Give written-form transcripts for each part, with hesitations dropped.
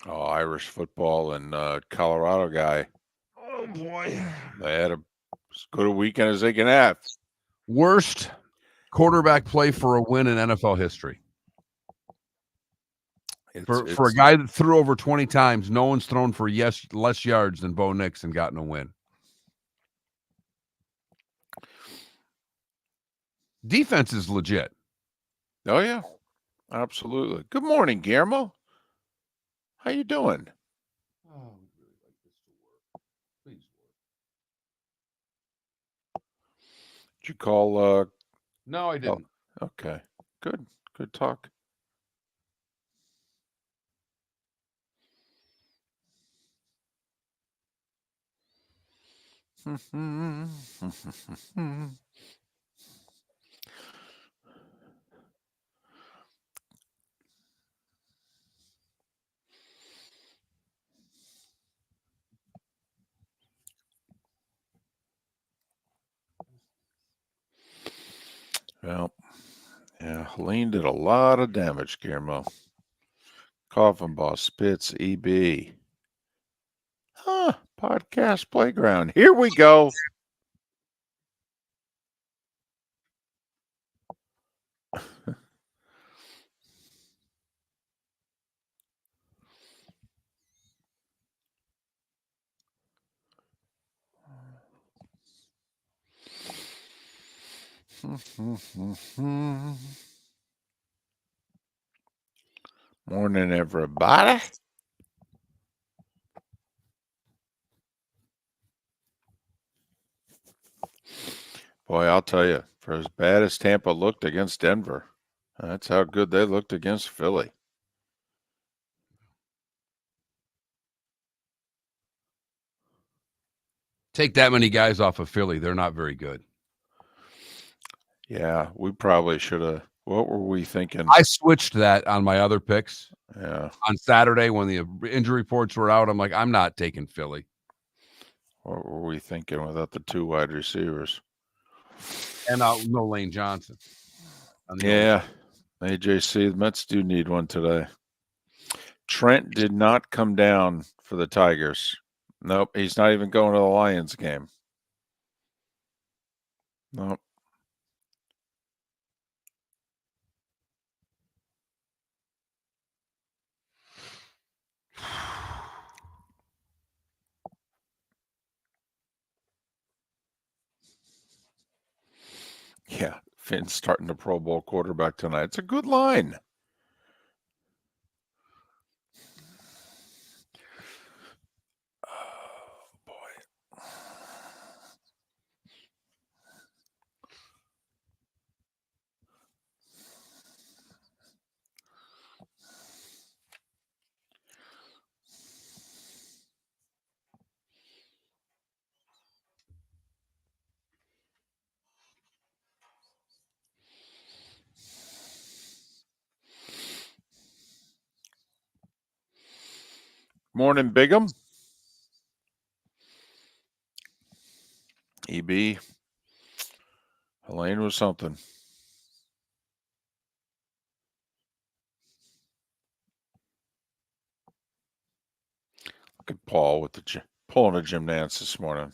Oh, Irish football and Colorado guy. Oh boy. They had as good a weekend as they can have. Worst quarterback play for a win in NFL history. For a guy that threw over 20 times, no one's thrown for less yards than Bo Nix and gotten a win. Defense is legit. Oh yeah, absolutely. Good morning, Guillermo. How you doing? Oh, we'd really like this to work. Please work. Did you call? No, I didn't. Okay, good talk. Well, yeah, Helene did a lot of damage, Guillermo. Coffin Boss, Spitz, EB. Huh, podcast playground. Here we go. Morning, everybody. Boy, I'll tell you, for as bad as Tampa looked against Denver, that's how good they looked against Philly. Take that many guys off of Philly. They're not very good. Yeah, we probably should have. What were we thinking? I switched that on my other picks. Yeah. On Saturday when the injury reports were out, I'm like, I'm not taking Philly. What were we thinking without the two wide receivers? And no Lane Johnson. Yeah. AJC, the Mets do need one today. Trent did not come down for the Tigers. Nope, he's not even going to the Lions game. Nope. Yeah, Finn's starting the Pro Bowl quarterback tonight. It's a good line. Oh, boy. Morning, Bigham. EB. Helene was something. Look at Paul with pulling a Jim Nance this morning.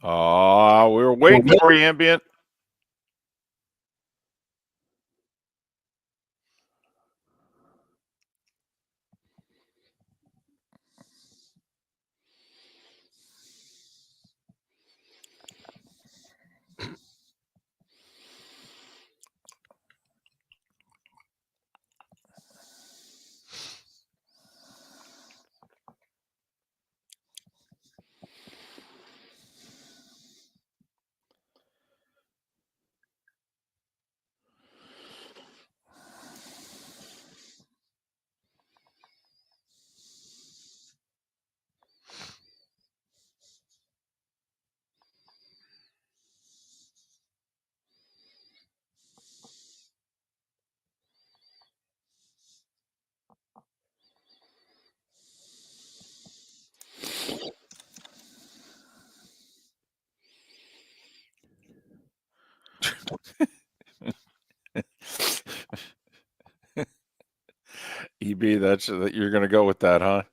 We were waiting for you, Ambient. EB, that's that you're going to go with that, huh?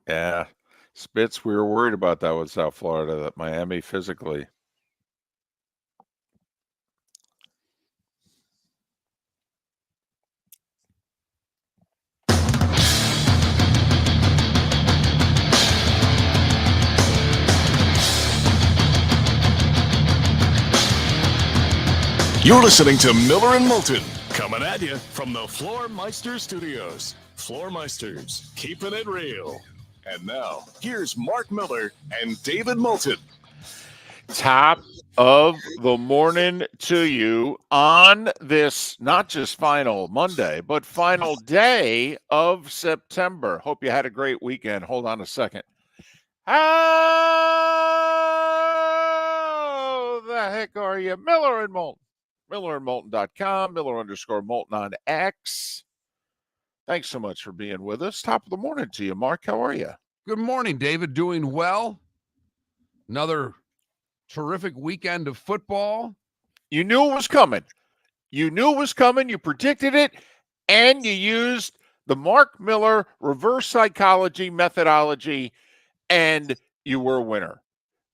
Yeah. Spitz, we were worried about that with South Florida, that Miami physically. You're listening to Miller and Moulton, coming at you from the Floormeister Studios. Floormeisters, keeping it real. And now, here's Mark Miller and David Moulton. Top of the morning to you on this, not just final Monday, but final day of September. Hope you had a great weekend. Hold on a second. How the heck are you? Miller and Moulton. MillerandMoulton.com, Miller_Moulton on X. Thanks so much for being with us. Top of the morning to you, Mark. How are you? Good morning, David. Doing well. Another terrific weekend of football. You knew it was coming. You knew it was coming. You predicted it, and you used the Mark Miller reverse psychology methodology, and you were a winner.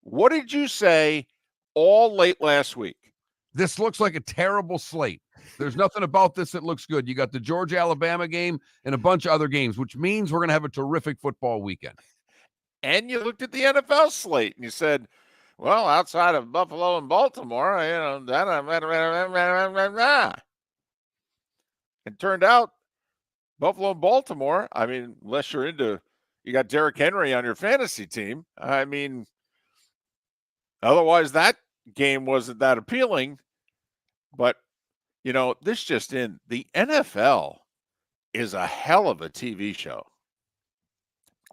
What did you say all late last week? This looks like a terrible slate. There's nothing about this that looks good. You got the Georgia-Alabama game and a bunch of other games, which means we're going to have a terrific football weekend. And you looked at the NFL slate and you said, well, outside of Buffalo and Baltimore, it turned out Buffalo and Baltimore, I mean, unless you're into, you got Derrick Henry on your fantasy team. I mean, otherwise that game wasn't that appealing. But, you know, this just in, the NFL is a hell of a TV show.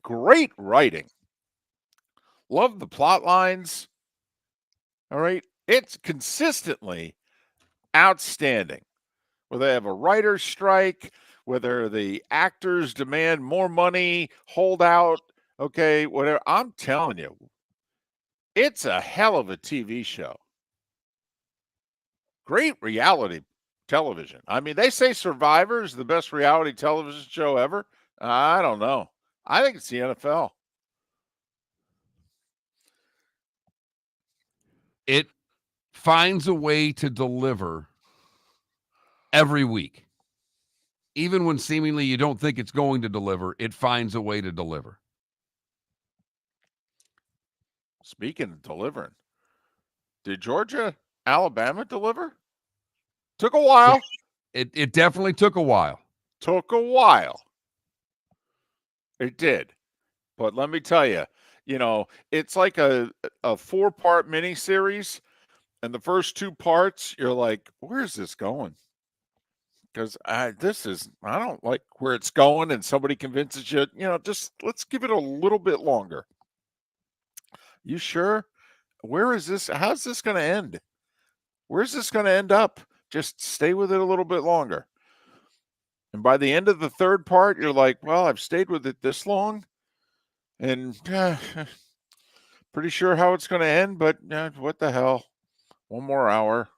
Great writing. Love the plot lines. All right. It's consistently outstanding. Whether they have a writer's strike, whether the actors demand more money, hold out, okay, whatever. I'm telling you, it's a hell of a TV show. Great reality television. I mean, they say Survivor is the best reality television show ever. I don't know. I think it's the NFL. It finds a way to deliver every week. Even when seemingly you don't think it's going to deliver, it finds a way to deliver. Speaking of delivering, did Georgia, Alabama deliver? Took a while. It definitely took a while. Took a while. It did. But let me tell you, you know, it's like a 4-part miniseries. And the first 2 parts, you're like, where's this going? Because I don't like where it's going, and somebody convinces you, you know, just let's give it a little bit longer. You sure? Where is this? How's this going to end? Where's this going to end up? Just stay with it a little bit longer. And by the end of the 3rd part, you're like, well, I've stayed with it this long, and pretty sure how it's going to end, but what the hell? 1 more hour.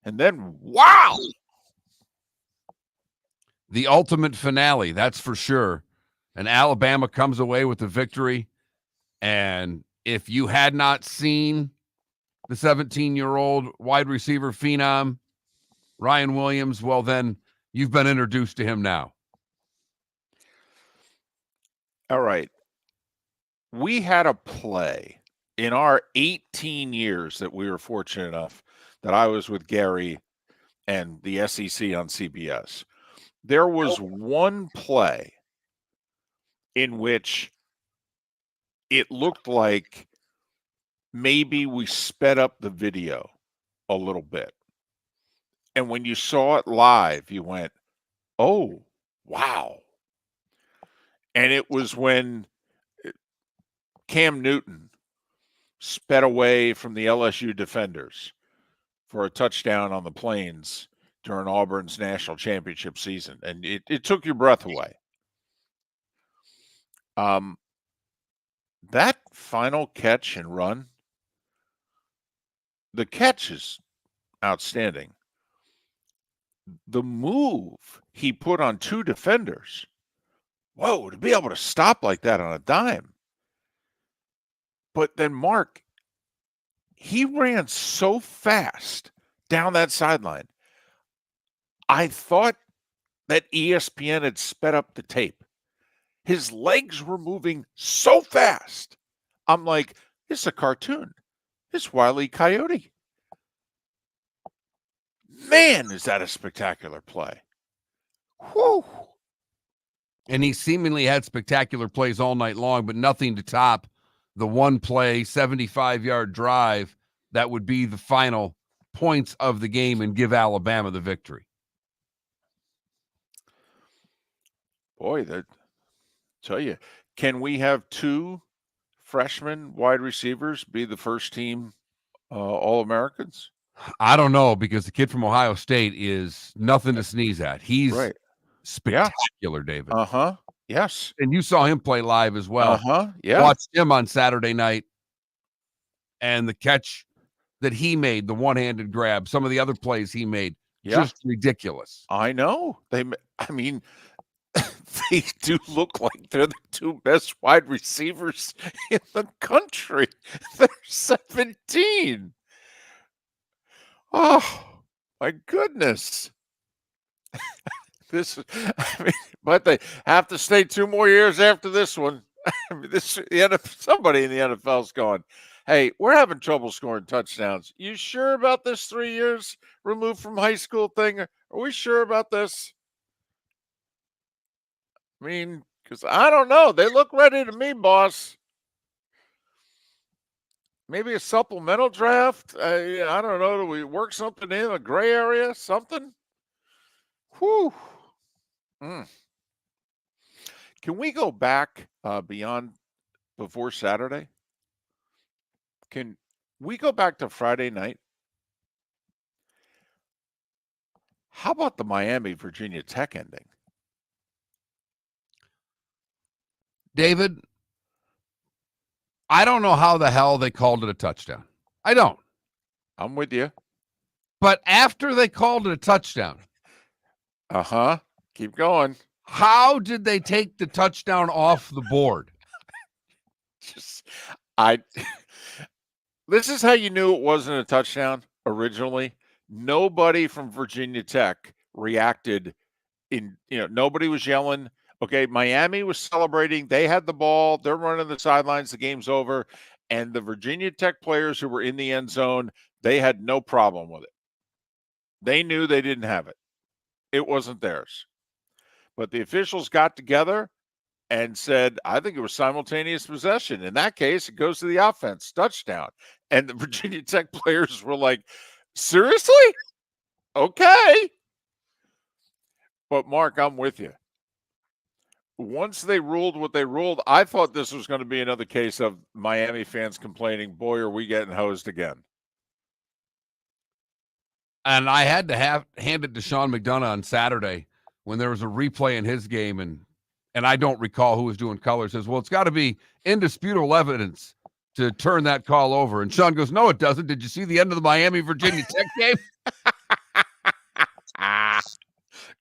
And then, wow! The ultimate finale, that's for sure. And Alabama comes away with the victory. And if you had not seen the 17-year-old wide receiver phenom, Ryan Williams, well, then you've been introduced to him now. All right. We had a play in our 18 years that we were fortunate enough that I was with Gary and the SEC on CBS. There was one play in which it looked like maybe we sped up the video a little bit. And when you saw it live, you went, oh, wow. And it was when Cam Newton sped away from the LSU defenders for a touchdown on the Plains during Auburn's national championship season. And it took your breath away. That final catch and run the catch is outstanding. The move he put on 2 defenders. Whoa, to be able to stop like that on a dime. But then Mark, he ran so fast down that sideline. I thought that ESPN had sped up the tape. His legs were moving so fast. I'm like, it's a cartoon. It's Wile E. Coyote. Man, is that a spectacular play. Whew. And he seemingly had spectacular plays all night long, but nothing to top the one play, 75-yard drive that would be the final points of the game and give Alabama the victory. Boy, that tell you, can we have 2 freshman wide receivers be the first team All-Americans? I don't know, because the kid from Ohio State is nothing to sneeze at. He's Right. spectacular, David. Uh-huh. Yes. And you saw him play live as well. Uh-huh. Yeah. Watched him on Saturday night, and the catch that he made, the one-handed grab, some of the other plays he made, just ridiculous. I know. I mean, they do look like they're the 2 best wide receivers in the country. They're 17. Oh, my goodness. But they have to stay 2 more years after this one. I mean, somebody in the NFL's going, hey, we're having trouble scoring touchdowns. You sure about this 3 years removed from high school thing? Are we sure about this? I mean, because I don't know. They look ready to me, boss. Maybe a supplemental draft? I don't know. Do we work something in a gray area? Something? Whew. Can we go back before Saturday? Can we go back to Friday night? How about the Miami-Virginia Tech ending? David, I don't know how the hell they called it a touchdown. I don't. I'm with you. But after they called it a touchdown. Uh-huh. Keep going. How did they take the touchdown off the board? This is how you knew it wasn't a touchdown originally. Nobody from Virginia Tech reacted nobody was yelling. Okay, Miami was celebrating. They had the ball. They're running the sidelines. The game's over. And the Virginia Tech players who were in the end zone, they had no problem with it. They knew they didn't have it. It wasn't theirs. But the officials got together and said, I think it was simultaneous possession. In that case, it goes to the offense. Touchdown. And the Virginia Tech players were like, seriously? Okay. But, Mark, I'm with you. Once they ruled what they ruled, I thought this was going to be another case of Miami fans complaining, boy, are we getting hosed again. And I had to hand it to Sean McDonough on Saturday when there was a replay in his game, and I don't recall who was doing color. Says, well, it's got to be indisputable evidence to turn that call over. And Sean goes, no, it doesn't. Did you see the end of the Miami-Virginia Tech game?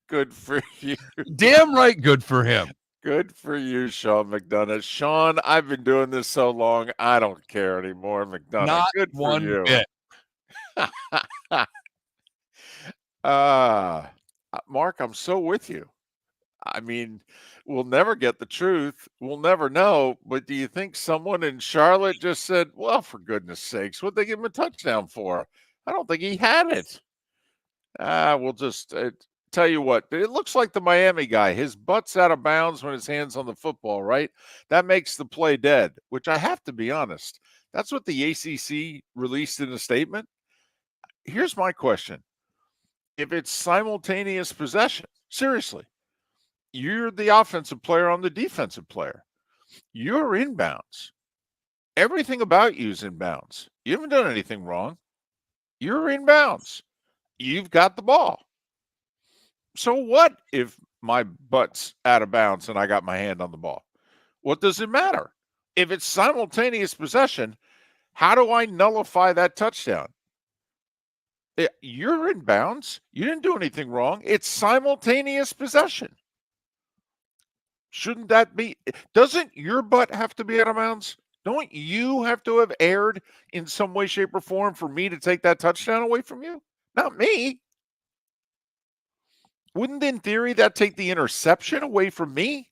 Good for you. Damn right, good for him. Good for you, Sean McDonough. Sean, I've been doing this so long, I don't care anymore, McDonough. Not good for one you. bit. Mark, I'm so with you. I mean, we'll never get the truth. We'll never know. But do you think someone in Charlotte just said, well, for goodness sakes, what'd they give him a touchdown for? I don't think he had it. We'll just tell you what, it looks like the Miami guy. His butt's out of bounds when his hand's on the football, right? That makes the play dead, which I have to be honest. That's what the ACC released in a statement. Here's my question. If it's simultaneous possession, seriously, you're the offensive player on the defensive player. You're inbounds. Everything about you is inbounds. You haven't done anything wrong. You're inbounds. You've got the ball. So what if my butt's out of bounds and I got my hand on the ball? What does it matter? If it's simultaneous possession, how do I nullify that touchdown? You're in bounds. You didn't do anything wrong. It's simultaneous possession. Shouldn't that be? Doesn't your butt have to be out of bounds? Don't you have to have erred in some way, shape, or form for me to take that touchdown away from you? Not me. Wouldn't, in theory, that take the interception away from me?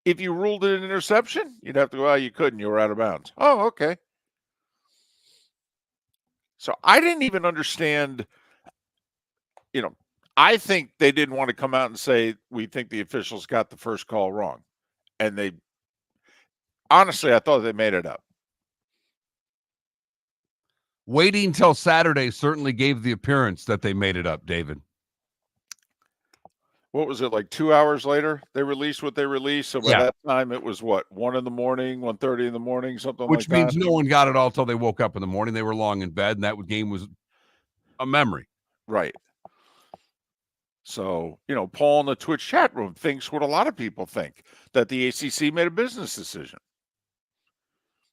If you ruled it an interception, you'd have to go, well, you couldn't. You were out of bounds. Oh, okay. So I didn't even understand, I think they didn't want to come out and say, we think the officials got the first call wrong. And honestly, I thought they made it up. Waiting till Saturday certainly gave the appearance that they made it up, David. What was it, like 2 hours later? They released what they released. So by that time, it was what, 1 in the morning, 1:30 in the morning, something like that? Which means no one got it all till they woke up in the morning. They were long in bed, and that game was a memory. Right. So, Paul in the Twitch chat room thinks what a lot of people think, that the ACC made a business decision.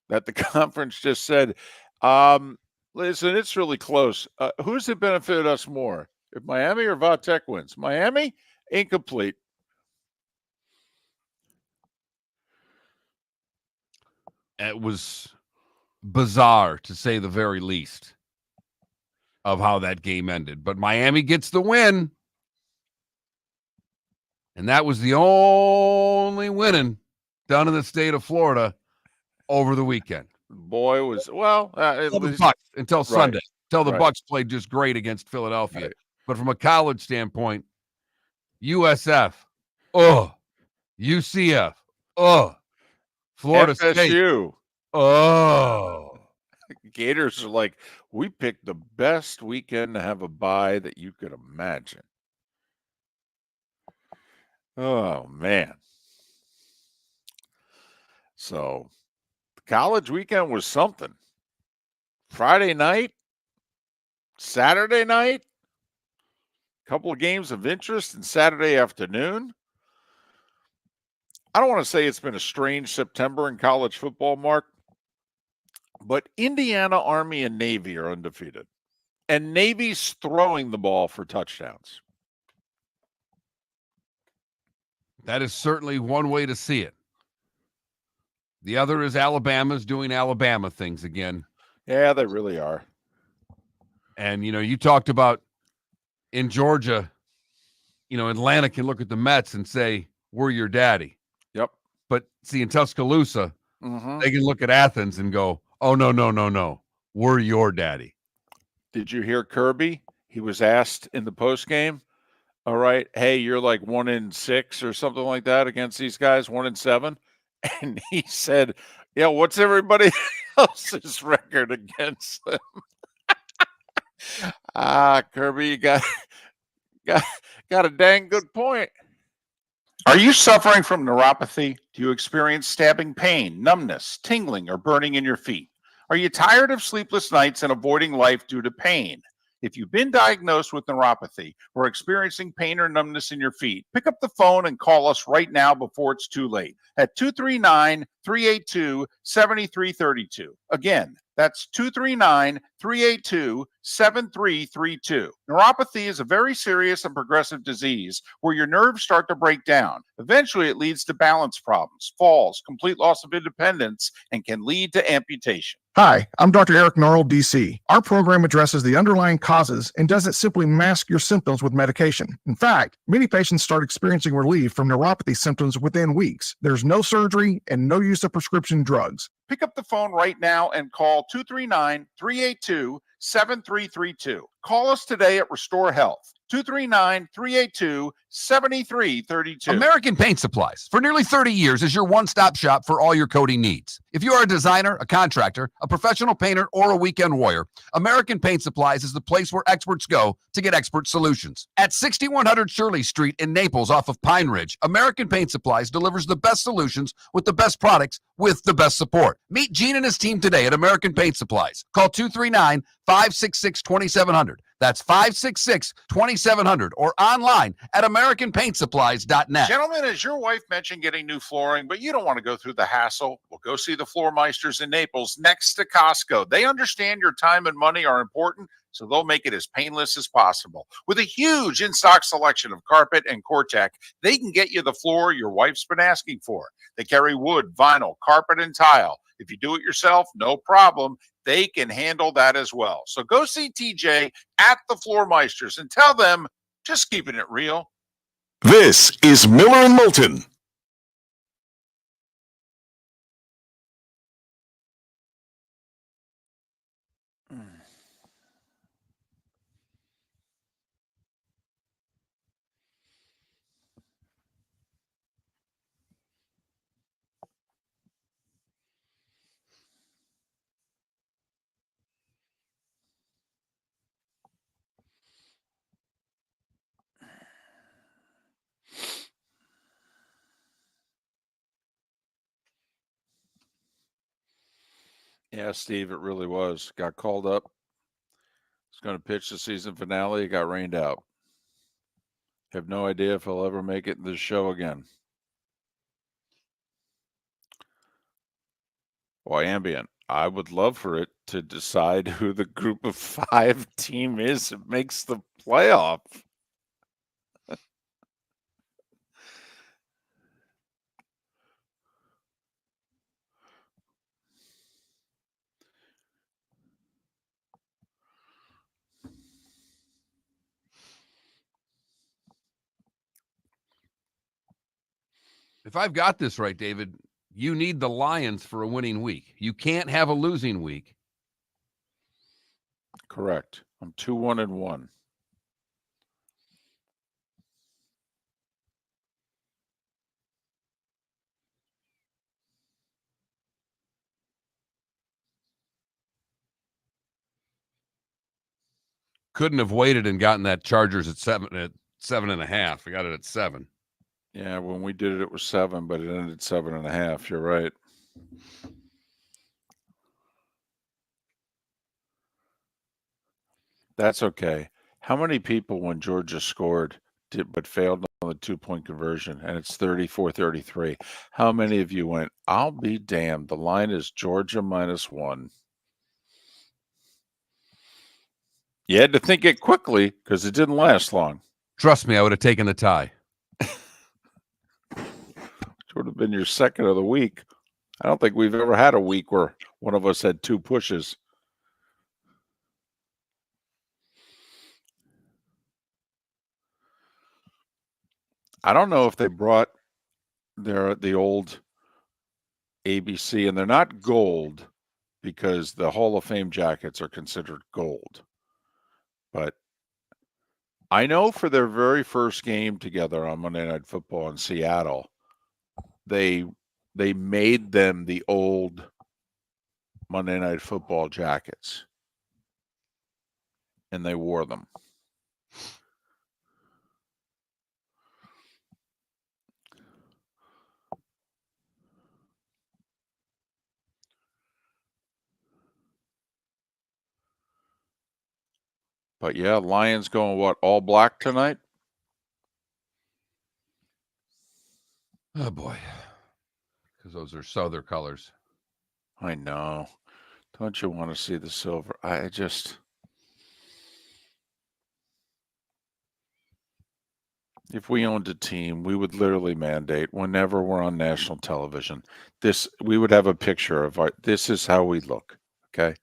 That the conference just said, listen, it's really close. Who's it benefited us more? If Miami or Vatech wins? Miami? Incomplete. It was bizarre, to say the very least, of how that game ended. But Miami gets the win. And that was the only winning done in the state of Florida over the weekend. Boy, was, well, until Sunday. Until the Right. Bucks played just great against Philadelphia. Right. But from a college standpoint, USF, UCF, Florida State, FSU. Gators are like, we picked the best weekend to have a bye that you could imagine. Oh, man. So the college weekend was something. Friday night, Saturday night, couple of games of interest, and Saturday afternoon. I don't want to say it's been a strange September in college football, Mark, but Indiana, Army, and Navy are undefeated. And Navy's throwing the ball for touchdowns. That is certainly one way to see it. The other is Alabama's doing Alabama things again. Yeah, they really are. And, you talked about in Georgia, Atlanta can look at the Mets and say, we're your daddy. Yep. But see, in Tuscaloosa, they can look at Athens and go, oh, no. We're your daddy. Did you hear Kirby? He was asked in the postgame, all right, hey, you're like 1-6 or something like that against these guys, 1-7. And he said, yeah, what's everybody else's record against them? Kirby, you got a dang good point. Are you suffering from neuropathy? Do you experience stabbing pain, numbness, tingling, or burning in your feet? Are you tired of sleepless nights and avoiding life due to pain? If you've been diagnosed with neuropathy or experiencing pain or numbness in your feet, pick up the phone and call us right now before it's too late at 239-382-7332. Again, that's 239-382-7332. Neuropathy is a very serious and progressive disease where your nerves start to break down. Eventually, it leads to balance problems, falls, complete loss of independence, and can lead to amputation. Hi, I'm Dr. Eric Norrell, DC. Our program addresses the underlying causes and doesn't simply mask your symptoms with medication. In fact, many patients start experiencing relief from neuropathy symptoms within weeks. There's no surgery and no use of prescription drugs. Pick up the phone right now and call 239-382-7332. Call us today at Restore Health. 239-382-7332. American Paint Supplies, for nearly 30 years, is your one-stop shop for all your coating needs. If you are a designer, a contractor, a professional painter, or a weekend warrior, American Paint Supplies is the place where experts go to get expert solutions. At 6100 Shirley Street in Naples off of Pine Ridge, American Paint Supplies delivers the best solutions with the best products with the best support. Meet Gene and his team today at American Paint Supplies. Call 239-566-2700. That's 566-2700 or online at AmericanPaintSupplies.net. Gentlemen, as your wife mentioned getting new flooring, but you don't want to go through the hassle, well, go see the Floor Meisters in Naples next to Costco. They understand your time and money are important so they'll make it as painless as possible. With a huge in-stock selection of carpet and Core-Tech, they can get you the floor your wife's been asking for. They carry wood, vinyl, carpet, and tile. If you do it yourself, no problem. They can handle that as well. So go see TJ at the Floor Meisters and tell them, just keeping it real. This is Miller and Moulton. Yeah, Steve, it really was. Got called up. Was going to pitch the season finale. Got rained out. Have no idea if he'll ever make it in this show again. Well, Ambient, I would love for it to decide who the group of 5 team is that makes the playoff. If I've got this right, David, you need the Lions for a winning week. You can't have a losing week. Correct. I'm 2-1-1. Couldn't have waited and gotten that Chargers at 7.5. I got it at 7. Yeah, when we did it, it was 7, but it ended 7.5. You're right. That's okay. How many people, when Georgia scored, but failed on the 2-point conversion, and it's 34-33, how many of you went, I'll be damned, the line is Georgia -1? You had to think it quickly because it didn't last long. Trust me, I would have taken the tie. It would have been your second of the week. I don't think we've ever had a week where one of us had 2 pushes. I don't know if they brought the old ABC, and they're not gold because the Hall of Fame jackets are considered gold. But I know for their very first game together on Monday Night Football in Seattle, they made them the old Monday Night Football jackets, and they wore them. But yeah, Lions going what, all black tonight? Oh, boy. Because those are Souther colors. I know. Don't you want to see the silver? I just... If we owned a team, we would literally mandate whenever we're on national television, we would have a picture of this is how we look. Okay.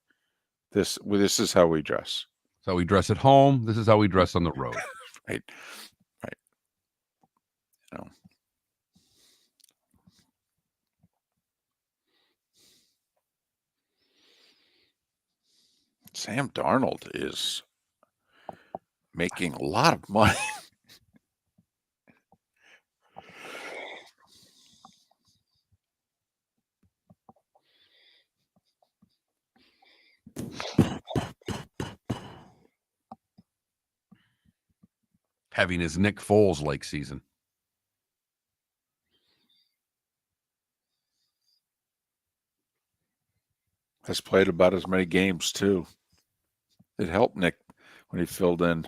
This is how we dress. This is how we dress at home. This is how we dress on the road. Right. You know. Sam Darnold is making a lot of money. Having his Nick Foles-like season. Has played about as many games too. It helped Nick when he filled in.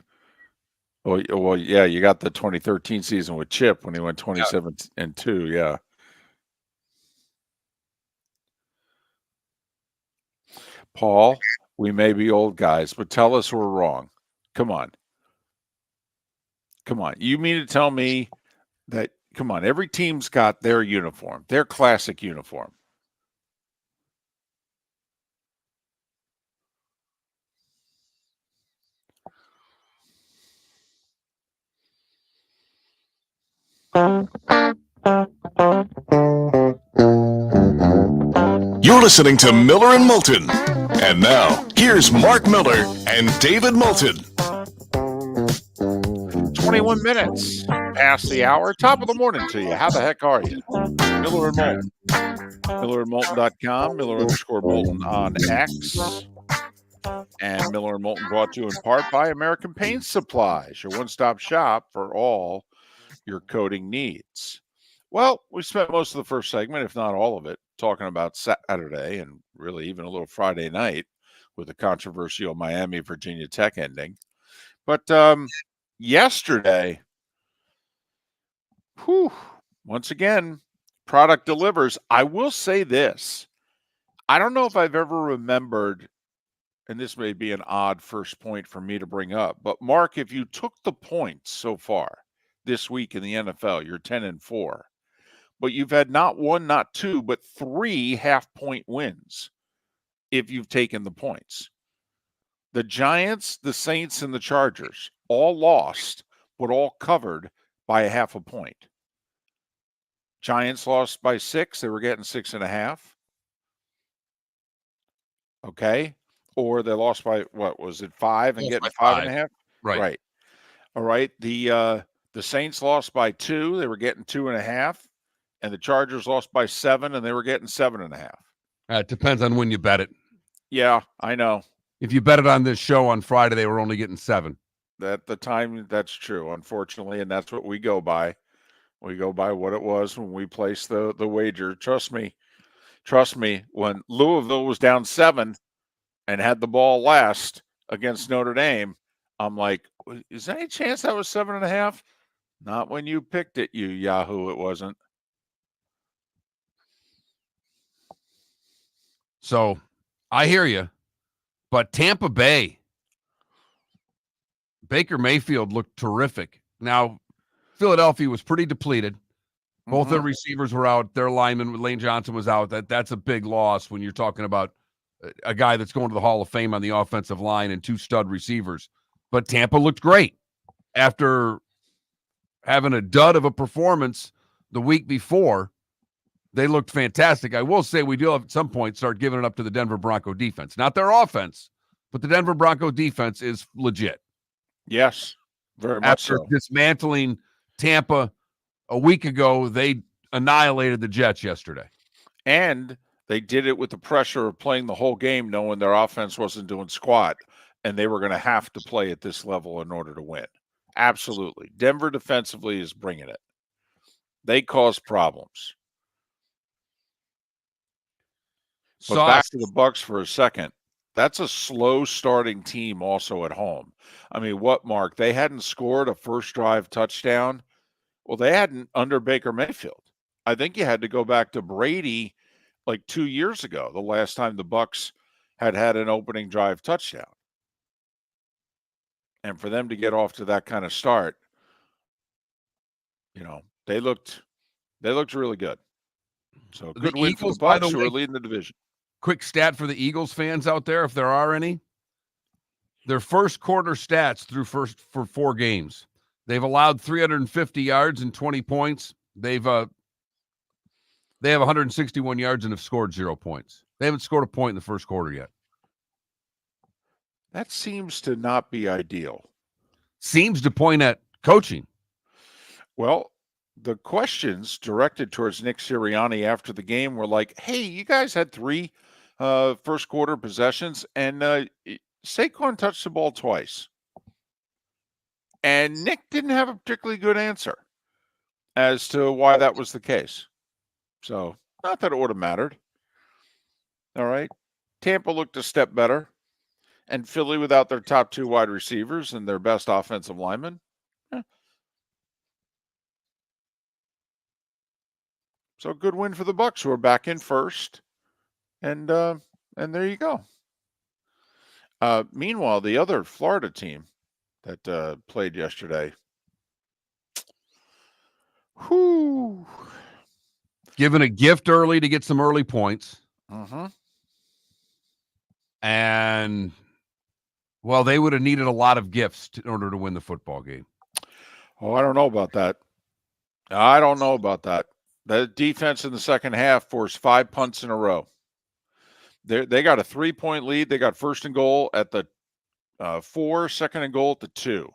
Well, yeah, you got the 2013 season with Chip when he went 27-2. Yeah. Paul, We may be old guys, but tell us we're wrong. Come on. Come on. You mean to tell me that, come on, every team's got their uniform, their classic uniform. You're listening to Miller and Moulton. And now, here's Mark Miller and David Moulton. 21 minutes past the hour. Top of the morning to you. How the heck are you? Miller and Moulton. MillerandMoulton.com. Miller_Moulton on X. And Miller and Moulton brought to you in part by American Paint Supplies, your one-stop shop for all your coating needs. Well, we spent most of the first segment, if not all of it, talking about Saturday and really even a little Friday night with the controversial Miami-Virginia Tech ending. But yesterday, once again, product delivers. I will say this. I don't know if I've ever remembered, and this may be an odd first point for me to bring up, but Mark, if you took the points so far this week in the NFL, you're 10-4, but you've had not one, not two, but 3 half-point wins if you've taken the points. The Giants, the Saints, and the Chargers all lost, but all covered by a half a point. Giants lost by 6. They were getting 6.5. Okay. Or they lost by, what was it, 5 and getting 5.5? Right. All right. The Saints lost by 2. They were getting 2.5. And the Chargers lost by 7, and they were getting 7.5. It depends on when you bet it. Yeah, I know. If you bet it on this show on Friday, they were only getting 7. At the time, that's true, unfortunately, and that's what we go by. We go by what it was when we placed the wager. Trust me, when Louisville was down 7 and had the ball last against Notre Dame, I'm like, is there any chance that was 7.5? Not when you picked it, you Yahoo, it wasn't. So I hear you. But Tampa Bay, Baker Mayfield looked terrific. Now, Philadelphia was pretty depleted. Both their receivers were out. Their lineman, Lane Johnson, was out. That's a big loss when you're talking about a guy that's going to the Hall of Fame on the offensive line and 2 stud receivers. But Tampa looked great after having a dud of a performance the week before. They looked fantastic. I will say we do have at some point start giving it up to the Denver Bronco defense. Not their offense, but the Denver Bronco defense is legit. Yes, very much After so. dismantling Tampa a week ago, they annihilated the Jets yesterday. And they did it with the pressure of playing the whole game, knowing their offense wasn't doing squat, and they were going to have to play at this level in order to win. Absolutely. Denver defensively is bringing it. They cause problems. But back to the Bucs for a second. That's a slow starting team also at home. I mean, what, Mark? They hadn't scored a first drive touchdown. Well, they hadn't under Baker Mayfield. I think you had to go back to Brady like 2 years ago, the last time the Bucs had an opening drive touchdown. And for them to get off to that kind of start, they looked really good. So good win for the Bucs, who are leading the division. Quick stat for the Eagles fans out there, if there are any. Their first quarter stats for 4 games. They've allowed 350 yards and 20 points. They have 161 yards and have scored 0 points. They haven't scored a point in the first quarter yet. That seems to not be ideal. Seems to point at coaching. Well, the questions directed towards Nick Sirianni after the game were like, hey, you guys had 3 first quarter possessions, and Saquon touched the ball twice. And Nick didn't have a particularly good answer as to why that was the case. So, not that it would have mattered. All right. Tampa looked a step better. And Philly without their top 2 wide receivers and their best offensive lineman. So a good win for the Bucs, who are back in first. And there you go. Meanwhile, the other Florida team that played yesterday, whoo, Given a gift early to get some early points. mm-hmm. And, well, they would have needed a lot of gifts in order to win the football game. Oh, I don't know about that. I don't know about that. The defense in the second half forced 5 punts in a row. They got a 3-point lead. They got first and goal at the 4, second and goal at the 2.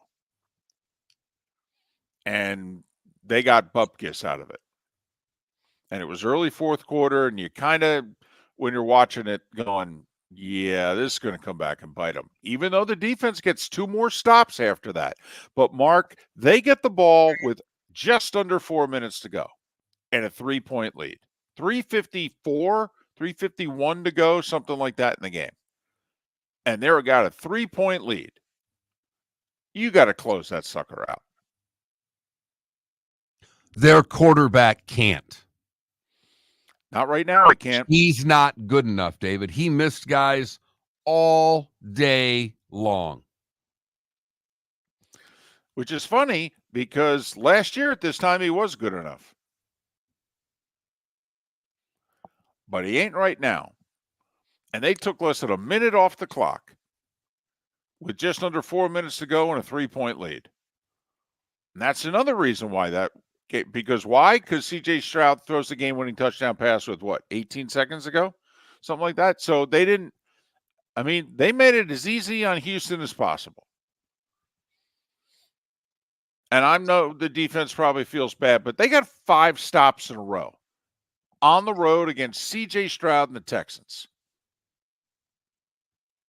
And they got bupkis out of it. And it was early fourth quarter, and you kind of, when you're watching it, going, yeah, this is going to come back and bite them, even though the defense gets 2 more stops after that. But, Mark, they get the ball with just under 4 minutes to go and a 3-point lead. 3:54, 3:51 to go, something like that in the game. And they're got a 3-point lead. You got to close that sucker out. Their quarterback can't. Not right now, he can't. He's not good enough, David. He missed guys all day long. Which is funny because last year at this time he was good enough. But he ain't right now. And they took less than a minute off the clock with just under 4 minutes to go and a 3-point lead. And that's another reason why that – because why? Because C.J. Stroud throws the game-winning touchdown pass with, 18 seconds ago? Something like that. So they didn't – I mean, they made it as easy on Houston as possible. And I know the defense probably feels bad, but they got 5 stops in a row on the road against C.J. Stroud and the Texans.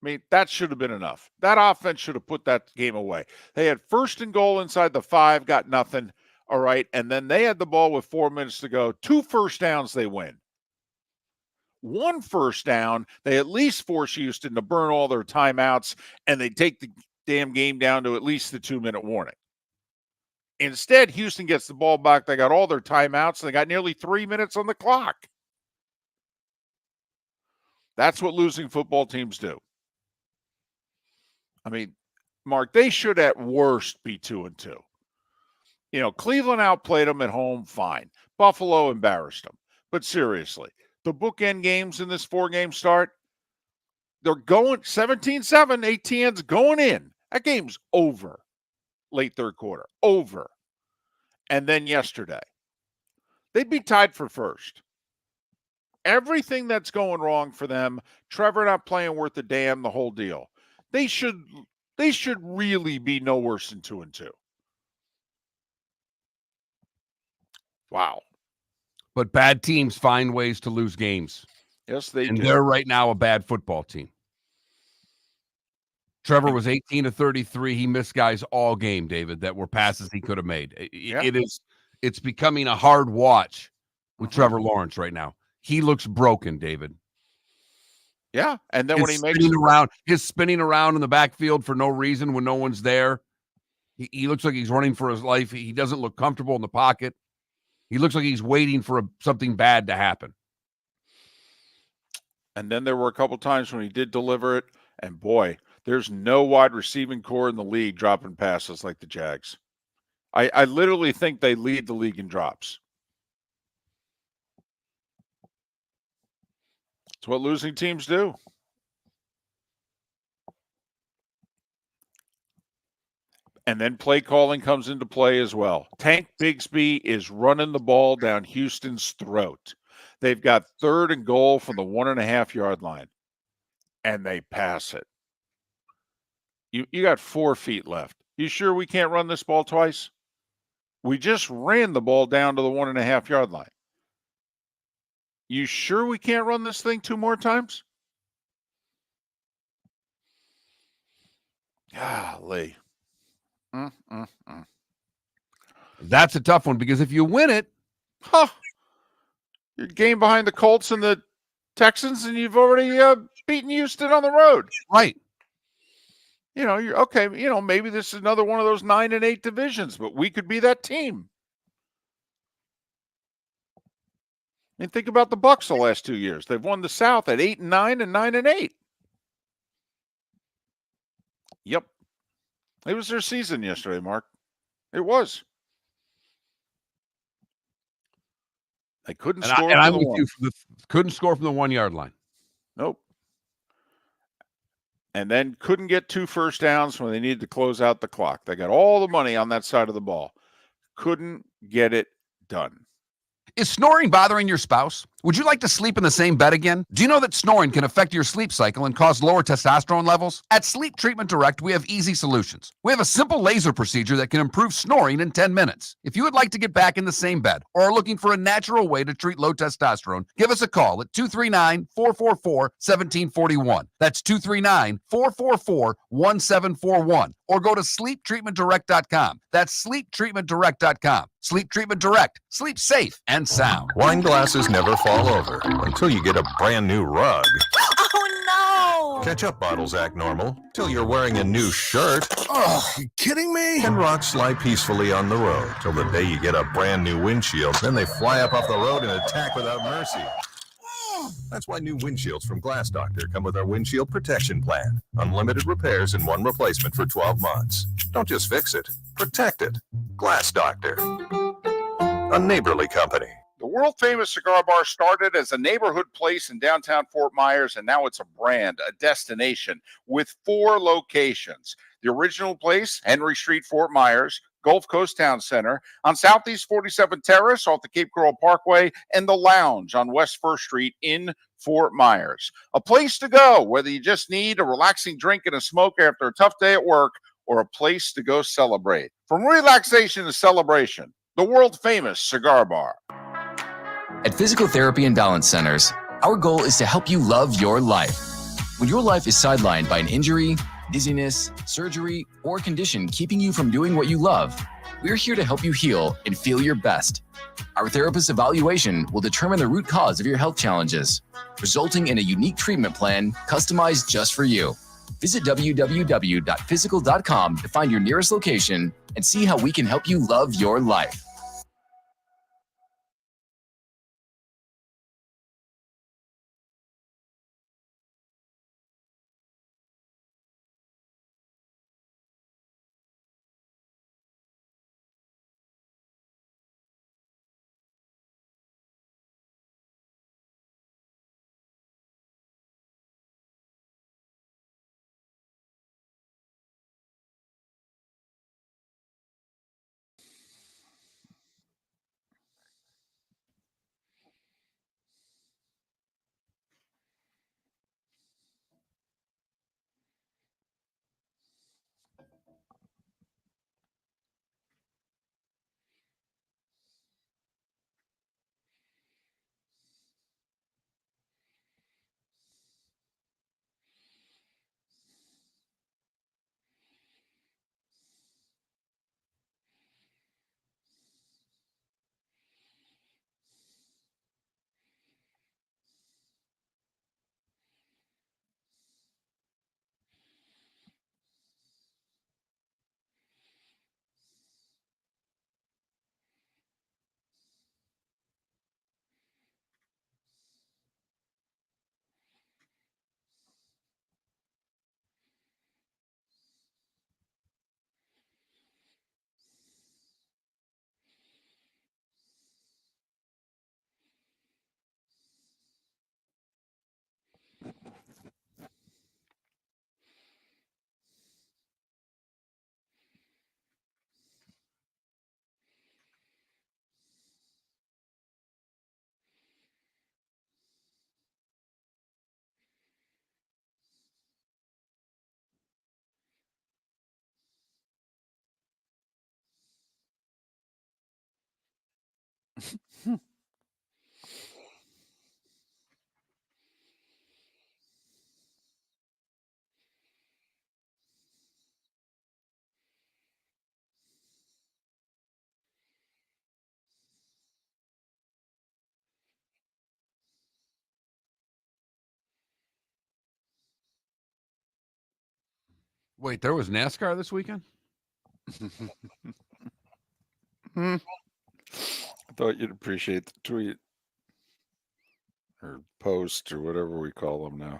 I mean, that should have been enough. That offense should have put that game away. They had first and goal inside the 5, got nothing. All right. And then they had the ball with 4 minutes to go. 2 first downs, they win. 1 first down, they at least force Houston to burn all their timeouts, and they take the damn game down to at least the 2-minute warning. Instead, Houston gets the ball back. They got all their timeouts, and they got nearly 3 minutes on the clock. That's what losing football teams do. I mean, Mark, they should at worst be 2-2. You know, Cleveland outplayed them at home, fine. Buffalo embarrassed them. But seriously, the bookend games in this 4-game start, they're going 17-7, ATN's going in. That game's over. Late third quarter, over. And then yesterday, they'd be tied for first. Everything that's going wrong for them, Trevor not playing worth a damn, the whole deal. They should really be no worse than 2-2. Wow. But bad teams find ways to lose games. Yes, they do. And they're right now a bad football team. Trevor was 18 to 33. He missed guys all game, David, that were passes he could have made. It's becoming a hard watch with Trevor Lawrence right now. He looks broken, David. Yeah, and then when he makes his spinning around in the backfield for no reason when no one's there, he looks like he's running for his life. He doesn't look comfortable in the pocket. He looks like he's waiting for something bad to happen. And then there were a couple times when he did deliver it, and boy, there's no wide receiving core in the league dropping passes like the Jags. I literally think they lead the league in drops. It's what losing teams do. And then play calling comes into play as well. Tank Bigsby is running the ball down Houston's throat. They've got 3rd and goal from the 1.5-yard line, and they pass it. You got 4 feet left. You sure we can't run this ball twice? We just ran the ball down to the 1.5-yard line. You sure we can't run this thing 2 more times? Golly. That's a tough one because if you win it, you're game behind the Colts and the Texans, and you've already beaten Houston on the road. Right. You know, you're okay. You know, maybe this is another one of those 9-8 divisions, but we could be that team. I mean, think about the Bucs the last 2 years. They've won the South at 8-9 and 9-8. Yep. It was their season yesterday, Mark. It was. They couldn't And, score and from I'm the with one. you. Couldn't score from the 1 yard line. Nope. And then couldn't get 2 first downs when they needed to close out the clock. They got all the money on that side of the ball. Couldn't get it done. Is snoring bothering your spouse? Would you like to sleep in the same bed again? Do you know that snoring can affect your sleep cycle and cause lower testosterone levels? At Sleep Treatment Direct, we have easy solutions. We have a simple laser procedure that can improve snoring in 10 minutes. If you would like to get back in the same bed or are looking for a natural way to treat low testosterone, give us a call at 239-444-1741. That's 239-444-1741. Or go to sleeptreatmentdirect.com. That's sleeptreatmentdirect.com. Sleep Treatment Direct. Sleep safe and sound. Wine glasses never fall over until you get a brand new rug. Oh no! Ketchup bottles act normal till you're wearing a new shirt. Oh, you kidding me? And rocks slide peacefully on the road till the day you get a brand new windshield. Then they fly up off the road and attack without mercy. That's why new windshields from Glass Doctor come with our windshield protection plan. Unlimited repairs and 1 replacement for 12 months. Don't just fix it, protect it. Glass Doctor, a neighborly company. The world-famous cigar bar started as a neighborhood place in downtown Fort Myers, and now it's a brand, a destination, with 4 locations. The original place, Henry Street, Fort Myers, Gulf Coast Town Center, on Southeast 47th Terrace off the Cape Coral Parkway, and the Lounge on West 1st Street in Fort Myers. A place to go, whether you just need a relaxing drink and a smoke after a tough day at work, or a place to go celebrate. From relaxation to celebration, the world-famous cigar bar. At Physical Therapy and Balance Centers, our goal is to help you love your life. When your life is sidelined by an injury, dizziness, surgery, or condition keeping you from doing what you love, we're here to help you heal and feel your best. Our therapist evaluation will determine the root cause of your health challenges, resulting in a unique treatment plan customized just for you. Visit www.physical.com to find your nearest location and see how we can help you love your life. Wait, there was NASCAR this weekend? I thought you'd appreciate the tweet or post or whatever we call them now.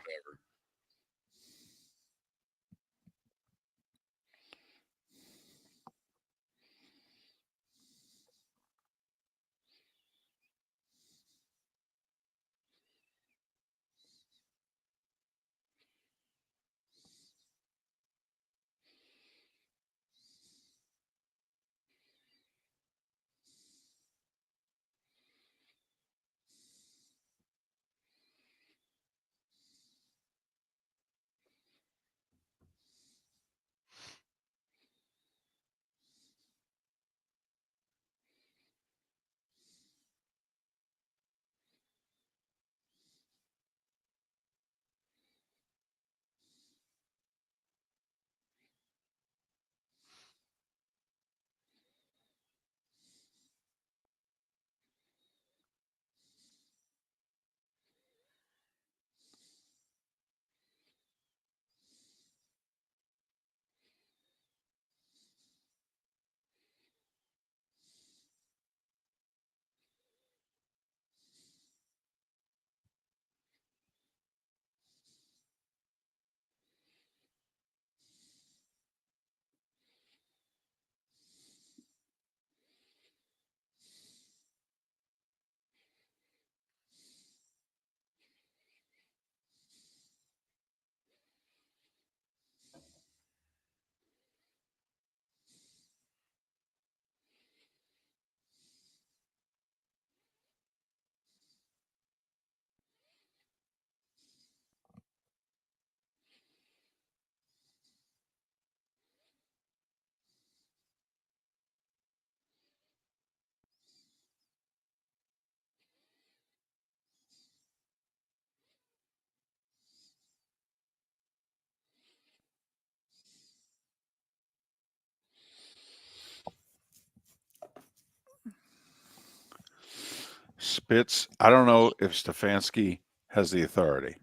Spitz. I don't know if Stefanski has the authority.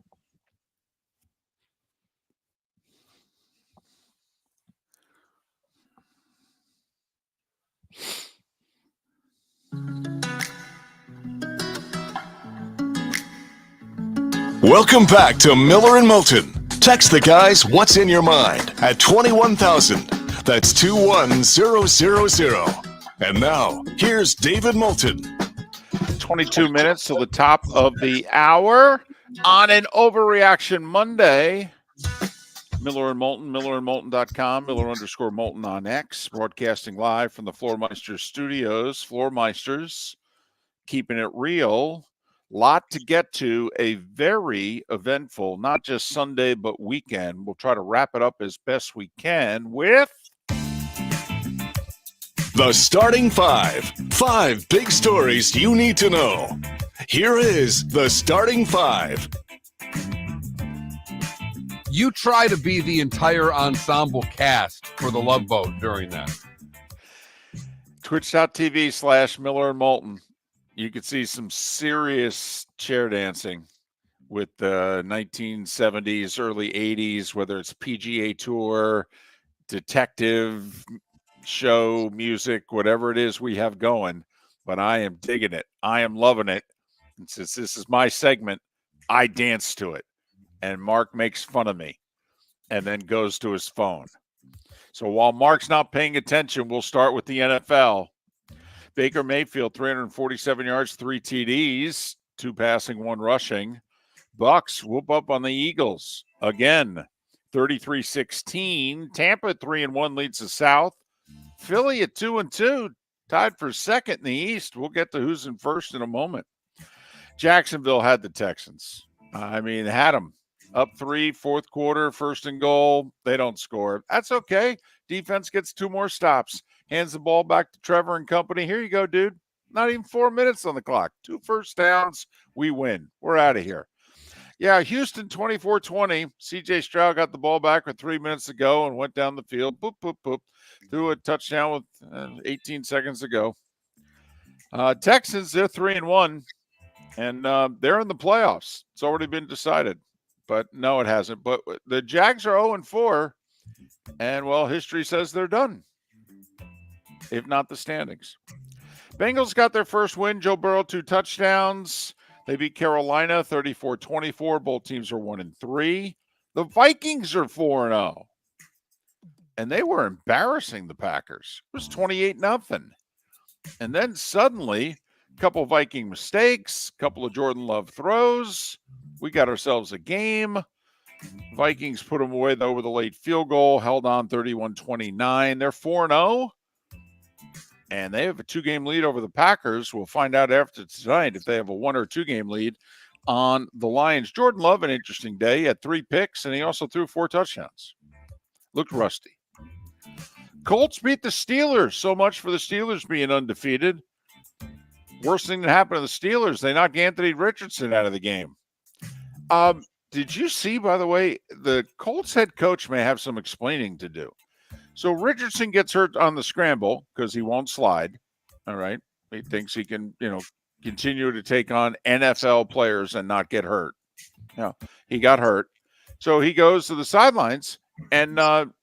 Welcome back to Miller and Moulton. Text the guys what's in your mind at 21,000. That's 21000. And now, here's David Moulton. 22 minutes to the top of the hour on an Overreaction Monday. Miller and Moulton, millerandmoulton.com, Miller_Moulton on X, broadcasting live from the Floor Meisters studios. Floor Meisters, keeping it real. Lot to get to, a very eventful, not just Sunday, but weekend. We'll try to wrap it up as best we can with The Starting Five. 5 big stories you need to know. Here is The Starting Five. You try to be the entire ensemble cast for the Love Boat during that. Twitch.tv/Miller and Moulton. You could see some serious chair dancing with the 1970s, early 80s, whether it's PGA Tour, detective show, music, whatever it is we have going. But I am digging it. I am loving it. And since this is my segment, I dance to it. And Mark makes fun of me and then goes to his phone. So while Mark's not paying attention, we'll start with the NFL. Baker Mayfield, 347 yards, 3 TDs, 2 passing, 1 rushing. Bucks whoop up on the Eagles again, 33-16. Tampa at 3-1 leads the South. Philly at 2-2, tied for second in the East. We'll get to who's in first in a moment. Jacksonville had the Texans. Had them. Up 3, fourth quarter, first and goal. They don't score. That's okay. Defense gets 2 more stops. Hands the ball back to Trevor and company. Here you go, dude. Not even 4 minutes on the clock. 2 first downs. We win. We're out of here. Yeah, Houston 24-20. C.J. Stroud got the ball back with 3 minutes to go and went down the field. Boop, boop, boop. Threw a touchdown with 18 seconds to go. Texans, they're 3-1. And they're in the playoffs. It's already been decided. But no, it hasn't. But the Jags are 0-4. And, well, history says they're done, if not the standings. Bengals got their first win. Joe Burrow, 2 touchdowns. They beat Carolina 34-24. Both teams are 1-3. The Vikings are 4-0. And they were embarrassing the Packers. It was 28-0. And then suddenly, a couple Viking mistakes, a couple of Jordan Love throws. We got ourselves a game. Vikings put them away, though, with a late field goal, held on 31-29. They're 4-0. And they have a 2-game lead over the Packers. We'll find out after tonight if they have a 1 or 2-game lead on the Lions. Jordan Love, an interesting day. He had 3 picks, and he also threw 4 touchdowns. Looked rusty. Colts beat the Steelers. So much for the Steelers being undefeated. Worst thing that happened to the Steelers, they knocked Anthony Richardson out of the game. Did you see, by the way, the Colts head coach may have some explaining to do. So Richardson gets hurt on the scramble because he won't slide. All right. He thinks he can, continue to take on NFL players and not get hurt. No, he got hurt. So he goes to the sidelines and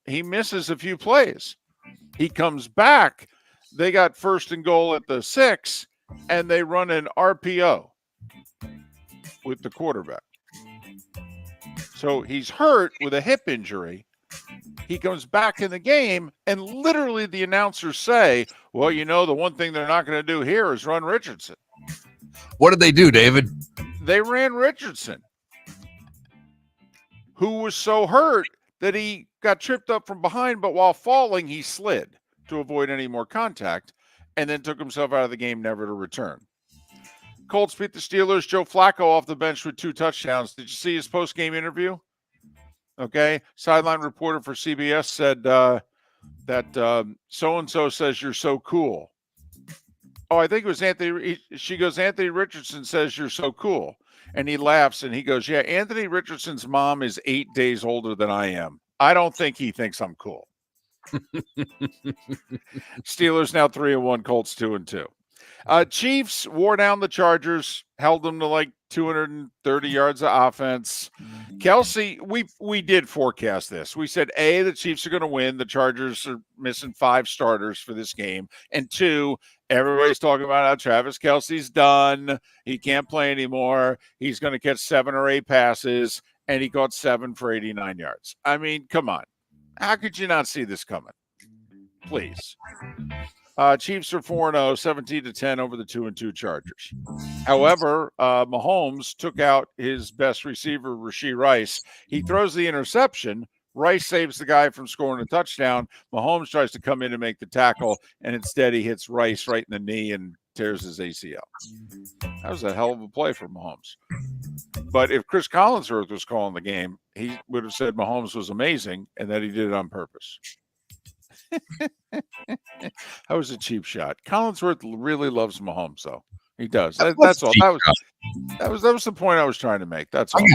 he misses a few plays. He comes back. They got first and goal at the 6, and they run an RPO with the quarterback. So he's hurt with a hip injury. He comes back in the game, and literally the announcers say, well, the one thing they're not going to do here is run Richardson. What did they do, David? They ran Richardson, who was so hurt that he got tripped up from behind, but while falling, he slid to avoid any more contact and then took himself out of the game, never to return. Colts beat the Steelers. Joe Flacco off the bench with 2 touchdowns. Did you see his post-game interview? Okay. Sideline reporter for CBS said that so-and-so says you're so cool. Oh, I think it was Anthony. She goes, Anthony Richardson says you're so cool. And he laughs and he goes, yeah, Anthony Richardson's mom is 8 days older than I am. I don't think he thinks I'm cool. Steelers now 3-1, Colts 2-2. Chiefs wore down the Chargers, held them to like 230 yards of offense. Kelsey, we did forecast this. We said, A, the Chiefs are going to win. The Chargers are missing 5 starters for this game. And 2, everybody's talking about how Travis Kelsey's done. He can't play anymore. He's going to catch 7 or 8 passes, and he caught 7 for 89 yards. I mean, come on. How could you not see this coming? Please. Chiefs are 4-0, 17-10 over the 2-2 Chargers. However, Mahomes took out his best receiver, Rashee Rice. He throws the interception. Rice saves the guy from scoring a touchdown. Mahomes tries to come in and make the tackle, and instead he hits Rice right in the knee and tears his ACL. That was a hell of a play for Mahomes. But if Chris Collinsworth was calling the game, he would have said Mahomes was amazing and that he did it on purpose. That was a cheap shot. Collinsworth really loves Mahomes, though. He does. That's all. That was the point I was trying to make. That's all.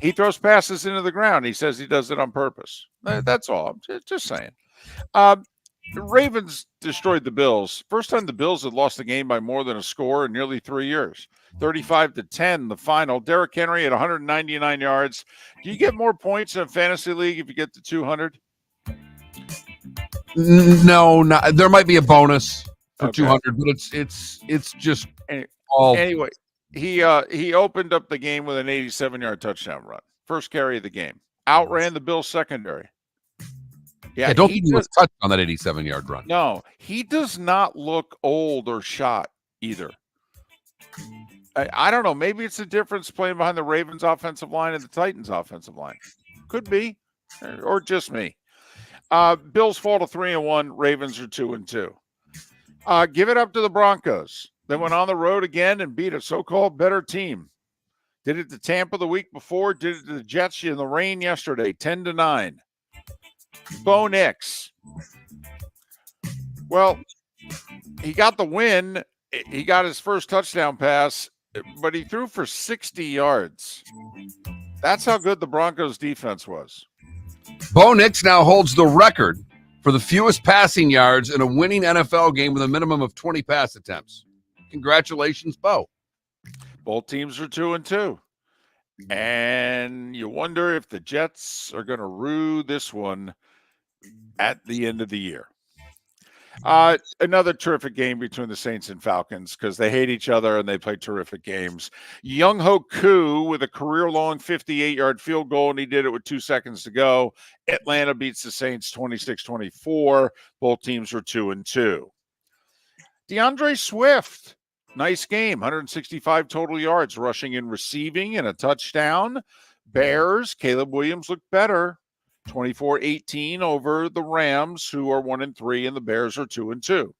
He throws passes into the ground. He says he does it on purpose. That's all. I'm just saying. The Ravens destroyed the Bills. First time the Bills had lost the game by more than a score in nearly 3 years. 35-10, the final. Derrick Henry at 199 yards. Do you get more points in a fantasy league if you get to 200? No, there might be a bonus for Okay. 200, but it's just all. Anyway, he opened up the game with an 87-yard touchdown run. First carry of the game. Outran the Bills secondary. Yeah, don't think he was touched on that 87-yard run. No, he does not look old or shot either. I don't know. Maybe it's the difference playing behind the Ravens offensive line and the Titans offensive line. Could be, or just me. Bills fall to 3-1. Ravens are 2-2. Give it up to the Broncos. They went on the road again and beat a so-called better team. Did it to Tampa the week before. Did it to the Jets in the rain yesterday. 10-9. Bo Nix. Well, he got the win. He got his first touchdown pass, but he threw for 60 yards. That's how good the Broncos defense was. Bo Nix now holds the record for the fewest passing yards in a winning NFL game with a minimum of 20 pass attempts. Congratulations, Bo. Both teams are 2-2. And you wonder if the Jets are going to rue this one at the end of the year. Another terrific game between the Saints and Falcons because they hate each other and they play terrific games. Younghoe Koo with a career-long 58-yard field goal, and he did it with 2 seconds to go. Atlanta beats the Saints 26-24. Both teams were 2-2. DeAndre Swift, nice game, 165 total yards, rushing and receiving, and a touchdown. Bears, Caleb Williams looked better. 24-18 over the Rams, who are 1-3, and the Bears are 2-2.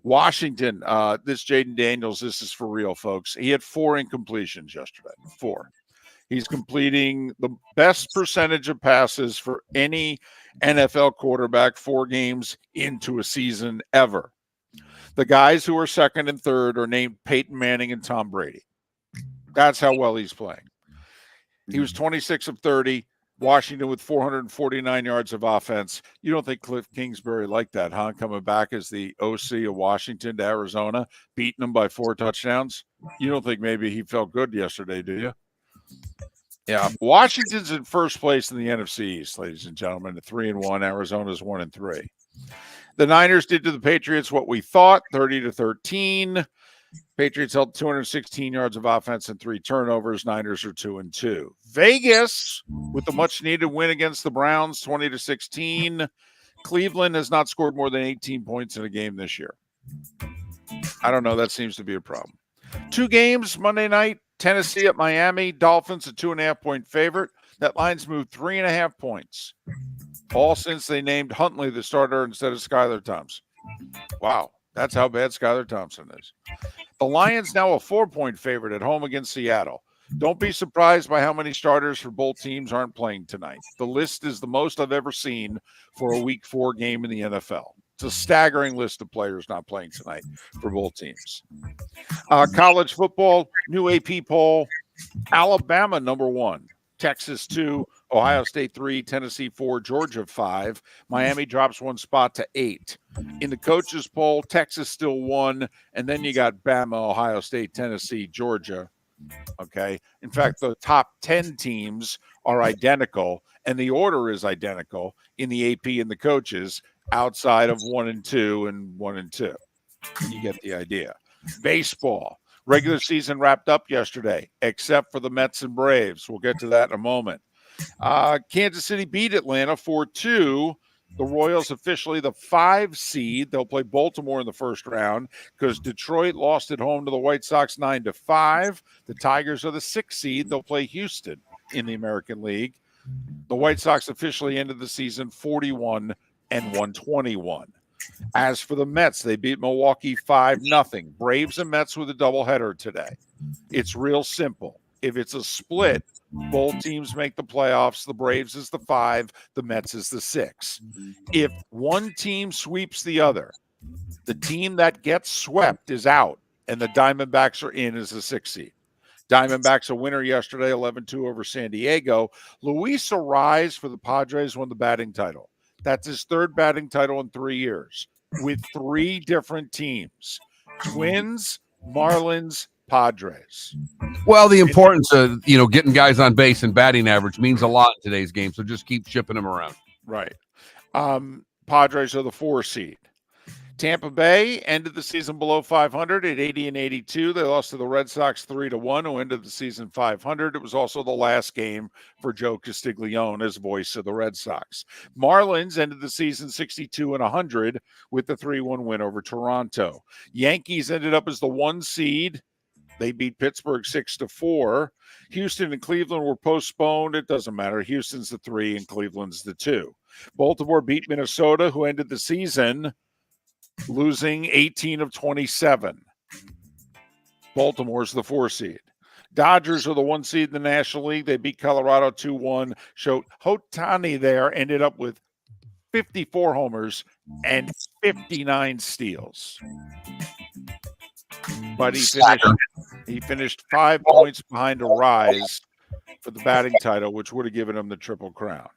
Washington, this Jaden Daniels, this is for real, folks. He had 4 incompletions yesterday. 4. He's completing the best percentage of passes for any NFL quarterback 4 games into a season ever. The guys who are second and third are named Peyton Manning and Tom Brady. That's how well he's playing. He was 26 of 30. Washington with 449 yards of offense. You don't think Cliff Kingsbury liked that, huh? Coming back as the OC of Washington to Arizona, beating them by 4 touchdowns. You don't think maybe he felt good yesterday, do you? Yeah, Washington's in first place in the NFC East, ladies and gentlemen, at 3-1. Arizona's 1-3. The Niners did to the Patriots what we thought, 30-13. Patriots held 216 yards of offense and 3 turnovers. Niners are 2-2. Vegas with the much-needed win against the Browns, 20-16. Cleveland has not scored more than 18 points in a game this year. I don't know. That seems to be a problem. 2 games Monday night. Tennessee at Miami. Dolphins a 2.5-point favorite. That line's moved 3.5 points. All since they named Huntley the starter instead of Skylar Thompson. Wow. That's how bad Skylar Thompson is. The Lions now a 4-point favorite at home against Seattle. Don't be surprised by how many starters for both teams aren't playing tonight. The list is the most I've ever seen for a Week 4 game in the NFL. It's a staggering list of players not playing tonight for both teams. College football, new AP poll, Alabama number 1, Texas 2, Ohio State 3, Tennessee 4, Georgia 5. Miami drops one spot to 8. In the coaches poll, Texas still 1, and then you got Bama, Ohio State, Tennessee, Georgia. Okay. In fact, the top 10 teams are identical, and the order is identical in the AP and the coaches outside of 1 and 2 and 1 and 2. You get the idea. Baseball. Regular season wrapped up yesterday, except for the Mets and Braves. We'll get to that in a moment. Kansas City beat Atlanta 4-2. The Royals officially the 5 seed. They'll play Baltimore in the first round because Detroit lost at home to the White Sox 9-5. The Tigers are the 6 seed. They'll play Houston in the American League. The White Sox officially ended the season 41-121. As for the Mets, they beat Milwaukee 5-0. Braves and Mets with a doubleheader today. It's real simple. If it's a split, both teams make the playoffs. The Braves is the 5, the Mets is the 6. If one team sweeps the other, the team that gets swept is out, and the Diamondbacks are in as the 6 seed. Diamondbacks a winner yesterday, 11-2 over San Diego. Luis Arraez for the Padres won the batting title. That's his 3rd batting title in 3 years with 3 different teams. Twins, Marlins, Padres. Well, the importance of, getting guys on base and batting average means a lot in today's game, so just keep shipping them around. Right. Padres are the 4 seed. Tampa Bay ended the season below 500 at 80-82. They lost to the Red Sox 3-1, who ended the season 500. It was also the last game for Joe Castiglione as voice of the Red Sox. Marlins ended the season 62-100 with the 3-1 win over Toronto. Yankees ended up as the 1 seed. They beat Pittsburgh 6-4. Houston and Cleveland were postponed. It doesn't matter. Houston's the 3 and Cleveland's the 2. Baltimore beat Minnesota, who ended the season losing 18 of 27. Baltimore's the 4 seed. Dodgers are the 1 seed in the National League. They beat Colorado 2-1. Ohtani there ended up with 54 homers and 59 steals. But he finished 5 points behind Arraez for the batting title, which would have given him the Triple Crown.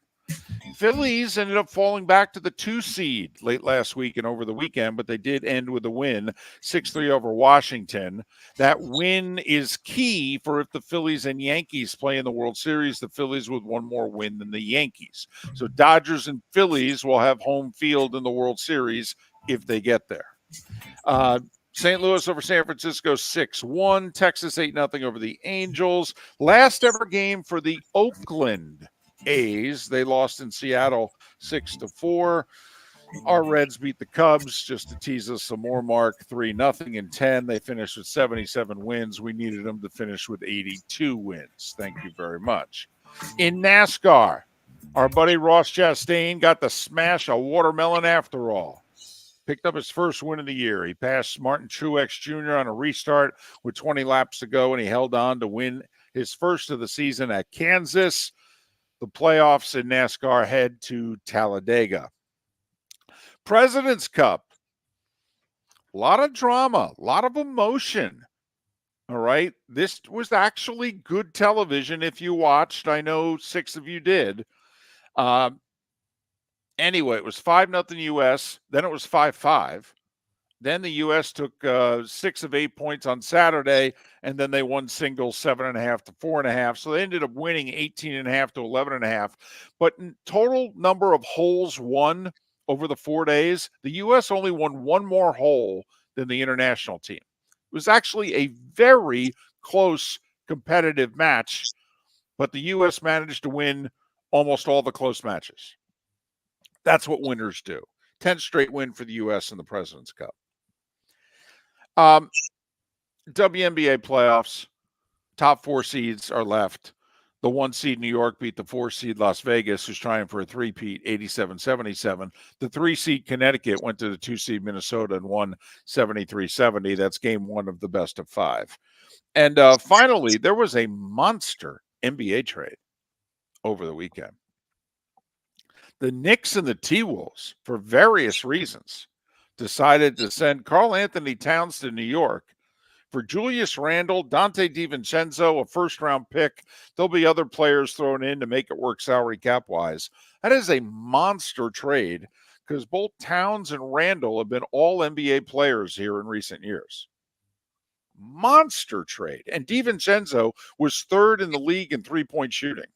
Phillies ended up falling back to the 2 seed late last week and over the weekend, but they did end with a win, 6-3 over Washington. That win is key for if the Phillies and Yankees play in the World Series, the Phillies with 1 more win than the Yankees. So Dodgers and Phillies will have home field in the World Series if they get there. St. Louis over San Francisco 6-1. Texas 8-0 over the Angels. Last ever game for the Oakland A's. They lost in Seattle 6-4. Our Reds beat the Cubs, just to tease us some more, Mark, 3-0 in 10. They finished with 77 wins. We needed them to finish with 82 wins. Thank you very much. In NASCAR, our buddy Ross Chastain got to smash a watermelon after all. Picked up his first win of the year. He passed Martin Truex Jr. on a restart with 20 laps to go, and he held on to win his first of the season at Kansas. The playoffs in NASCAR head to Talladega. President's Cup. A lot of drama, a lot of emotion. All right. This was actually good television if you watched. I know 6 of you did. Anyway, it was 5-0 U.S. Then it was 5-5. Then the U.S. took 6 of 8 points on Saturday, and then they won singles 7.5 to 4.5. So they ended up winning 18.5 to 11.5. But in total number of holes won over the 4 days, the U.S. only won 1 more hole than the international team. It was actually a very close competitive match, but the U.S. managed to win almost all the close matches. That's what winners do. 10th straight win for the U.S. in the President's Cup. WNBA playoffs, top 4 seeds are left. The 1 seed New York beat the 4 seed Las Vegas, who's trying for a 3-peat, 87-77. The 3 seed Connecticut went to the 2 seed Minnesota and won 73-70. That's game 1 of the best of 5. And finally, there was a monster NBA trade over the weekend. The Knicks and the T-Wolves, for various reasons, decided to send Karl Anthony Towns to New York for Julius Randle, Dante DiVincenzo, a first-round pick. There'll be other players thrown in to make it work salary cap-wise. That is a monster trade because both Towns and Randle have been all NBA players here in recent years. Monster trade. And DiVincenzo was third in the league in three-point shooting.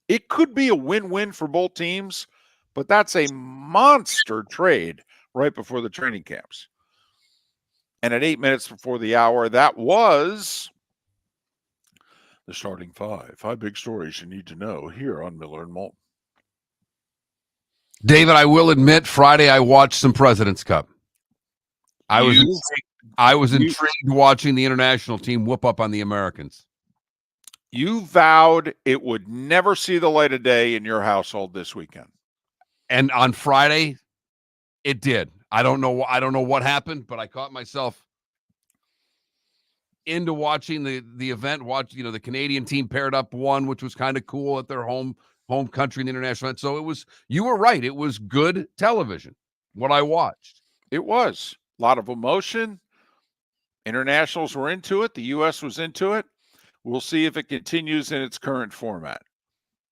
It could be a win-win for both teams, but that's a monster trade right before the training camps. And at 8 minutes before the hour, that was the starting five. 5 big stories you need to know here on Miller and Moulton. David, I will admit, Friday I watched some President's Cup. I was intrigued watching the international team whoop up on the Americans. You vowed it would never see the light of day in your household this weekend. And on Friday, it did. I don't know what happened, but I caught myself into watching the event. The Canadian team paired up one, which was kind of cool at their home country in the international event. So you were right. It was good television, what I watched. It was a lot of emotion. Internationals were into it. The U.S. was into it. We'll see if it continues in its current format.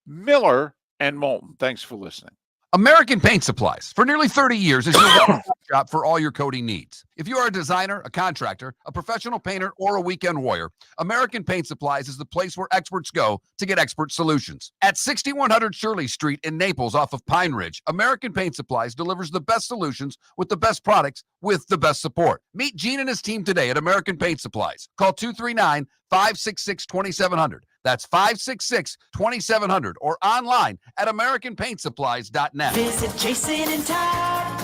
Miller and Moulton, thanks for listening. American Paint Supplies, for nearly 30 years, is your one-stop shop for all your coating needs. If you are a designer, a contractor, a professional painter, or a weekend warrior, American Paint Supplies is the place where experts go to get expert solutions. At 6100 Shirley Street in Naples off of Pine Ridge, American Paint Supplies delivers the best solutions with the best products with the best support. Meet Gene and his team today at American Paint Supplies. Call 239-566-2700. That's 566-2700 or online at AmericanPaintSupplies.net. Visit Jason and Todd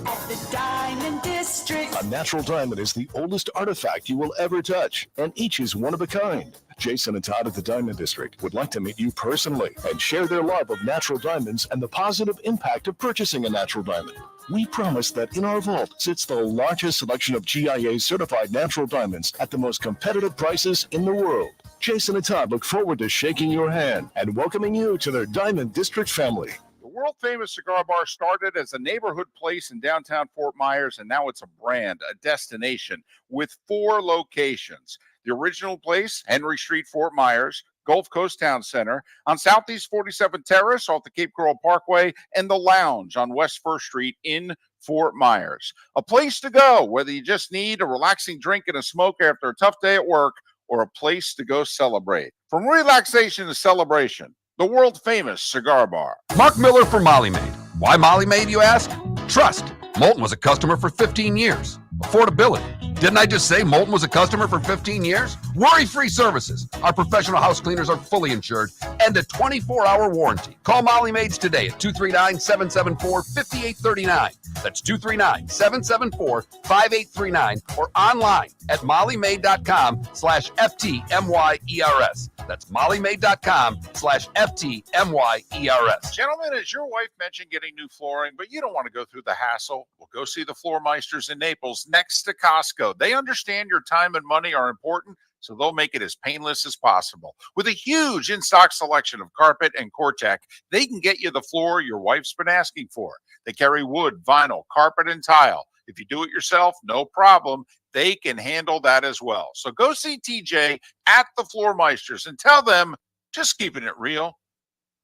at the Diamond District. A natural diamond is the oldest artifact you will ever touch, and each is one of a kind. Jason and Todd at the Diamond District would like to meet you personally and share their love of natural diamonds and the positive impact of purchasing a natural diamond. We promise that in our vault sits the largest selection of GIA-certified natural diamonds at the most competitive prices in the world. Jason and Todd look forward to shaking your hand and welcoming you to their Diamond District family. The world-famous cigar bar started as a neighborhood place in downtown Fort Myers, and now it's a brand, a destination, with 4 locations. The original place, Henry Street, Fort Myers, Gulf Coast Town Center, on Southeast 47th Terrace off the Cape Coral Parkway, and the Lounge on West 1st Street in Fort Myers. A place to go, whether you just need a relaxing drink and a smoke after a tough day at work, or a place to go celebrate. From relaxation to celebration, the world-famous cigar bar. Mark Miller for Molly Maid. Why Molly Maid, you ask? Trust. Moulton was a customer for 15 years. Affordability. Didn't I just say Moulton was a customer for 15 years? Worry-free services. Our professional house cleaners are fully insured and a 24-hour warranty. Call Molly Maids today at 239-774-5839. That's 239-774-5839 or online at mollymaid.com/FTMYERS. That's mollymaid.com/FTMYERS. Gentlemen, as your wife mentioned getting new flooring, but you don't want to go through the hassle, well, go see the Floor Meisters in Naples next to Costco. They understand your time and money are important, so they'll make it as painless as possible. With a huge in-stock selection of carpet and Cortec, they can get you the floor your wife's been asking for. They carry wood, vinyl, carpet, and tile. If you do it yourself, no problem. They can handle that as well. So go see TJ at the Floor Meisters and tell them, just keeping it real.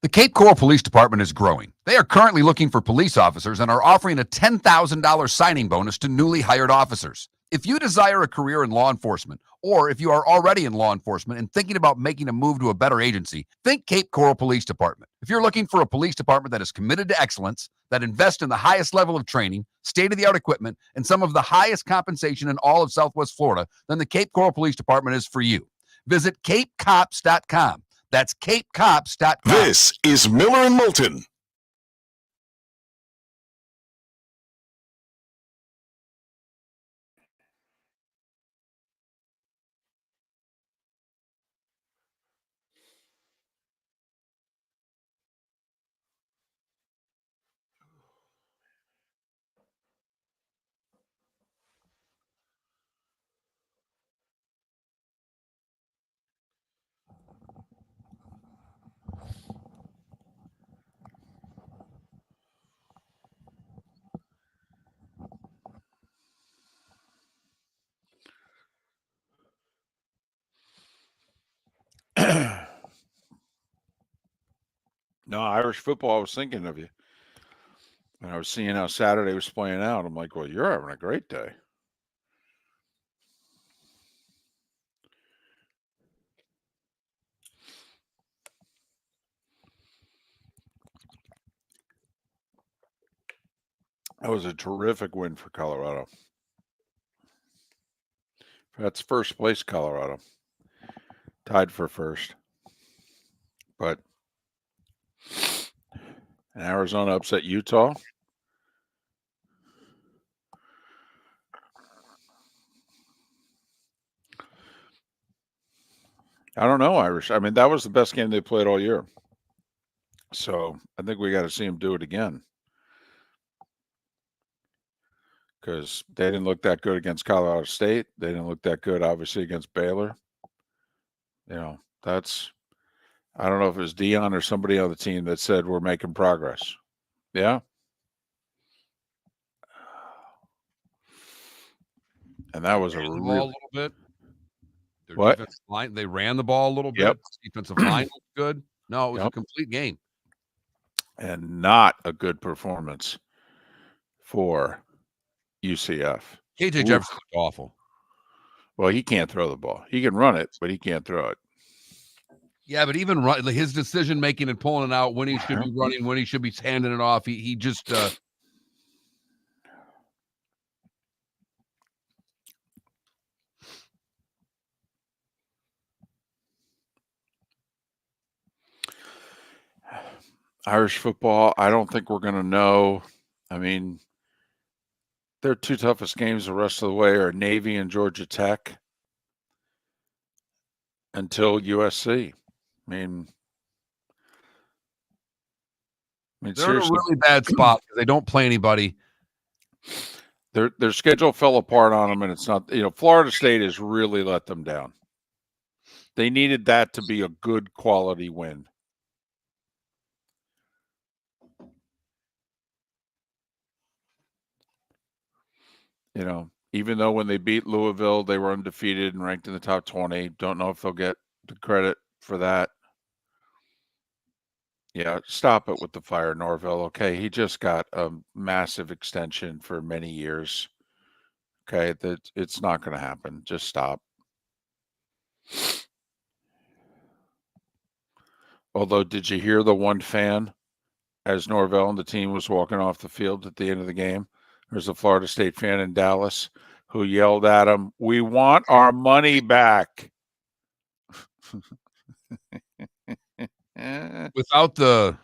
The Cape Coral Police Department is growing. They are currently looking for police officers and are offering a $10,000 signing bonus to newly hired officers. If you desire a career in law enforcement, or if you are already in law enforcement and thinking about making a move to a better agency, think Cape Coral Police Department. If you're looking for a police department that is committed to excellence, that invests in the highest level of training, state-of-the-art equipment, and some of the highest compensation in all of Southwest Florida, then the Cape Coral Police Department is for you. Visit capecops.com. That's capecops.com. This is Miller and Moulton. No, Irish football, I was thinking of you. And I was seeing how Saturday was playing out. I'm like, well, you're having a great day. That was a terrific win for Colorado. That's first place, Colorado. Tied for first. But and Arizona upset Utah. I don't know, Irish. I mean, that was the best game they played all year. So I think we got to see them do it again. Because they didn't look that good against Colorado State. They didn't look that good, obviously, against Baylor. You know, I don't know if it was Dion or somebody on the team that said we're making progress. Yeah. And that was a Ran the ball a real little bit. Their What? defensive line, they ran the ball a little Yep. bit. Defensive line looked good. No, it was a Yep. complete game. And not a good performance for UCF. KJ Oof. Jefferson looked awful. Well, he can't throw the ball. He can run it, but he can't throw it. Yeah, but even his decision making and pulling it out when he should be running, when he should be handing it off, he just Irish football, I don't think we're going to know. I mean, their two toughest games the rest of the way are Navy and Georgia Tech until USC. I mean, they're in a seriously, really bad spot because they don't play anybody. their schedule fell apart on them, and it's not. Florida State has really let them down. They needed that to be a good quality win. Even though when they beat Louisville, they were undefeated and ranked in the top 20. Don't know if they'll get the credit for that. Yeah, stop it with the fire, Norville. Okay, he just got a massive extension for many years. Okay, it's not going to happen. Just stop. Although, did you hear the one fan as Norvell and the team was walking off the field at the end of the game? There's a Florida State fan in Dallas who yelled at him, "We want our money back." Without the,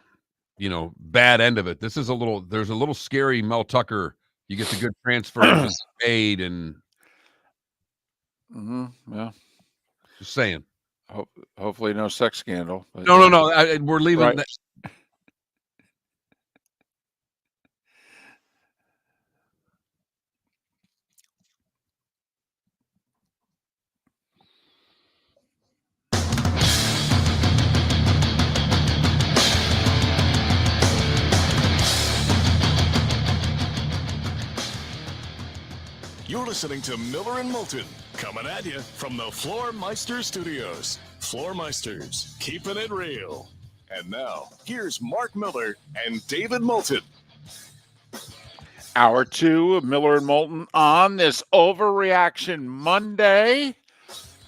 bad end of it, there's a little scary Mel Tucker. You get the good transfers and paid and yeah. Just saying. Hopefully no sex scandal. No. We're leaving Right. that. You're listening to Miller and Moulton, coming at you from the Floor Meister Studios. Floor Meisters, keeping it real. And now, here's Mark Miller and David Moulton. Hour 2 of Miller and Moulton on this Overreaction Monday.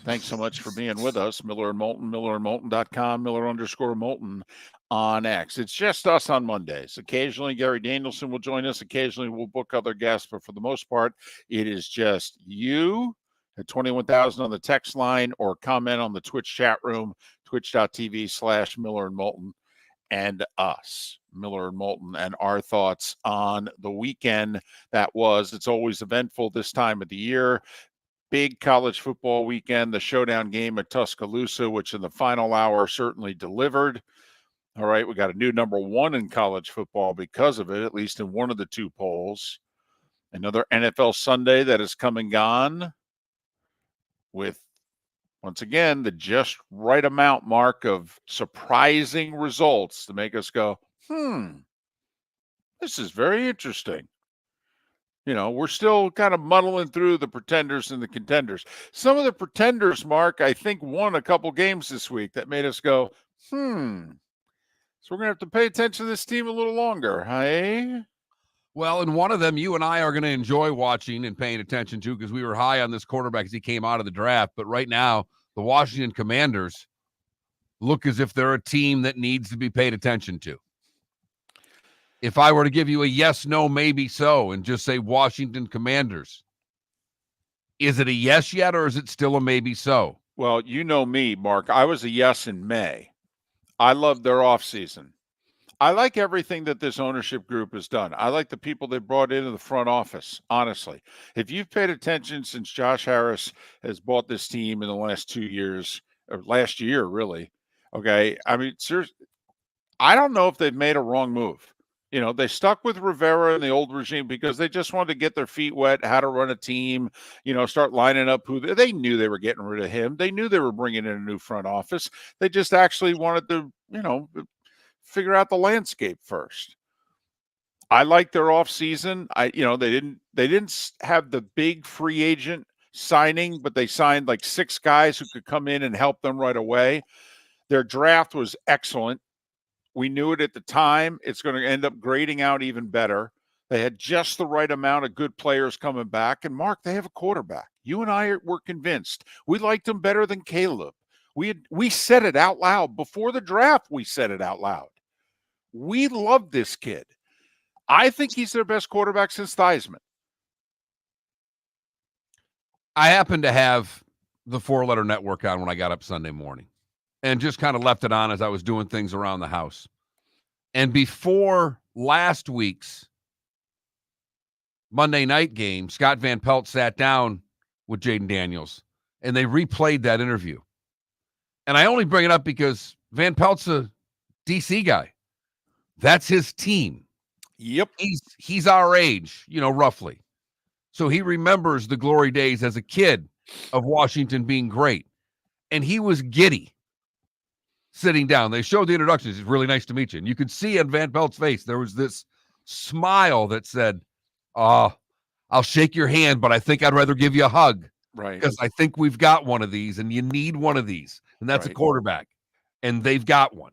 Thanks so much for being with us. Miller and Moulton, millerandmoulton.com, Miller_Moulton on X. It's just us on Mondays. Occasionally, Gary Danielson will join us. Occasionally, we'll book other guests. But for the most part, it is just you at 21,000 on the text line or comment on the Twitch chat room, twitch.tv/Miller and Moulton, and us, Miller and Moulton, and our thoughts on the weekend that was. It's always eventful this time of the year. Big college football weekend, the showdown game at Tuscaloosa, which in the final hour certainly delivered. All right, we got a new number 1 in college football because of it, at least in one of the two polls. Another NFL Sunday that is come and gone with, once again, the just right amount mark of surprising results to make us go, this is very interesting. We're still kind of muddling through the pretenders and the contenders. Some of the pretenders, Mark, I think won a couple games this week that made us go, So we're going to have to pay attention to this team a little longer, hey? Well, and one of them you and I are going to enjoy watching and paying attention to because we were high on this quarterback as he came out of the draft. But right now, the Washington Commanders look as if they're a team that needs to be paid attention to. If I were to give you a yes, no, maybe so, and just say Washington Commanders, is it a yes yet or is it still a maybe so? Well, you know me, Mark. I was a yes in May. I love their offseason. I like everything that this ownership group has done. I like the people they brought into the front office, honestly. If you've paid attention since Josh Harris has bought this team in the last 2 years, or last year, really, okay? I mean, seriously, I don't know if they've made a wrong move. You know, they stuck with Rivera and the old regime because they just wanted to get their feet wet, how to run a team, you know, start lining up who they knew they were getting rid of him. They knew they were bringing in a new front office. They just actually wanted to, you know, figure out the landscape first. I like their offseason. They didn't have the big free agent signing, but they signed like 6 guys who could come in and help them right away. Their draft was excellent. We knew it at the time. It's going to end up grading out even better. They had just the right amount of good players coming back. And Mark, they have a quarterback. You and I were convinced. We liked him better than Caleb. We said it out loud before the draft. We said it out loud. We love this kid. I think he's their best quarterback since Theismann. I happened to have the 4-letter network on when I got up Sunday morning and just kind of left it on as I was doing things around the house. And before last week's Monday night game, Scott Van Pelt sat down with Jaden Daniels and they replayed that interview. And I only bring it up because Van Pelt's a DC guy. That's his team. Yep. He's our age, you know, roughly. So he remembers the glory days as a kid of Washington being great. And he was giddy sitting down. They showed the introductions. It's really nice to meet you. And you could see on Van Pelt's face, there was this smile that said, I'll shake your hand, but I think I'd rather give you a hug. Right. Because I think we've got one of these and you need one of these. And that's right. A quarterback. And they've got one.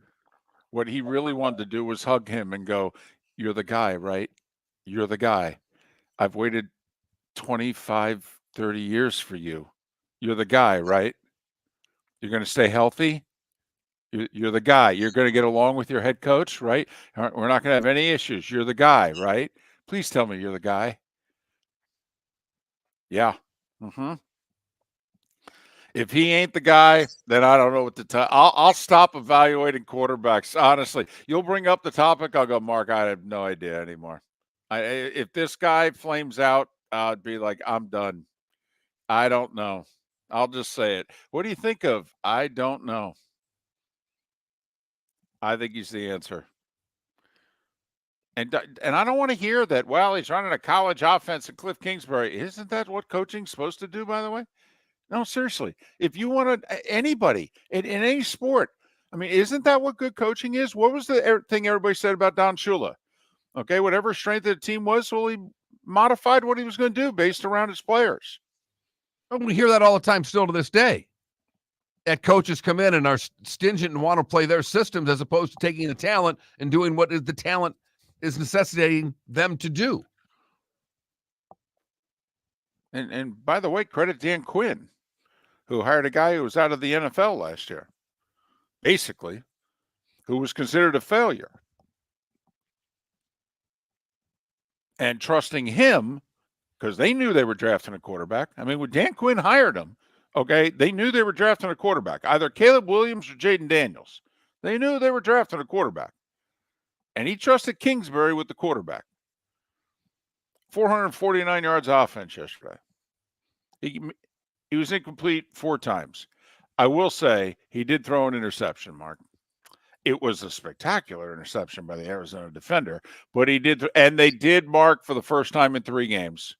What he really wanted to do was hug him and go, "You're the guy, right? You're the guy. I've waited 25, 30 years for you. You're the guy, right? You're going to stay healthy. You're the guy. You're going to get along with your head coach, right? We're not going to have any issues. You're the guy, right? Please tell me you're the guy." Yeah. Mm-hmm. If he ain't the guy, then I don't know what to tell. I'll stop evaluating quarterbacks. Honestly, you'll bring up the topic, I'll go, Mark, I have no idea anymore. If this guy flames out, I'd be like, I'm done. I don't know. I'll just say it. What do you think of? I don't know. I think he's the answer. And I don't want to hear that, well, he's running a college offense at Cliff Kingsbury. Isn't that what coaching's supposed to do, by the way? No, seriously. If you want anybody in any sport, I mean, isn't that what good coaching is? What was the thing everybody said about Don Shula? Okay, whatever strength of the team was, well, he modified what he was going to do based around his players. We hear that all the time still to this day. That coaches come in and are stingent and want to play their systems as opposed to taking the talent and doing what the talent is necessitating them to do. And by the way, credit Dan Quinn, who hired a guy who was out of the NFL last year, basically, who was considered a failure. And trusting him, because they knew they were drafting a quarterback. I mean, when Dan Quinn hired him, okay, they knew they were drafting a quarterback, either Caleb Williams or Jaden Daniels. They knew they were drafting a quarterback. And he trusted Kingsbury with the quarterback. 449 yards offense yesterday. He was incomplete 4 times. I will say he did throw an interception, Mark. It was a spectacular interception by the Arizona defender, but he did, and they did, Mark, for the first time in 3 games.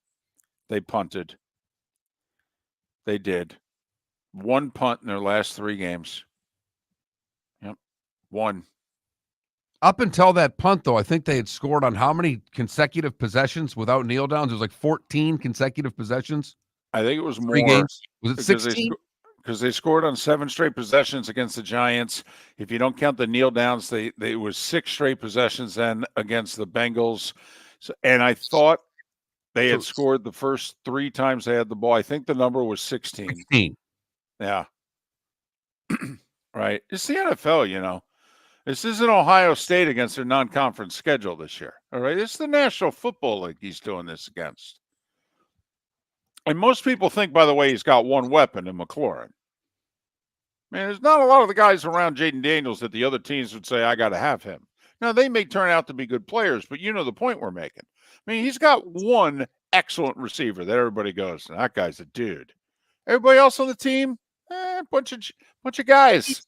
They punted. They did. 1 punt in their last 3 games. Yep. 1. Up until that punt, though, I think they had scored on how many consecutive possessions without kneel downs? It was like 14 consecutive possessions. I think it was 3 more. games. Was it 16? because they scored on 7 straight possessions against the Giants. If you don't count the kneel downs, they was 6 straight possessions then against the Bengals. So, and I thought they had scored the first 3 times they had the ball. I think the number was 16. 16. Yeah. Right. It's the NFL, you know. This isn't Ohio State against their non-conference schedule this year. All right. It's the National Football League he's doing this against. And most people think, by the way, he's got one weapon in McLaurin. Man, there's not a lot of the guys around Jaden Daniels that the other teams would say, I got to have him. Now, they may turn out to be good players, but you know the point we're making. I mean, he's got one excellent receiver that everybody goes, that guy's a dude. Everybody else on the team, bunch of guys.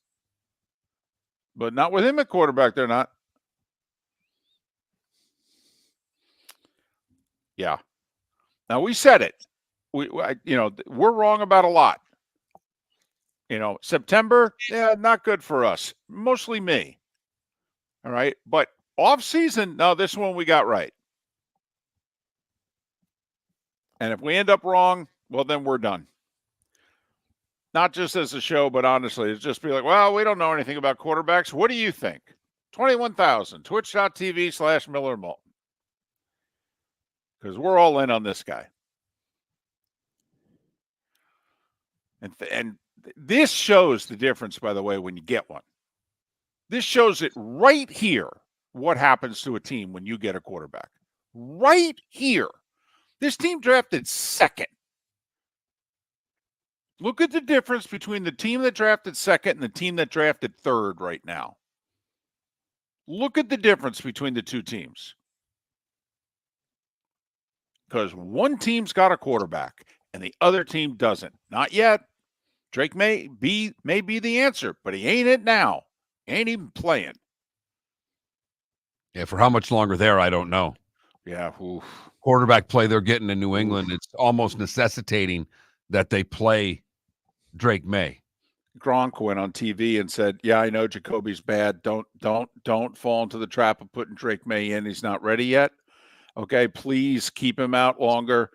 But not with him at quarterback, they're not. Yeah. Now, we said it. We're wrong about a lot. September, not good for us. Mostly me. All right. But off season, no, this one we got right. And if we end up wrong, well, then we're done. Not just as a show, but honestly, it's just be like, well, we don't know anything about quarterbacks. What do you think? 21,000, twitch.tv/Miller Moulton. Because we're all in on this guy. And this shows the difference, by the way, when you get one. This shows it right here, what happens to a team when you get a quarterback. Right here. This team drafted second. Look at the difference between the team that drafted second and the team that drafted third right now. Look at the difference between the two teams. Because one team's got a quarterback and the other team doesn't. Not yet. Drake may be the answer, but he ain't it now. Ain't even playing. Yeah, for how much longer there, I don't know. Yeah. Oof. Quarterback play they're getting in New England, it's almost necessitating that they play Drake May. Gronk went on TV and said, yeah, I know Jacoby's bad. Don't fall into the trap of putting Drake May in. He's not ready yet. Okay, please keep him out longer.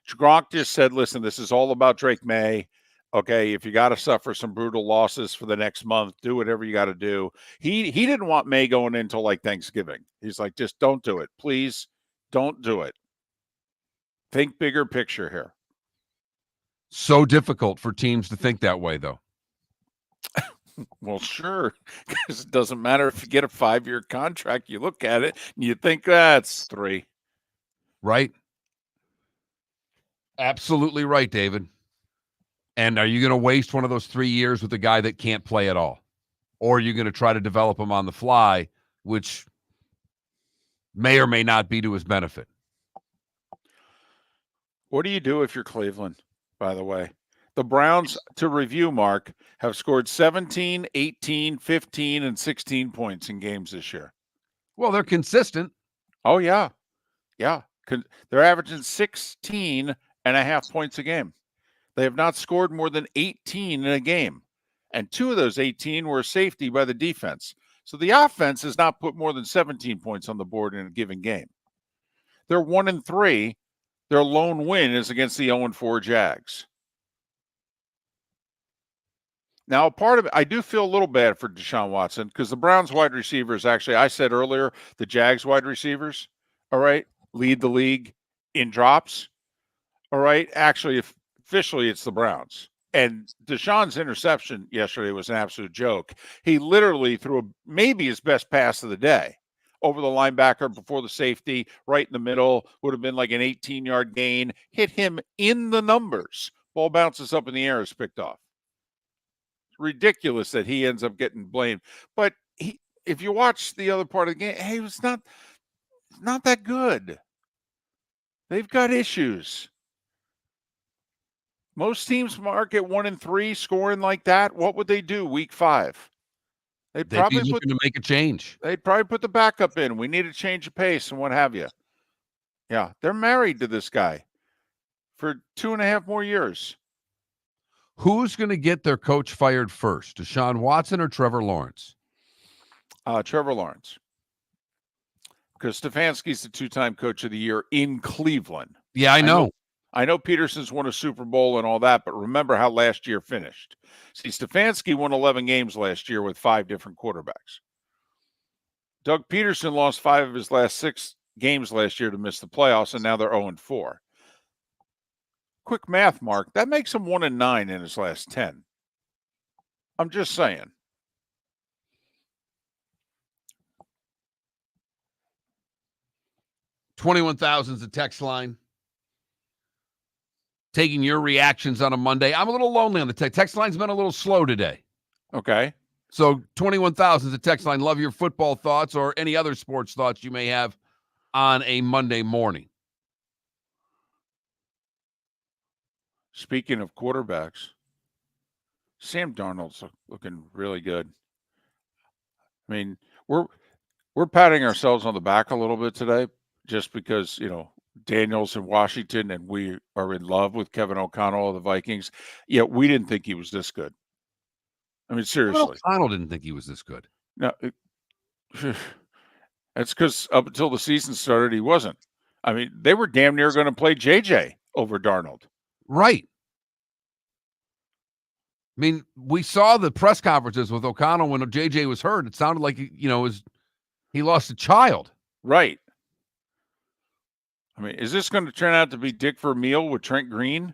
Gronk just said, listen, this is all about Drake May. Okay, if you got to suffer some brutal losses for the next month, do whatever you got to do. He didn't want May going into like Thanksgiving. He's like, just don't do it. Please don't do it. Think bigger picture here. So difficult for teams to think that way, though. Well, sure, because it doesn't matter if you get a 5-year contract. You look at it and you think that's 3. Right? Absolutely right, David. And are you going to waste one of those 3 years with a guy that can't play at all? Or are you going to try to develop him on the fly, which may or may not be to his benefit? What do you do if you're Cleveland, by the way? The Browns, to review, Mark, have scored 17, 18, 15, and 16 points in games this year. Well, they're consistent. Oh, yeah. Yeah. They're averaging 16.5 points a game. They have not scored more than 18 in a game. And 2 of those 18 were a safety by the defense. So the offense has not put more than 17 points on the board in a given game. They're 1-3. Their lone win is against the 0-4 Jags. Now, part of it, I do feel a little bad for Deshaun Watson because the Browns wide receivers, actually, I said earlier, the Jags wide receivers, all right, lead the league in drops. All right. Actually, officially, it's the Browns. And Deshaun's interception yesterday was an absolute joke. He literally threw maybe his best pass of the day over the linebacker before the safety, right in the middle, would have been like an 18-yard gain, hit him in the numbers. Ball bounces up in the air, is picked off. Ridiculous that he ends up getting blamed. But if you watch the other part of the game, hey, it's not that good. They've got issues. Most teams mark at 1-3, scoring like that. What would they do week 5? They'd be looking to make a change. They'd probably put the backup in. We need a change of pace and what have you. Yeah, they're married to this guy for 2.5 more years. Who's going to get their coach fired first, Deshaun Watson or Trevor Lawrence? Trevor Lawrence. Because Stefanski's the 2-time coach of the year in Cleveland. Yeah, I know. I know Peterson's won a Super Bowl and all that, but remember how last year finished. See, Stefanski won 11 games last year with 5 different quarterbacks. Doug Peterson lost 5 of his last 6 games last year to miss the playoffs, and now they're 0-4. Quick math, Mark. That makes him 1-9 in his last 10. I'm just saying. $21,000 is the text line. Taking your reactions on a Monday. I'm a little lonely on the text. Text line's been a little slow today. Okay. So 21,000 is the text line. Love your football thoughts or any other sports thoughts you may have on a Monday morning. Speaking of quarterbacks, Sam Darnold's looking really good. I mean, we're patting ourselves on the back a little bit today just because, Daniels in Washington and we are in love with Kevin O'Connell of the Vikings. Yet we didn't think he was this good. I mean, seriously. O'Connell didn't think he was this good. No, that's because up until the season started, he wasn't. I mean, they were damn near going to play JJ over Darnold. Right. I mean, we saw the press conferences with O'Connell when JJ was hurt. It sounded like, he lost a child. Right. I mean, is this going to turn out to be Dick Vermeil with Trent Green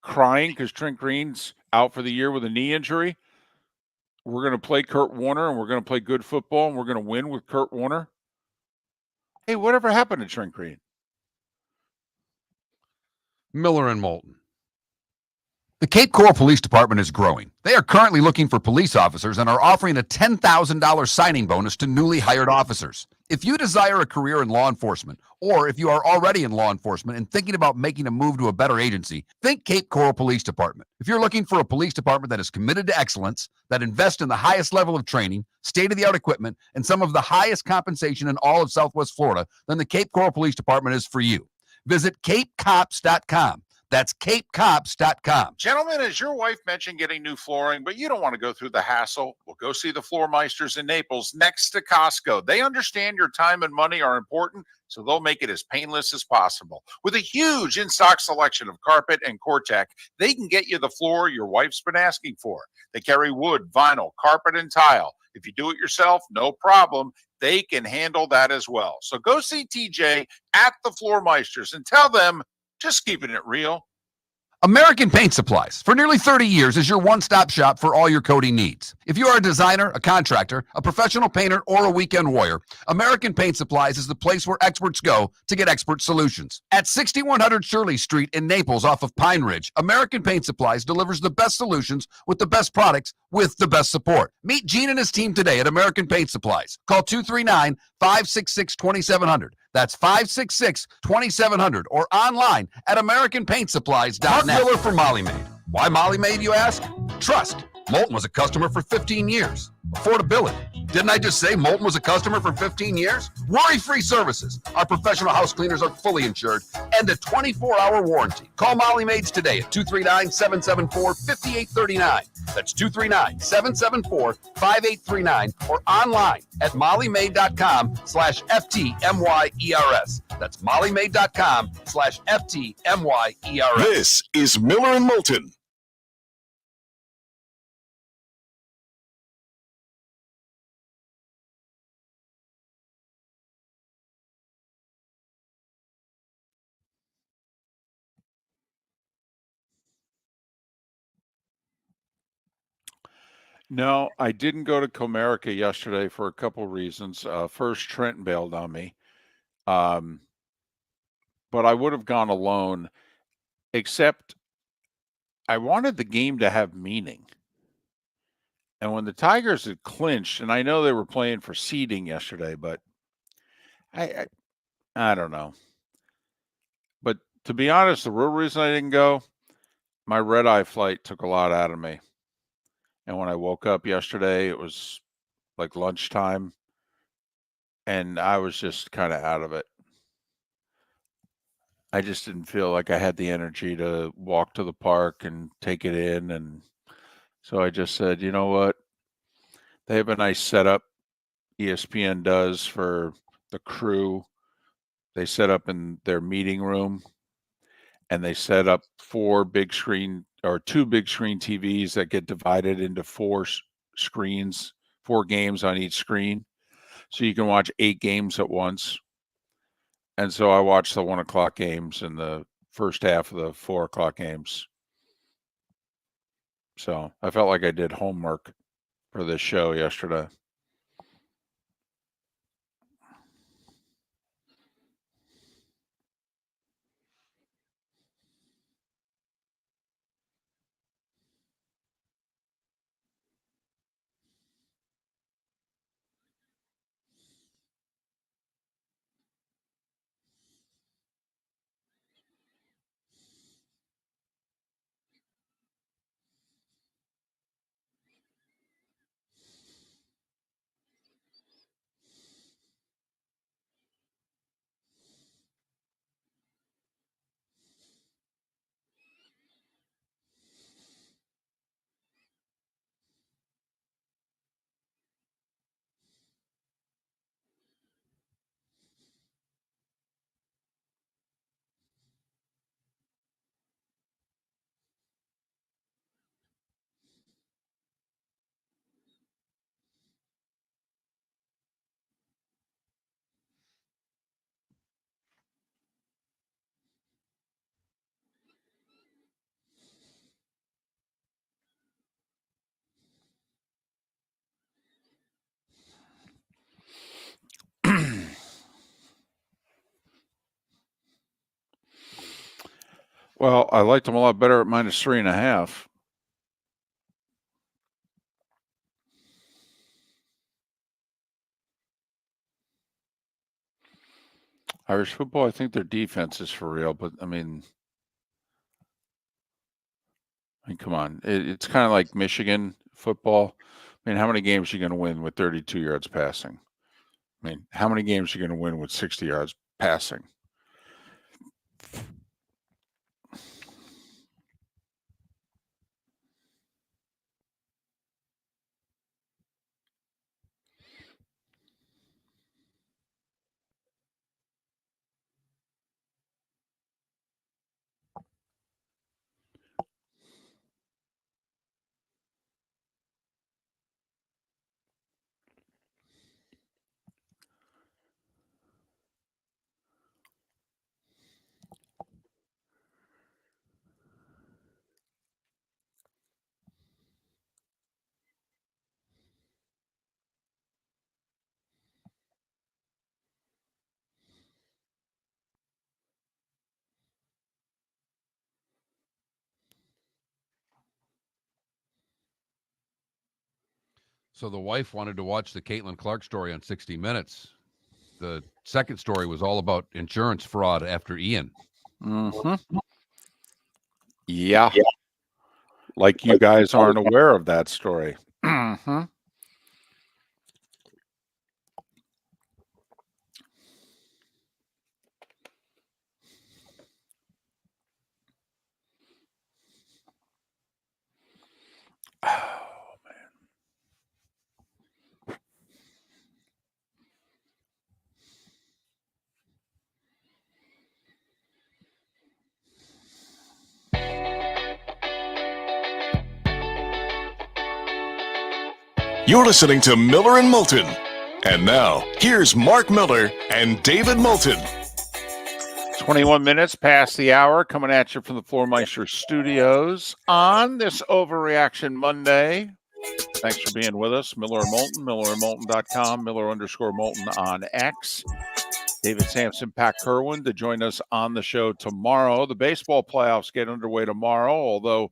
crying because Trent Green's out for the year with a knee injury? We're going to play Kurt Warner and we're going to play good football and we're going to win with Kurt Warner? Hey, whatever happened to Trent Green? Miller and Moulton. The Cape Coral Police Department is growing. They are currently looking for police officers and are offering a $10,000 signing bonus to newly hired officers. If you desire a career in law enforcement, or if you are already in law enforcement and thinking about making a move to a better agency, think Cape Coral Police Department. If you're looking for a police department that is committed to excellence, that invests in the highest level of training, state-of-the-art equipment, and some of the highest compensation in all of Southwest Florida, then the Cape Coral Police Department is for you. Visit capecops.com. That's capecops.com. Gentlemen, as your wife mentioned getting new flooring, but you don't want to go through the hassle, well, go see the Floormeisters in Naples next to Costco. They understand your time and money are important, so they'll make it as painless as possible. With a huge in-stock selection of carpet and Cortec, they can get you the floor your wife's been asking for. They carry wood, vinyl, carpet, and tile. If you do it yourself, no problem. They can handle that as well. So go see TJ at the Floormeisters and tell them, just keeping it real. American Paint Supplies, for nearly 30 years, is your one-stop shop for all your coating needs. If you are a designer, a contractor, a professional painter, or a weekend warrior, American Paint Supplies is the place where experts go to get expert solutions. At 6100 Shirley Street in Naples off of Pine Ridge, American Paint Supplies delivers the best solutions with the best products with the best support. Meet Gene and his team today at American Paint Supplies. Call 239-566-2700. That's 566-2700 or online at AmericanPaintSupplies.net. Mark Miller for Molly Maid. Why Molly Maid, you ask? Trust. Moulton was a customer for 15 years. Affordability. Didn't I just say Moulton was a customer for 15 years? Worry-free services. Our professional house cleaners are fully insured and a 24-hour warranty. Call Molly Maids today at 239-774-5839. That's 239-774-5839 or online at mollymaid.com/FTMYERS. That's mollymaid.com/FTMYERS. This is Miller and Moulton. No, I didn't go to Comerica yesterday for a couple reasons. First, Trent bailed on me. But I would have gone alone, except I wanted the game to have meaning. And when the Tigers had clinched, and I know they were playing for seeding yesterday, but I don't know. But to be honest, the real reason I didn't go, my red-eye flight took a lot out of me. And when I woke up yesterday, it was like lunchtime, and I was just kind of out of it. I just didn't feel like I had the energy to walk to the park and take it in. And so I just said, you know what? They have a nice setup. ESPN does for the crew. They set up in their meeting room. and they set up 2 big screen TVs that get divided into 4 screens, 4 games on each screen. So you can watch 8 games at once. And so I watched the 1 o'clock games and the first half of the 4 o'clock games. So I felt like I did homework for this show yesterday. Well, I liked them a lot better at -3.5. Irish football, I think their defense is for real, but I mean, come on. It's kind of like Michigan football. I mean, how many games are you going to win with 32 yards passing? I mean, how many games are you going to win with 60 yards passing? So the wife wanted to watch the Caitlin Clark story on 60 Minutes. The second story was all about insurance fraud after Ian. Mm-hmm. Yeah. Like you guys aren't aware of that story. Mm-hmm. Oh, man. You're listening to Miller and Moulton. And now, here's Mark Miller and David Moulton. 21 minutes past the hour, coming at you from the Floormeister Studios on this Overreaction Monday. Thanks for being with us. Miller and Moulton, millerandmoulton.com, Miller_Moulton on X. David Sampson, Pat Kerwin to join us on the show tomorrow. The baseball playoffs get underway tomorrow, although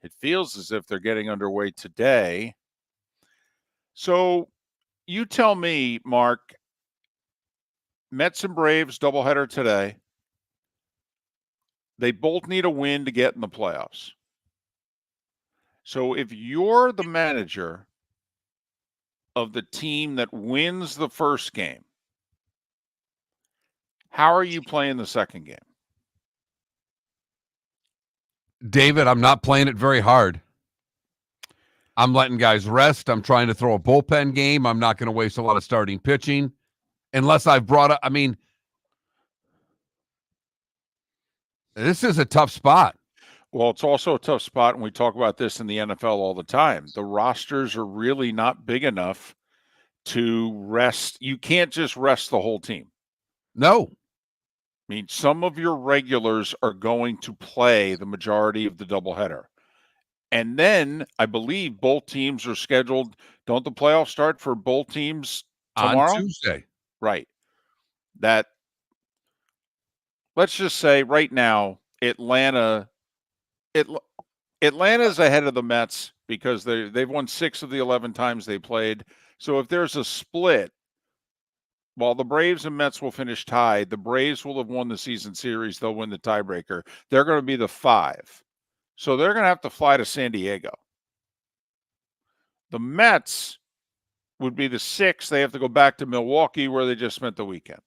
it feels as if they're getting underway today. So you tell me, Mark, Mets and Braves doubleheader today. They both need a win to get in the playoffs. So if you're the manager of the team that wins the first game, how are you playing the second game? David, I'm not playing it very hard. I'm letting guys rest. I'm trying to throw a bullpen game. I'm not going to waste a lot of starting pitching unless I've brought up, This is a tough spot. Well, it's also a tough spot, and we talk about this in the NFL all the time. The rosters are really not big enough to rest. You can't just rest the whole team. No. I mean, some of your regulars are going to play the majority of the doubleheader. And then I believe both teams are scheduled. Don't the playoffs start for both teams tomorrow? On Tuesday. Right. That, let's just say right now, Atlanta's ahead of the Mets because they've won 6 of the 11 times they played. So if there's a split, while the Braves and Mets will finish tied, the Braves will have won the season series. They'll win the tiebreaker. They're going to be the 5. So they're going to have to fly to San Diego. The Mets would be the 6. They have to go back to Milwaukee where they just spent the weekend.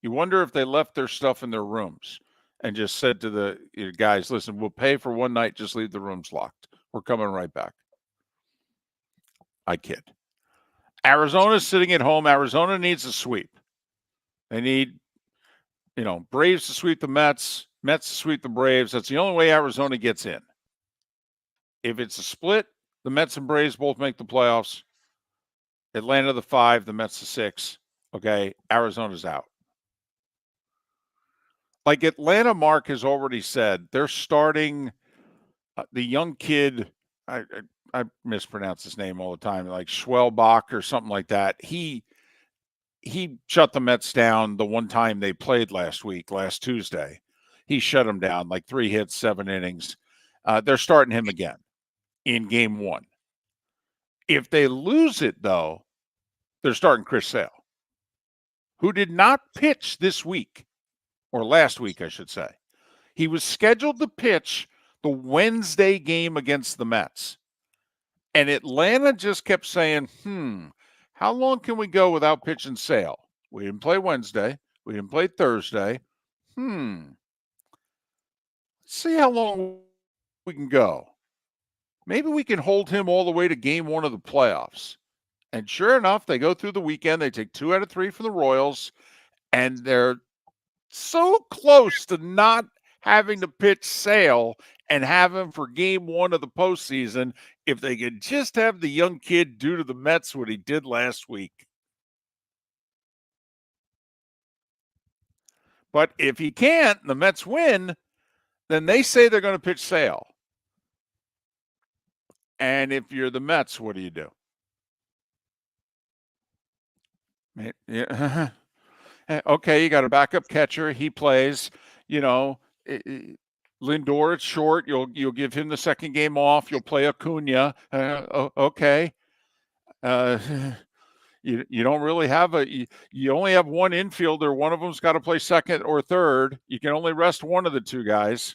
You wonder if they left their stuff in their rooms and just said to the guys, listen, we'll pay for one night. Just leave the rooms locked. We're coming right back. I kid. Arizona's sitting at home. Arizona needs a sweep. They need, Braves to sweep the Mets, Mets to sweep the Braves. That's the only way Arizona gets in. If it's a split, the Mets and Braves both make the playoffs. Atlanta the 5, the Mets the 6. Okay, Arizona's out. Like Atlanta, Mark has already said, they're starting the young kid. I mispronounce his name all the time, like Schwelbach or something like that. He shut the Mets down the one time they played last Tuesday. He shut them down, like 3 hits, 7 innings. They're starting him again in game 1. If they lose it, though, they're starting Chris Sale, who did not pitch this week, or last week, I should say. He was scheduled to pitch the Wednesday game against the Mets. And Atlanta just kept saying, how long can we go without pitching Sale? We didn't play Wednesday. We didn't play Thursday. Let's see how long we can go. Maybe we can hold him all the way to game 1 of the playoffs. And sure enough, they go through the weekend. They take 2 out of 3 from the Royals. And they're so close to not having to pitch Sale and have him for game 1 of the postseason if they could just have the young kid do to the Mets what he did last week. But if he can't, the Mets win, then they say they're going to pitch Sale. And if you're the Mets, what do you do? Yeah. Okay, you got a backup catcher. He plays, Lindor, it's short. You'll give him the second game off. You'll play Acuna. Okay. You don't really have you only have one infielder. One of them's got to play second or third. You can only rest one of the 2 guys.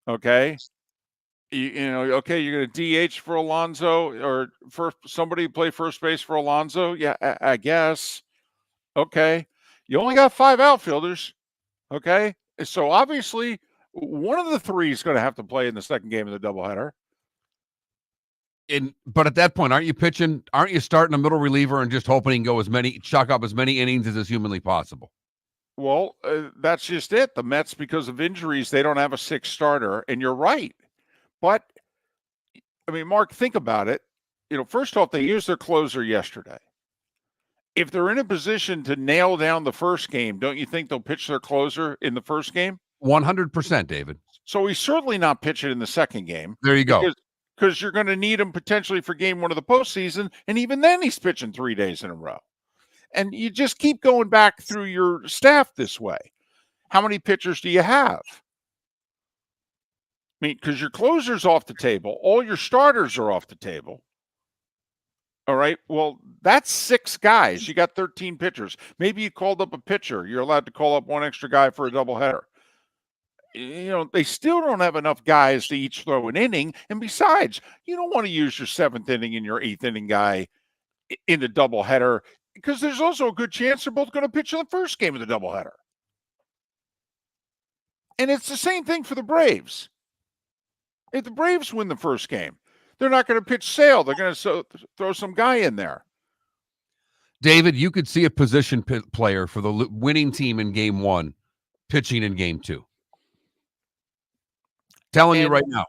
Okay. Okay, you're going to DH for Alonso or for somebody play first base for Alonso. Yeah, I guess. Okay. You only got 5 outfielders. Okay. So obviously one of the 3 is going to have to play in the second game of the doubleheader. But at that point, aren't you starting a middle reliever and just hoping he can chalk up as many innings as is humanly possible? Well, that's just it. The Mets, because of injuries, they don't have a 6th starter, and you're right. But, I mean, Mark, think about it. First off, they used their closer yesterday. If they're in a position to nail down the first game, don't you think they'll pitch their closer in the first game? 100%, David. So he's certainly not pitching in the second game. There you go. Because you're going to need him potentially for game 1 of the postseason, and even then he's pitching 3 days in a row. And you just keep going back through your staff this way. How many pitchers do you have? I mean, because your closer's off the table. All your starters are off the table. All right. Well, that's 6 guys. You got 13 pitchers. Maybe you called up a pitcher. You're allowed to call up one extra guy for a doubleheader. They still don't have enough guys to each throw an inning. And besides, you don't want to use your 7th inning and your 8th inning guy in the doubleheader because there's also a good chance they're both going to pitch in the first game of the doubleheader. And it's the same thing for the Braves. If the Braves win the first game, they're not going to pitch Sale. They're going to throw some guy in there. David, you could see a position player for the winning team in game 1 pitching in game 2. Telling you And- right now.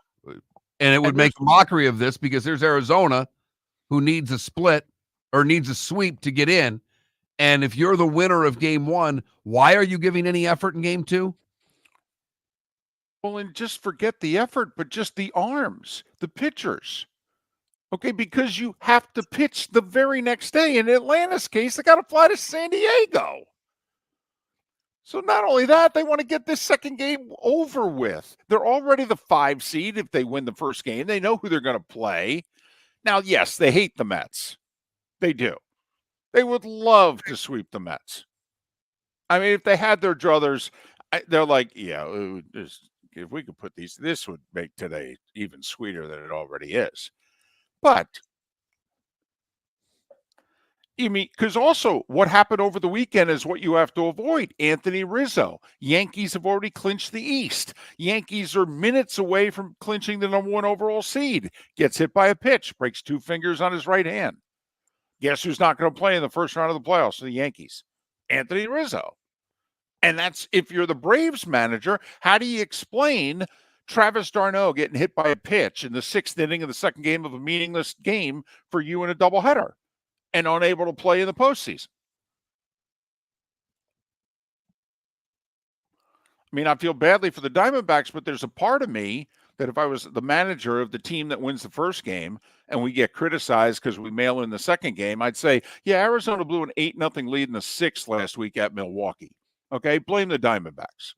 And it would and make a mockery of this because there's Arizona who needs a split or needs a sweep to get in. And if you're the winner of game 1, why are you giving any effort in game 2? Well, and just forget the effort, but just the arms, the pitchers. Okay, because you have to pitch the very next day. In Atlanta's case, they got to fly to San Diego. So not only that, they want to get this second game over with. They're already the 5 seed if they win the first game. They know who they're going to play. Now, yes, they hate the Mets. They do. They would love to sweep the Mets. I mean, if they had their druthers, they're like, yeah, if we could put this would make today even sweeter than it already is. But you mean, because also what happened over the weekend is what you have to avoid. Anthony Rizzo. Yankees have already clinched the East. Yankees are minutes away from clinching the number 1 overall seed. Gets hit by a pitch, breaks 2 fingers on his right hand. Guess who's not going to play in the first round of the playoffs for the Yankees? Anthony Rizzo. And that's, if you're the Braves manager, how do you explain Travis d'Arnaud getting hit by a pitch in the 6th inning of the second game of a meaningless game for you in a doubleheader and unable to play in the postseason? I mean, I feel badly for the Diamondbacks, but there's a part of me that if I was the manager of the team that wins the first game and we get criticized because we mail in the second game, I'd say, yeah, Arizona blew an 8-0 lead in the 6th last week at Milwaukee. Okay, blame the Diamondbacks.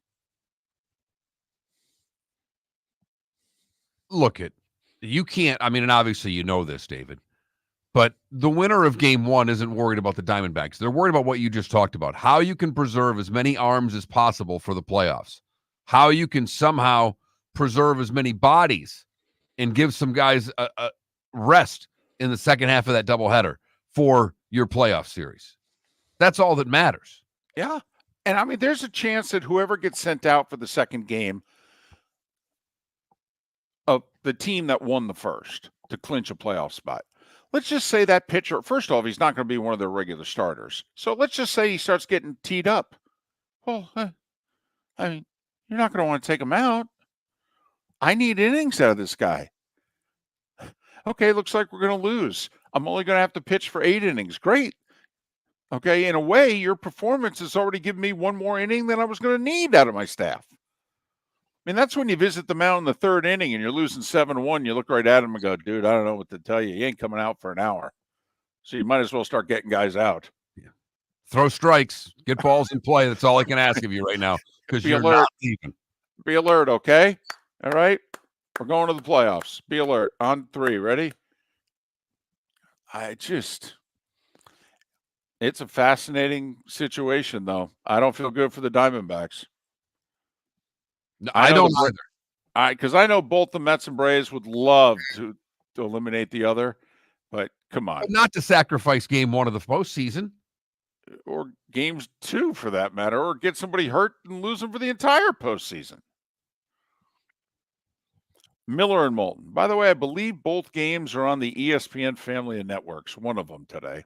Look, you can't, I mean, and obviously you know this, David, but the winner of game 1 isn't worried about the Diamondbacks. They're worried about what you just talked about, how you can preserve as many arms as possible for the playoffs, how you can somehow preserve as many bodies and give some guys a rest in the second half of that doubleheader for your playoff series. That's all that matters. Yeah. And I mean, there's a chance that whoever gets sent out for the second game of the team that won the first to clinch a playoff spot, let's just say that pitcher, first off, he's not going to be one of their regular starters. So let's just say he starts getting teed up. Well, I mean, you're not going to want to take him out. I need innings out of this guy. Okay, looks like we're going to lose. I'm only going to have to pitch for 8 innings. Great. Okay, in a way, your performance has already given me 1 more inning than I was going to need out of my staff. I mean, that's when you visit the mound in the 3rd inning and you're losing 7-1. You look right at him and go, dude, I don't know what to tell you. You ain't coming out for an hour. So you might as well start getting guys out. Yeah. Throw strikes, get balls in play. That's all I can ask of you right now because you're alert. not leaving. Be alert, okay? All right? We're going to the playoffs. Be alert. On 3. Ready? It's a fascinating situation, though. I don't feel good for the Diamondbacks. No, I don't either. Because I know both the Mets and Braves would love to eliminate the other, but come on. But not to sacrifice game 1 of the postseason. Or games 2, for that matter, or get somebody hurt and lose them for the entire postseason. Miller and Moulton. By the way, I believe both games are on the ESPN family of networks, one of them today.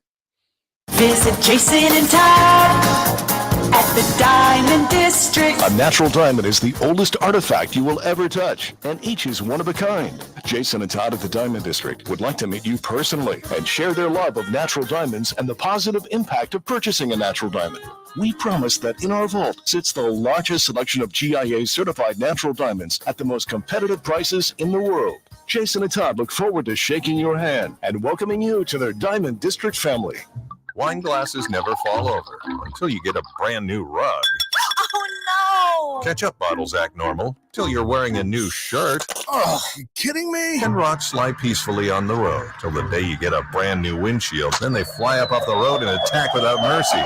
Visit Jason and Todd at the Diamond District. A natural diamond is the oldest artifact you will ever touch, and each is one of a kind. Jason and Todd at the Diamond District would like to meet you personally and share their love of natural diamonds and the positive impact of purchasing a natural diamond. We promise that in our vault sits the largest selection of GIA-certified natural diamonds at the most competitive prices in the world. Jason and Todd look forward to shaking your hand and welcoming you to their Diamond District family. Wine glasses never fall over until you get a brand new rug. Oh, no! Ketchup bottles act normal till you're wearing a new shirt. Oh, you kidding me? And rocks lie peacefully on the road till the day you get a brand new windshield. Then they fly up off the road and attack without mercy.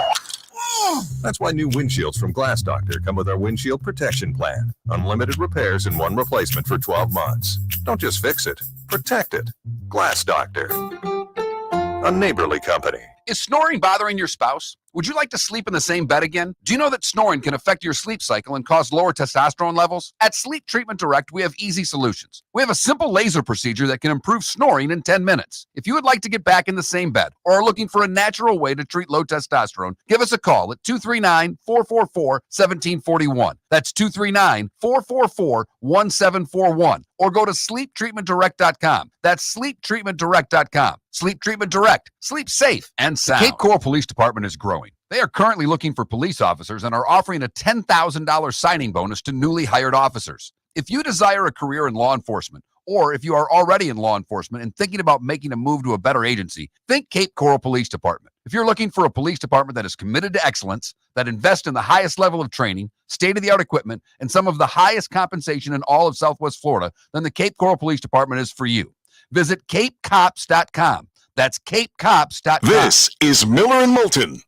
That's why new windshields from Glass Doctor come with our windshield protection plan. Unlimited repairs and 1 replacement for 12 months. Don't just fix it, protect it. Glass Doctor. A neighborly company. Is snoring bothering your spouse? Would you like to sleep in the same bed again? Do you know that snoring can affect your sleep cycle and cause lower testosterone levels? At Sleep Treatment Direct, we have easy solutions. We have a simple laser procedure that can improve snoring in 10 minutes. If you would like to get back in the same bed or are looking for a natural way to treat low testosterone, give us a call at 239-444-1741. That's 239-444-1741. Or go to sleeptreatmentdirect.com. That's sleeptreatmentdirect.com. Sleep Treatment Direct. Sleep safe and sound. The Cape Coral Police Department is growing. They are currently looking for police officers and are offering a $10,000 signing bonus to newly hired officers. If you desire a career in law enforcement, or if you are already in law enforcement and thinking about making a move to a better agency, think Cape Coral Police Department. If you're looking for a police department that is committed to excellence, that invests in the highest level of training, state-of-the-art equipment, and some of the highest compensation in all of Southwest Florida, then the Cape Coral Police Department is for you. Visit capecops.com. That's capecops.com. This is Miller and Moulton.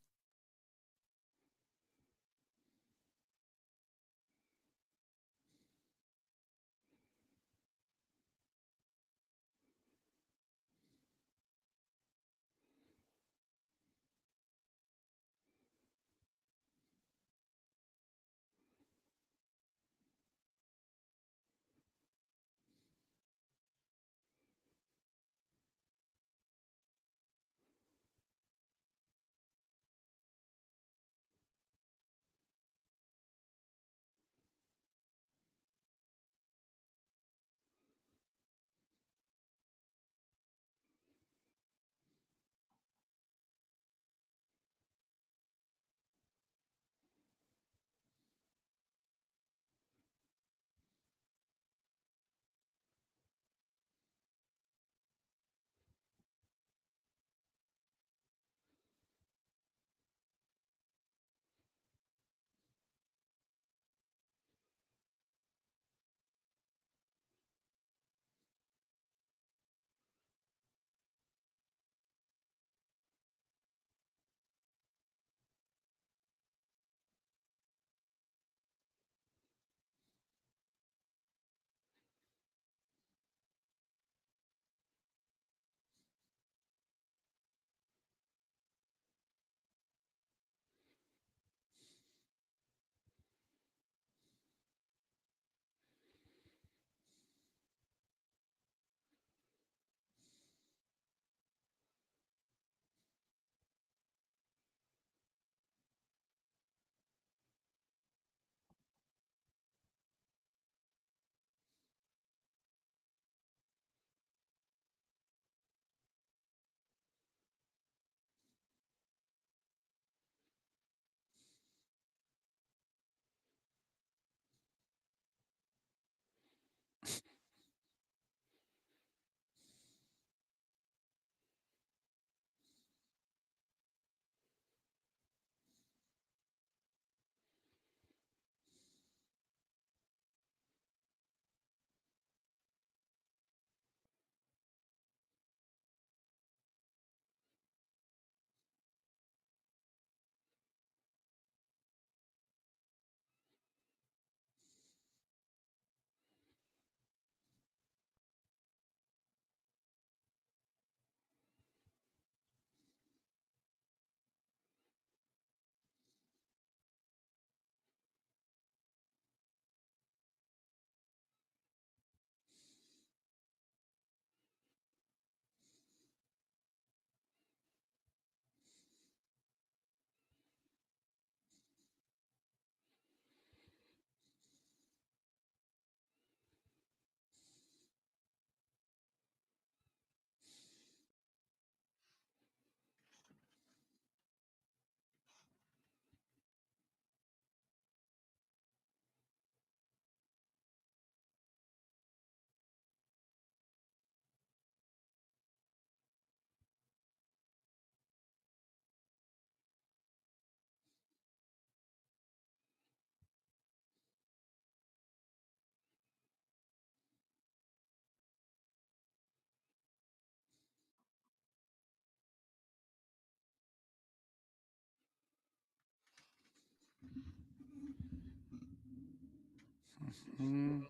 Hmm.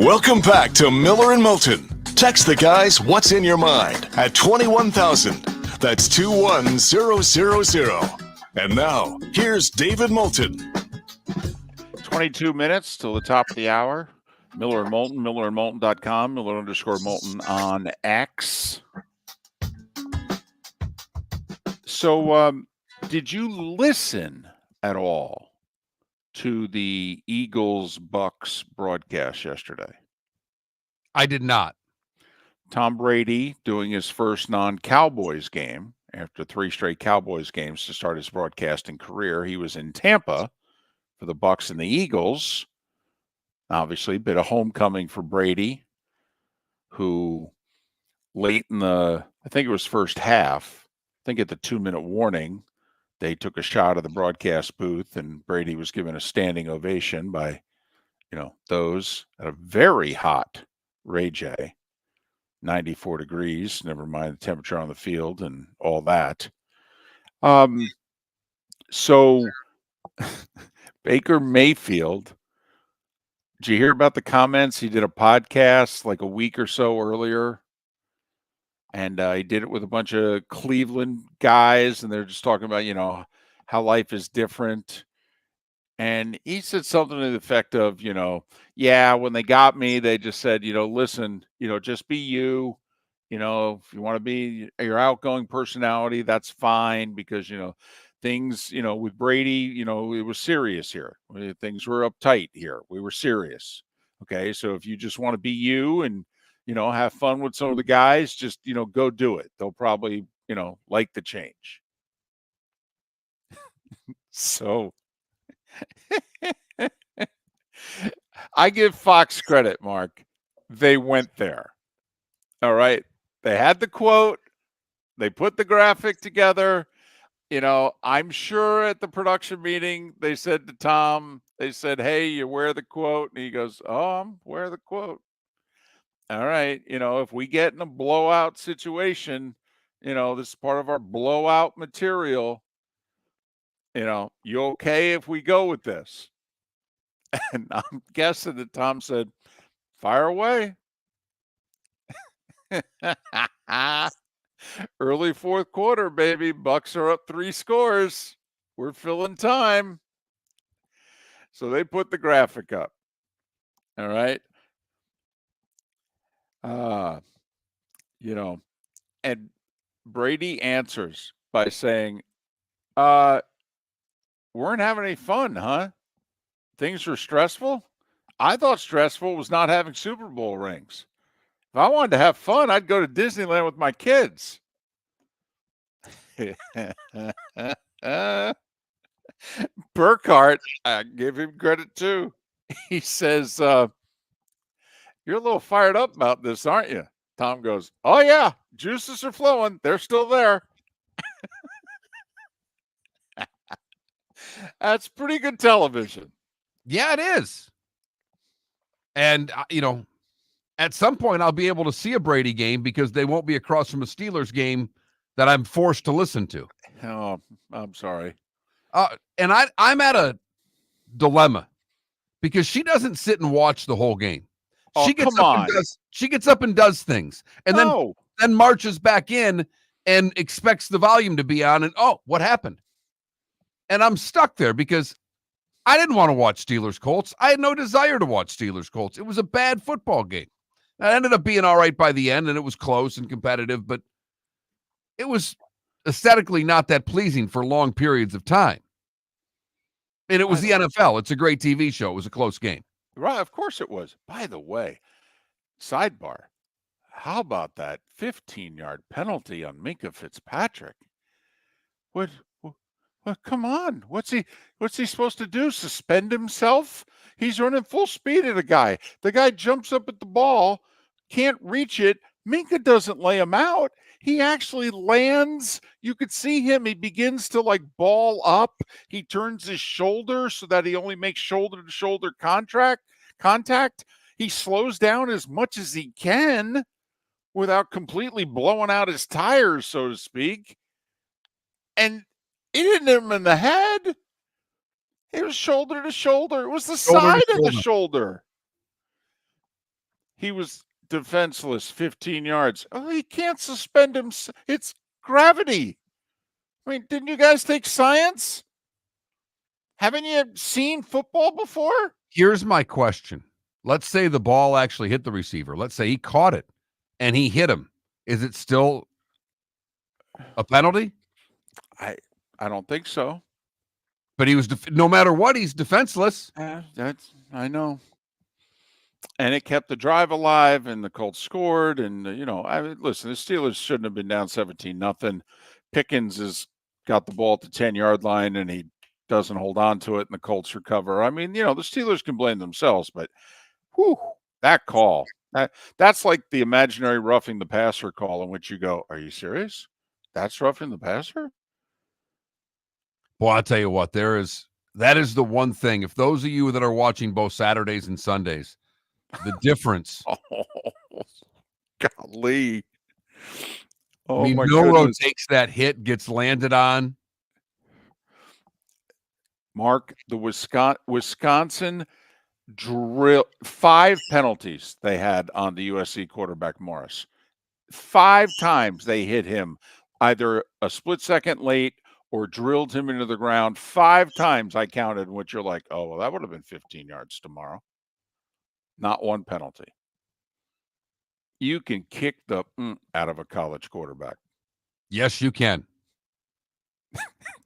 Welcome back to Miller and Moulton. Text the guys what's in your mind at 21,000. That's 21000. And now, here's David Moulton. 22 minutes till the top of the hour. Miller and Moulton, millerandmoulton.com, Miller_Moulton on X. So, did you listen at all to the Eagles-Bucks broadcast yesterday? I did not. Tom Brady doing his first non-Cowboys game after 3 straight Cowboys games to start his broadcasting career. He was in Tampa for the Bucks and the Eagles. Obviously, a bit of homecoming for Brady, who late in the, I think it was first half, I think at the 2-minute warning, they took a shot of the broadcast booth, and Brady was given a standing ovation by, those at a very hot Ray J, 94 degrees, never mind the temperature on the field and all that. So Baker Mayfield, did you hear about the comments? He did a podcast like a week or so earlier, and he did it with a bunch of Cleveland guys, and they're just talking about, how life is different. And he said something to the effect of, yeah, when they got me, they just said, listen, just be you. If you want to be your outgoing personality, that's fine, because, things, with Brady, it was serious here. Things were uptight here. We were serious. Okay. So if you just want to be you and, have fun with some of the guys, just, go do it. They'll probably, like the change. So I give Fox credit, Mark. They went there. All right. They had the quote. They put the graphic together. I'm sure at the production meeting, they said to Tom, they said, hey, you wear the quote. And he goes, oh, I'm wear the quote. All right. If we get in a blowout situation, this is part of our blowout material. You okay if we go with this? And I'm guessing that Tom said, fire away. Early fourth quarter, baby. Bucks are up 3 scores. We're filling time. So they put the graphic up. All right. And Brady answers by saying, weren't having any fun, huh? Things were stressful. I thought stressful was not having Super Bowl rings. If I wanted to have fun, I'd go to Disneyland with my kids. Burkhart, I give him credit too. He says, you're a little fired up about this, aren't you? Tom goes, oh, yeah, juices are flowing. They're still there. That's pretty good television. Yeah, it is. And, at some point I'll be able to see a Brady game because they won't be across from a Steelers game that I'm forced to listen to. Oh, I'm sorry. And I'm at a dilemma because she doesn't sit and watch the whole game. She gets up and does things, and then marches back in and expects the volume to be on. And what happened? And I'm stuck there because I didn't want to watch Steelers Colts. I had no desire to watch Steelers Colts. It was a bad football game. It ended up being all right by the end, and it was close and competitive, but it was aesthetically not that pleasing for long periods of time. And it was the NFL. It's a great TV show. It was a close game. Right, of course it was. By the way, sidebar, how about that 15-yard penalty on Minkah Fitzpatrick? What, come on. What's he supposed to do? Suspend himself? He's running full speed at a guy. The guy jumps up at the ball, can't reach it. Minkah doesn't lay him out. He actually lands. You could see him. He begins to ball up. He turns his shoulder so that he only makes shoulder-to-shoulder contact. He slows down as much as he can without completely blowing out his tires, so to speak. And it didn't hit him in the head. It was shoulder to shoulder. It was the side of the shoulder. he was defenseless 15 yards. Oh, he can't suspend him. It's gravity. I mean, didn't you guys take science? Haven't you seen football before? Here's my question. Let's say the ball actually hit the receiver. Let's say he caught it and he hit him. Is it still a penalty? I don't think so. But he was no matter what, he's defenseless. I know. And it kept the drive alive, and the Colts scored. And listen, the Steelers shouldn't have been down 17-0. Pickens has got the ball at the 10-yard line, and he doesn't hold on to it, and the Colts recover. I mean, the Steelers can blame themselves, but that call, that's like the imaginary roughing the passer call in which you go, are you serious? That's roughing the passer? Well, I'll tell you what, that is the one thing. If those of you that are watching both Saturdays and Sundays, the difference. Oh, golly. Oh, I mean, my Milrow goodness. takes that hit, gets landed on. Mark, the Wisconsin drill, 5 penalties they had on the USC quarterback Morris. 5 times they hit him, either a split second late or drilled him into the ground. 5 times I counted, in which you're like, oh, well, that would have been 15 yards tomorrow. Not one penalty. You can kick the out of a college quarterback. Yes, you can.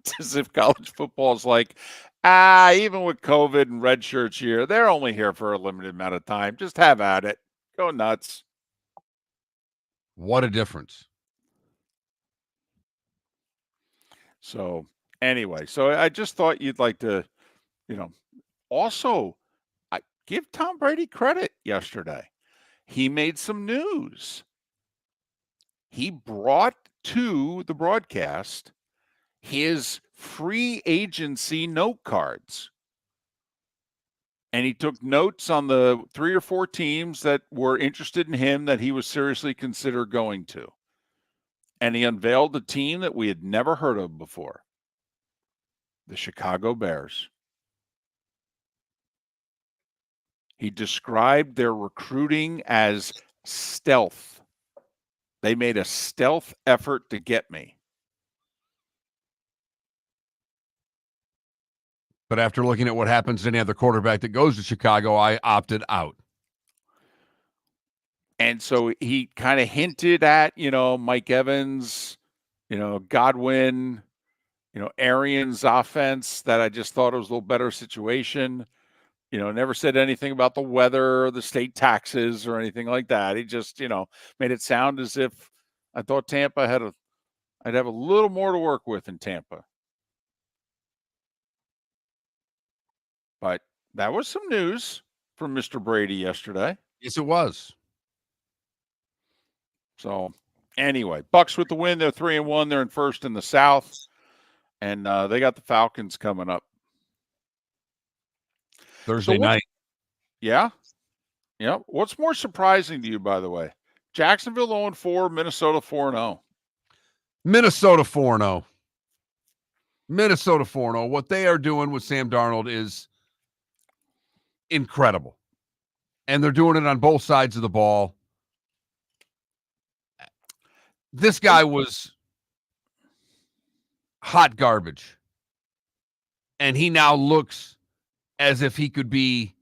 It's as if college football is like, even with COVID and red shirts here, they're only here for a limited amount of time. Just have at it. Go nuts. What a difference. So anyway, I just thought you'd like to, also I give Tom Brady credit yesterday. He made some news. He brought to the broadcast his free agency note cards. And he took notes on the 3 or 4 teams that were interested in him that he was seriously considered going to. And he unveiled a team that we had never heard of before. The Chicago Bears. He described their recruiting as stealth. They made a stealth effort to get me. But after looking at what happens to any other quarterback that goes to Chicago, I opted out. And so he kind of hinted at, Mike Evans, Godwin, Arians' offense, that I just thought it was a little better situation. Never said anything about the weather or the state taxes or anything like that. He just, made it sound as if I thought Tampa I'd have a little more to work with in Tampa. But that was some news from Mr. Brady yesterday. Yes, it was. So anyway, Bucks with the win. They're 3-1. They're in first in the South. And they got the Falcons coming up Thursday night. Yeah. Yeah. What's more surprising to you, by the way? Jacksonville 0-4, Minnesota 4-0. Minnesota 4-0. Minnesota 4-0. What they are doing with Sam Darnold is incredible. And they're doing it on both sides of the ball. This guy was hot garbage. And he now looks as if he could be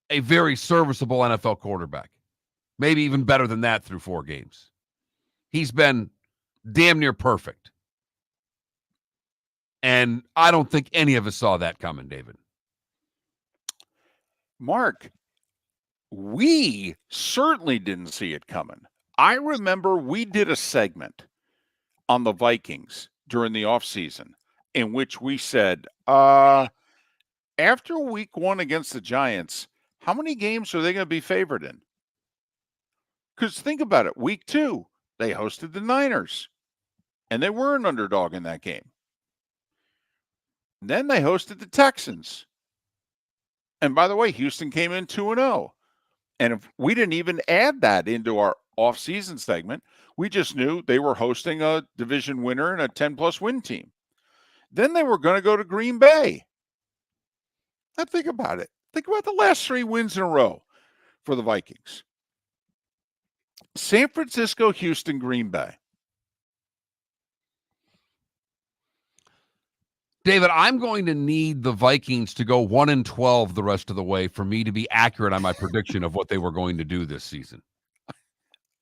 a very serviceable NFL quarterback. Maybe even better than that through 4 games. He's been damn near perfect. And I don't think any of us saw that coming, David. Mark, we certainly didn't see it coming. I remember we did a segment on the Vikings during the offseason in which we said, after week 1 against the Giants, how many games are they going to be favored in? Because think about it. Week 2, they hosted the Niners, and they were an underdog in that game. Then they hosted the Texans. And by the way, Houston came in 2-0. And if we didn't even add that into our off-season segment, we just knew they were hosting a division winner and a 10-plus win team. Then they were going to go to Green Bay. Now think about it. Think about the last 3 wins in a row. for the Vikings. San Francisco, Houston, Green Bay. David, I'm going to need the Vikings to go 1-12 the rest of the way for me to be accurate on my prediction of what they were going to do this season.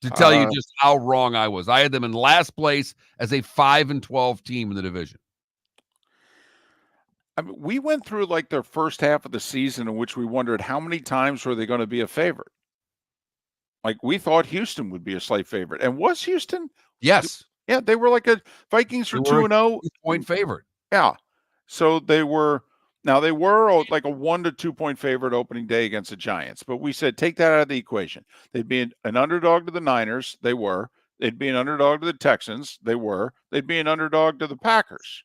To tell you just how wrong I was. I had them in last place as a 5-12 team in the division. I mean, we went through like their first half of the season in which we wondered how many times were they going to be a favorite. Like we thought Houston would be a slight favorite. And was Houston? Yes. Yeah, they were like Vikings were 2-0. Point favorite. Yeah. So they were like a 1 to 2 point favorite opening day against the Giants. But we said take that out of the equation. They'd be an underdog to the Niners. They were. They'd be an underdog to the Texans. They were. They'd be an underdog to the Packers.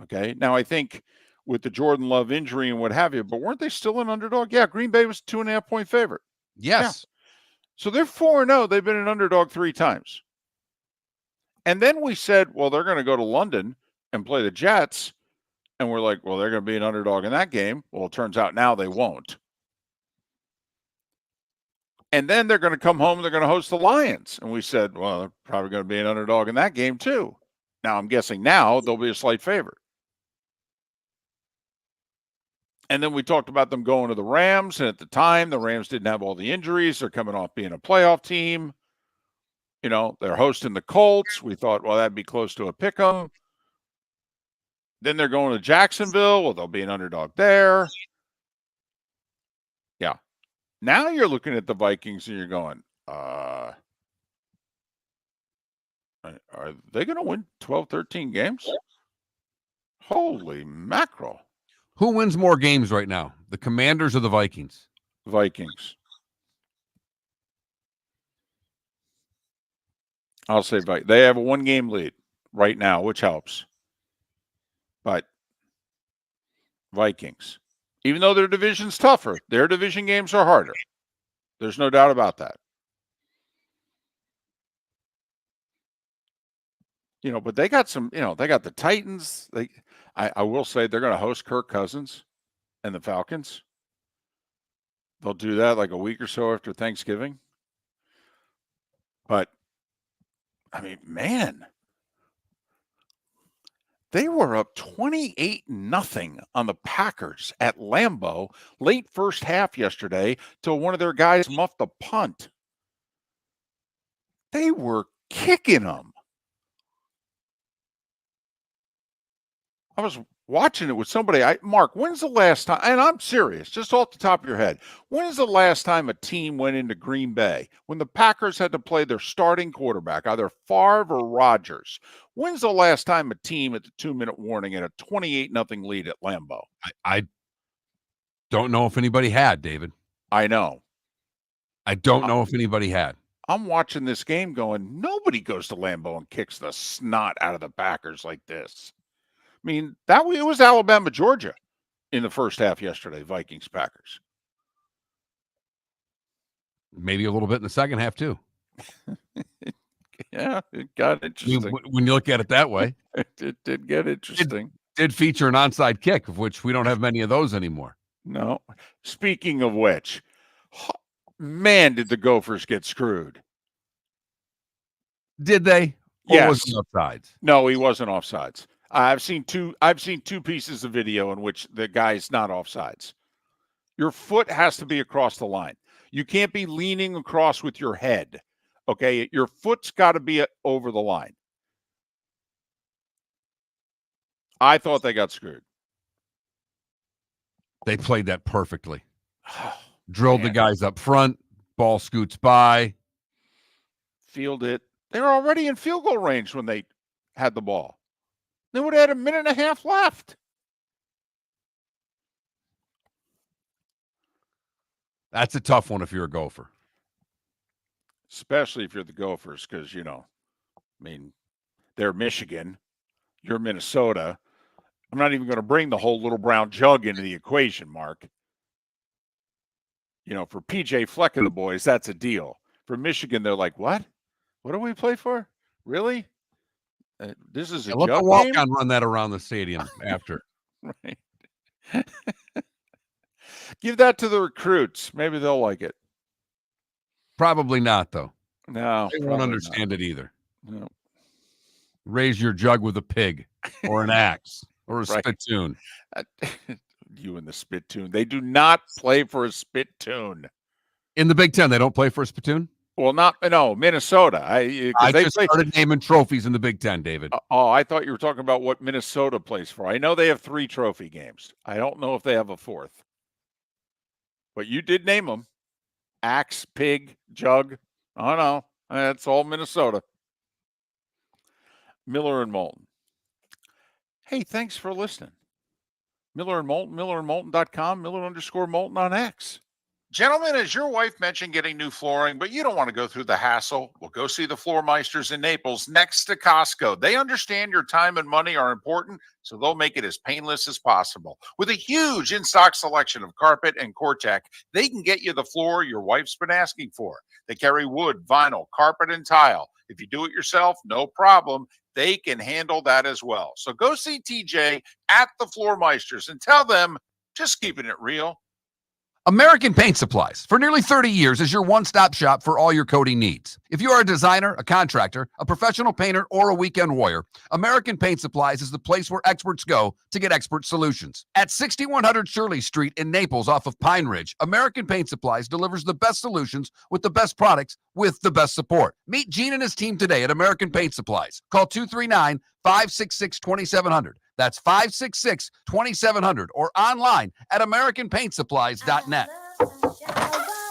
Okay. Now I think with the Jordan Love injury and what have you, but weren't they still an underdog? Yeah, Green Bay was 2.5 point favorite. Yes. Yeah. So they're 4-0. They've been an underdog 3 times. And then we said, well, they're going to go to London and play the Jets. And we're like, well, they're going to be an underdog in that game. Well, it turns out now they won't. And then they're going to come home and they're going to host the Lions. And we said, well, they're probably going to be an underdog in that game too. Now I'm guessing now they'll be a slight favorite. And then we talked about them going to the Rams. And at the time, the Rams didn't have all the injuries. They're coming off being a playoff team. You know, they're hosting the Colts. We thought, well, that'd be close to a pick 'em. Then they're going to Jacksonville. Well, they'll be an underdog there. Yeah. Now you're looking at the Vikings and you're going, are they going to win 12, 13 games? Holy mackerel. Who wins more games right now? The Commanders or the Vikings? Vikings. I'll say Vikings. They have a 1-game lead right now, which helps. But Vikings, even though their division's tougher, their division games are harder. There's no doubt about that. You know, but they got some, you know, they got the Titans. I will say they're going to host Kirk Cousins and the Falcons. They'll do that like a week or so after Thanksgiving. But, I mean, man, they were up 28-0 on the Packers at Lambeau late first half yesterday till one of their guys muffed a punt. They were kicking them. I was watching it with somebody. Mark, when's the last time, and I'm serious, just off the top of your head, when's the last time a team went into Green Bay when the Packers had to play their starting quarterback, either Favre or Rodgers? When's the last time a team at the 2-minute warning had a 28-0 lead at Lambeau? I don't know if anybody had, David. I know. I don't know if anybody had. I'm watching this game going, nobody goes to Lambeau and kicks the snot out of the Packers like this. I mean, it was Alabama, Georgia in the first half yesterday, Vikings, Packers. Maybe a little bit in the second half, too. Yeah, it got interesting. When you look at it that way. It did get interesting. It did feature an onside kick, of which we don't have many of those anymore. No. Speaking of which, man, did the Gophers get screwed. Did they? Yes. Or was he offsides? No, he wasn't offsides. I've seen two pieces of video in which the guy's not offsides. Your foot has to be across the line. You can't be leaning across with your head. Okay, your foot's got to be over the line. I thought they got screwed. They played that perfectly. Drilled the guys up front. Ball scoots by. Field it. They were already in field goal range when they had the ball. They would have had a minute and a half left. That's a tough one if you're a Gopher. Especially if you're the Gophers, because, you know, I mean, they're Michigan. You're Minnesota. I'm not even going to bring the whole little brown jug into the equation, Mark. You know, for PJ Fleck and the boys, that's a deal. For Michigan, they're like, what? What do we play for? Really? This is a let jug the walk game? on run that around the stadium after. Right. Give that to the recruits. Maybe they'll like it. Probably not, though. No, They won't understand it either. No. Raise your jug with a pig or an axe or a Right. spittoon. You and the spittoon. They do not play for a spittoon. In the Big Ten, they don't play for a spittoon? Well, Minnesota. I They just play. started naming trophies in the Big Ten, David. I thought you were talking about what Minnesota plays for. I know they have 3 trophy games. I don't know if they have a 4th. But you did name them. Axe, pig, jug. Oh, no. That's all Minnesota. Miller and Moulton. Hey, thanks for listening. Miller and Moulton, millerandmoulton.com, Miller_Moulton on X. Gentlemen, as your wife mentioned getting new flooring, but you don't want to go through the hassle, well, go see the Floor Meisters in Naples next to Costco. They understand your time and money are important, so they'll make it as painless as possible. With a huge in-stock selection of carpet and Cortec, they can get you the floor your wife's been asking for. They carry wood, vinyl, carpet, and tile. If you do it yourself, no problem. They can handle that as well. So go see TJ at the Floor Meisters and tell them, just keeping it real. American Paint Supplies, for nearly 30 years, is your one-stop shop for all your coating needs. If you are a designer, a contractor, a professional painter, or a weekend warrior, American Paint Supplies is the place where experts go to get expert solutions. At 6100 Shirley Street in Naples off of Pine Ridge, American Paint Supplies delivers the best solutions with the best products with the best support. Meet Gene and his team today at American Paint Supplies. Call 239-566-2700. That's 566-2700 or online at AmericanPaintSupplies.net.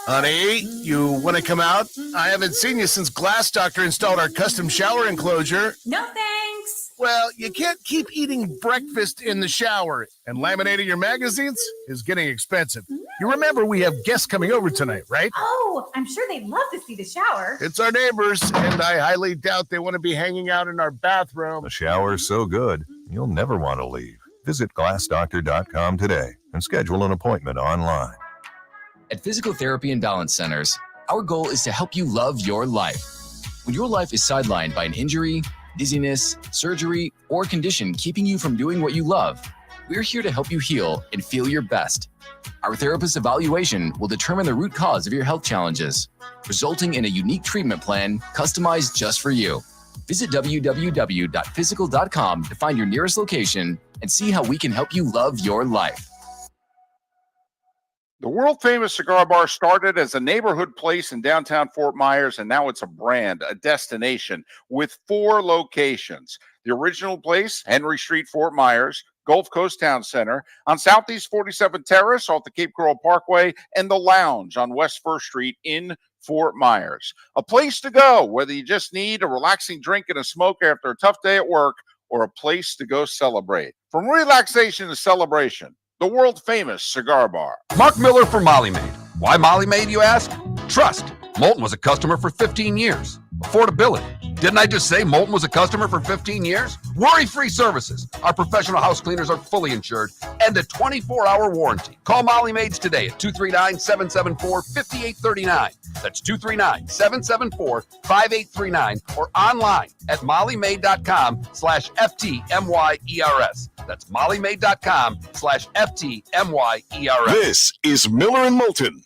Honey, you want to come out? I haven't seen you since Glass Doctor installed our custom shower enclosure. No thanks. Well, you can't keep eating breakfast in the shower, and laminating your magazines is getting expensive. You remember we have guests coming over tonight, right? Oh, I'm sure they'd love to see the shower. It's our neighbors, and I highly doubt they want to be hanging out in our bathroom. The shower's so good, you'll never want to leave. Visit glassdoctor.com today and schedule an appointment online. At Physical Therapy and Balance Centers, our goal is to help you love your life. When your life is sidelined by an injury, dizziness, surgery, or condition keeping you from doing what you love, we're here to help you heal and feel your best. Our therapist evaluation will determine the root cause of your health challenges, resulting in a unique treatment plan customized just for you. Visit www.physical.com to find your nearest location and see how we can help you love your life. The world-famous cigar bar started as a neighborhood place in downtown Fort Myers, and now it's a brand, a destination, with 4 locations. The original place, Henry Street, Fort Myers, Gulf Coast Town Center, on Southeast 47th Terrace off the Cape Coral Parkway, and the Lounge on West 1st Street in Fort Myers. A place to go, whether you just need a relaxing drink and a smoke after a tough day at work, or a place to go celebrate. From relaxation to celebration, the world-famous cigar bar. Mark Miller for Molly Maid. Why Molly Maid, you ask? Trust. Moulton was a customer for 15 years. Affordability. Didn't I just say Moulton was a customer for 15 years? Worry-free services. Our professional house cleaners are fully insured and a 24-hour warranty. Call Molly Maids today at 239-774-5839. That's 239-774-5839 or online at mollymaid.com/FTMYERS. That's mollymaid.com/FTMYERS. This is Miller and Moulton.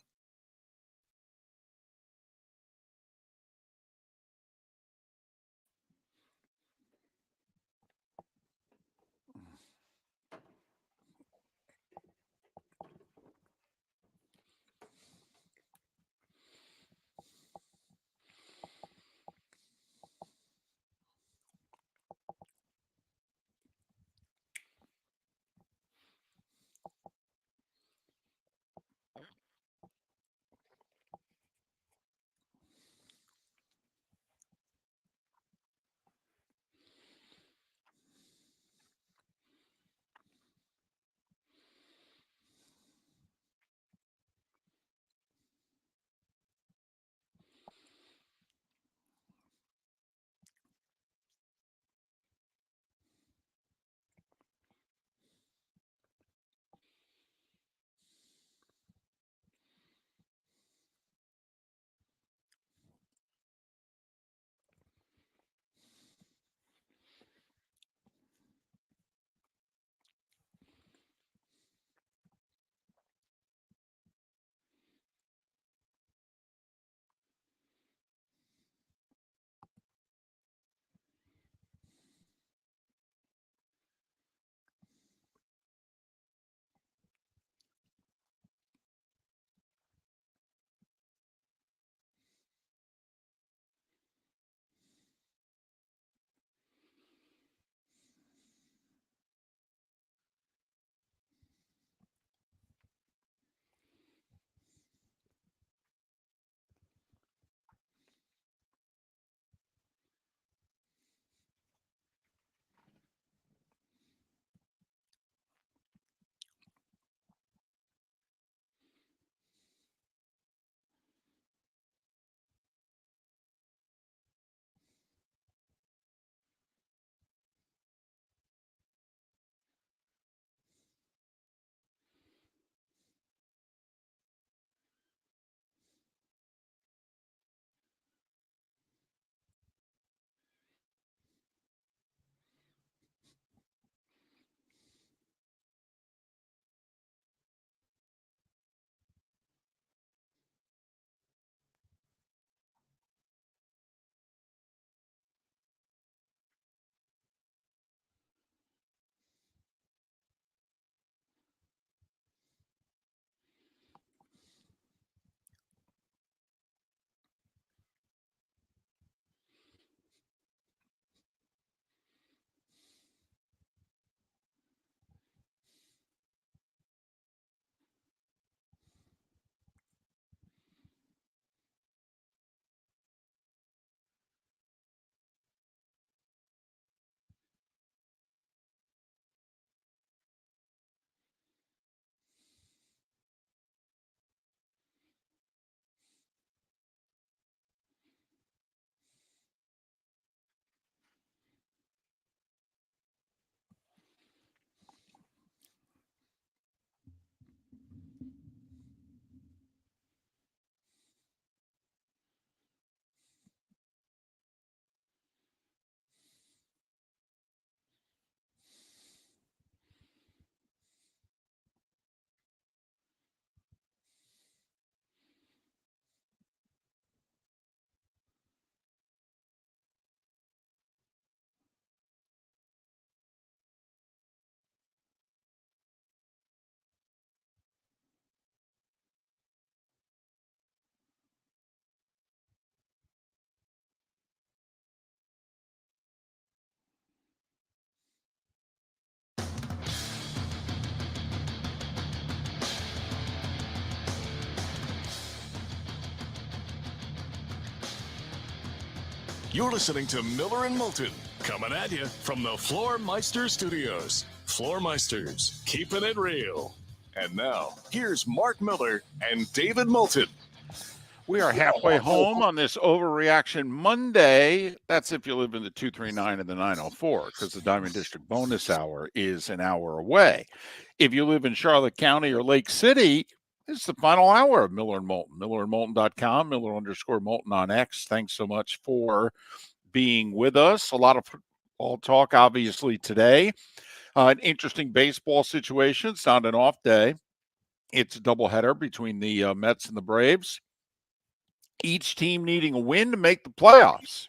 You're listening to Miller and Moulton, coming at you from the Floormeister Studios. Floormeisters, keeping it real. And now, here's Mark Miller and David Moulton. We are halfway home on this Overreaction Monday. That's if you live in the 239 and the 904, because the Diamond District bonus hour is an hour away. If you live in Charlotte County or Lake City, it's the final hour of Miller and Moulton. MillerandMoulton.com, Miller_Moulton on X. Thanks so much for being with us. A lot of football talk, obviously, today. An interesting baseball situation. It's not an off day. It's a doubleheader between the Mets and the Braves. Each team needing a win to make the playoffs.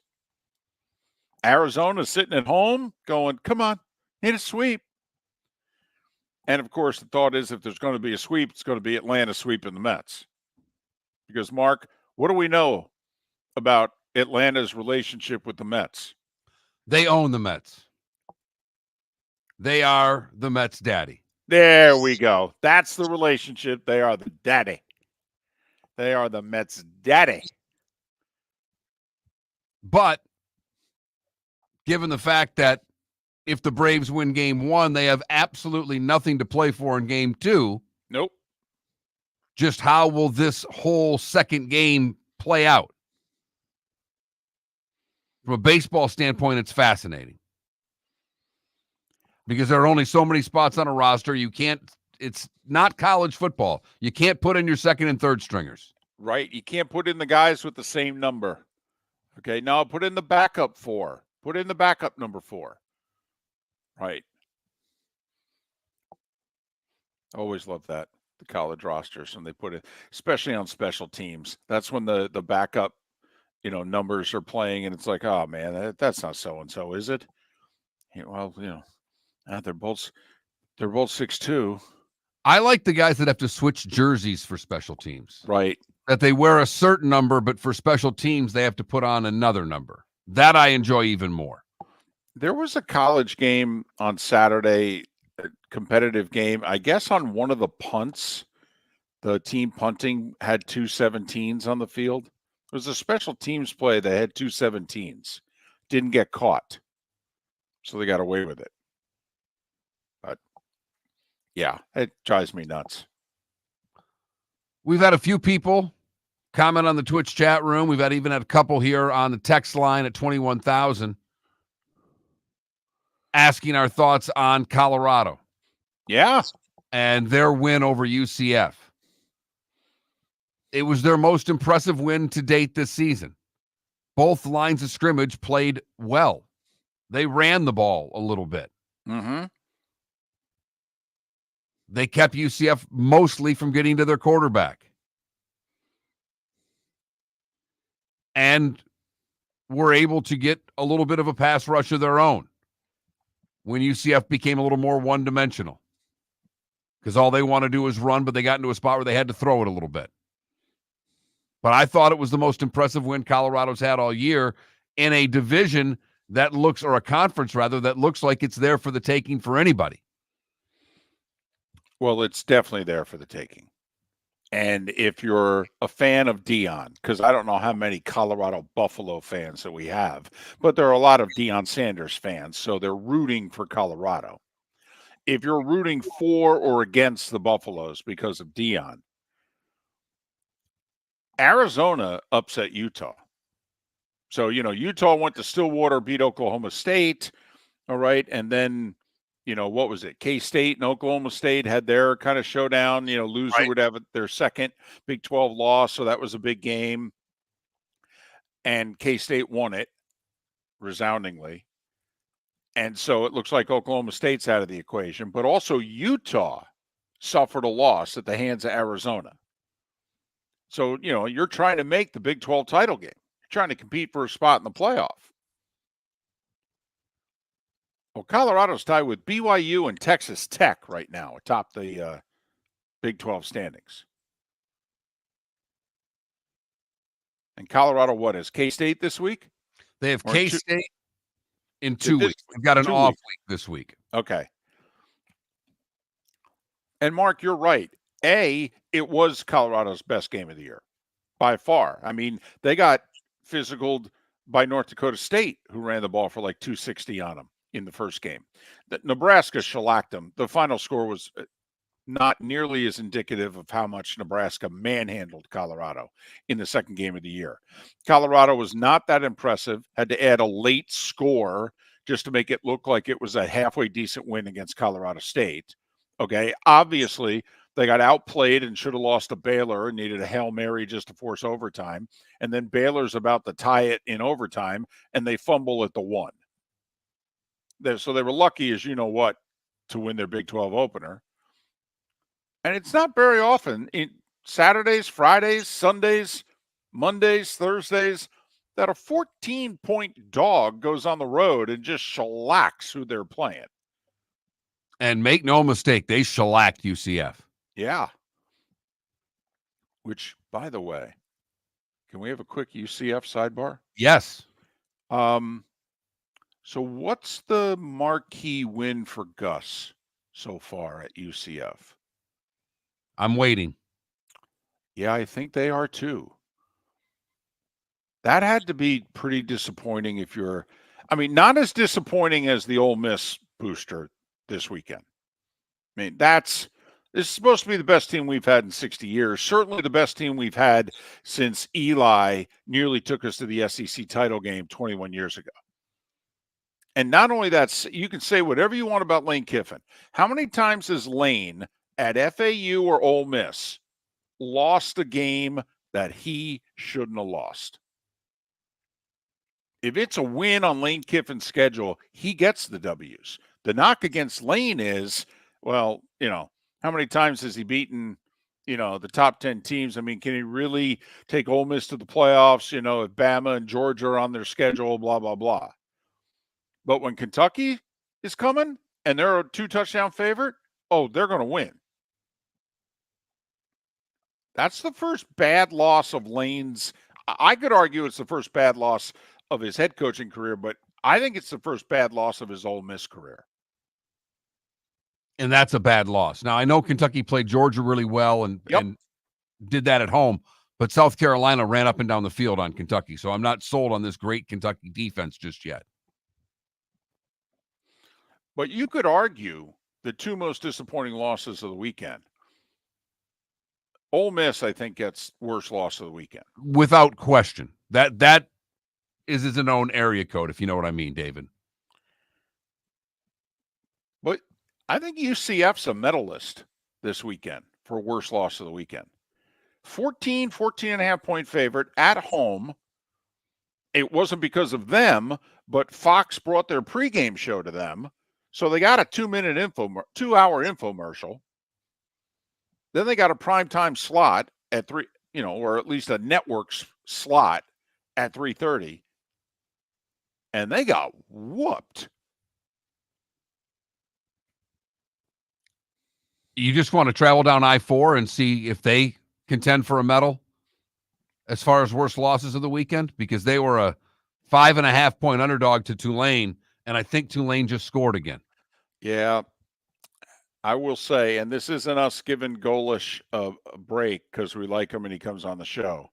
Arizona sitting at home going, come on, need a sweep. And, of course, the thought is if there's going to be a sweep, it's going to be Atlanta sweeping the Mets. Because, Mark, what do we know about Atlanta's relationship with the Mets? They own the Mets. They are the Mets' daddy. There we go. That's the relationship. They are the daddy. They are the Mets' daddy. But given the fact that if the Braves win game one, they have absolutely nothing to play for in game two. Nope. Just how will this whole second game play out? From a baseball standpoint, it's fascinating. Because there are only so many spots on a roster. It's not college football. You can't put in your second and third stringers. Right. You can't put in the guys with the same number. Okay. Now put in the backup 4. Put in the backup number 4. Right. Always love that. The college rosters when they put it, especially on special teams. That's when the backup, numbers are playing and it's like, oh man, that's not so-and-so, is it? Well, they're both 6'2". I like the guys that have to switch jerseys for special teams. Right. That they wear a certain number, but for special teams, they have to put on another number. That I enjoy even more. There was a college game on Saturday, a competitive game. I guess on one of the punts, the team punting had 2 17s on the field. It was a special teams play. They had 2 17s. Didn't get caught. So they got away with it. But, yeah, it drives me nuts. We've had a few people comment on the Twitch chat room. We've even had a couple here on the text line at 21,000 asking our thoughts on Colorado. Yeah. And their win over UCF. It was their most impressive win to date this season. Both lines of scrimmage played well. They ran the ball a little bit. Mm-hmm. They kept UCF mostly from getting to their quarterback. And were able to get a little bit of a pass rush of their own when UCF became a little more one-dimensional. Because all they want to do is run, but they got into a spot where they had to throw it a little bit. But I thought it was the most impressive win Colorado's had all year in a division that looks, or a conference rather, that looks like it's there for the taking for anybody. Well, it's definitely there for the taking. And if you're a fan of Deion, because I don't know how many Colorado Buffalo fans that we have, but there are a lot of Deion Sanders fans, so they're rooting for Colorado. If you're rooting for or against the Buffaloes because of Deion, Arizona upset Utah. So, Utah went to Stillwater, beat Oklahoma State, all right, and then what was it? K-State and Oklahoma State had their kind of showdown. Loser Right. would have their second Big 12 loss, so that was a big game. And K-State won it resoundingly. And so it looks like Oklahoma State's out of the equation. But also Utah suffered a loss at the hands of Arizona. So, you're trying to make the Big 12 title game. You're trying to compete for a spot in the playoff. Well, Colorado's tied with BYU and Texas Tech right now atop the Big 12 standings. And Colorado, what is K-State this week? They have Or K-State in 2 weeks. They've got an 2 off weeks. week this week. Okay. And Mark, you're right. It was Colorado's best game of the year by far. I mean, they got physicaled by North Dakota State, who ran the ball for like 260 on them in the first game. Nebraska shellacked them. The final score was not nearly as indicative of how much Nebraska manhandled Colorado in the second game of the year. Colorado was not that impressive, had to add a late score just to make it look like it was a halfway decent win against Colorado State. Okay, obviously they got outplayed and should have lost to Baylor and needed a Hail Mary just to force overtime. And then Baylor's about to tie it in overtime, and they fumble at the 1. So they were lucky, as you know what, to win their Big 12 opener. And it's not very often, in Saturdays, Fridays, Sundays, Mondays, Thursdays, that a 14-point dog goes on the road and just shellacks who they're playing. And make no mistake, they shellacked UCF. Yeah. Which, by the way, can we have a quick UCF sidebar? Yes. So what's the marquee win for Gus so far at UCF? I'm waiting. Yeah, I think they are too. That had to be pretty disappointing if you're, I mean, not as disappointing as the Ole Miss booster this weekend. I mean, this is supposed to be the best team we've had in 60 years. Certainly the best team we've had since Eli nearly took us to the SEC title game 21 years ago. And not only that, you can say whatever you want about Lane Kiffin. How many times has Lane at FAU or Ole Miss lost a game that he shouldn't have lost? If it's a win on Lane Kiffin's schedule, he gets the W's. The knock against Lane is, well, how many times has he beaten, the top 10 teams? I mean, can he really take Ole Miss to the playoffs, if Bama and Georgia are on their schedule, blah, blah, blah. But when Kentucky is coming and they're a 2-touchdown favorite, they're going to win. That's the first bad loss of Lane's. I could argue it's the first bad loss of his head coaching career, but I think it's the first bad loss of his Ole Miss career. And that's a bad loss. Now, I know Kentucky played Georgia really well and did that at home, but South Carolina ran up and down the field on Kentucky. So I'm not sold on this great Kentucky defense just yet. But you could argue the two most disappointing losses of the weekend. Ole Miss, I think, gets worst loss of the weekend. Without question. That is its own area code, if you know what I mean, David. But I think UCF's a medalist this weekend for worst loss of the weekend. 14.5 point favorite at home. It wasn't because of them, but Fox brought their pregame show to them. So they got a 2-hour infomercial. Then they got a primetime slot at 3, or at least a network slot at 3:30. And they got whooped. You just want to travel down I-4 and see if they contend for a medal as far as worst losses of the weekend, because they were a 5.5-point underdog to Tulane, and I think Tulane just scored again. Yeah, I will say, and this isn't us giving Golish a break because we like him and he comes on the show,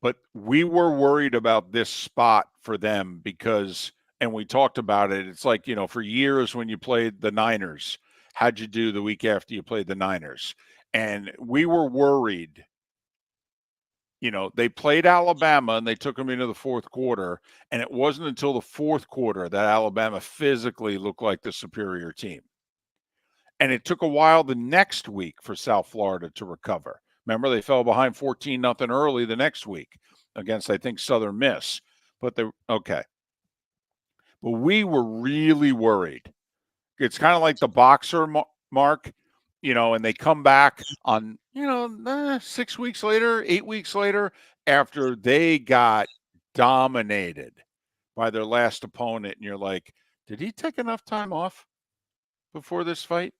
but we were worried about this spot for them because, and we talked about it, it's like, for years when you played the Niners, how'd you do the week after you played the Niners? And we were worried. They played Alabama and they took them into the fourth quarter, and it wasn't until the fourth quarter that Alabama physically looked like the superior team. And it took a while the next week for South Florida to recover. Remember, they fell behind 14-0 early the next week against, I think, Southern Miss. But But we were really worried. It's kind of like the boxer, Mark, and they come back on, 6 weeks later, 8 weeks later, after they got dominated by their last opponent. And you're like, did he take enough time off before this fight?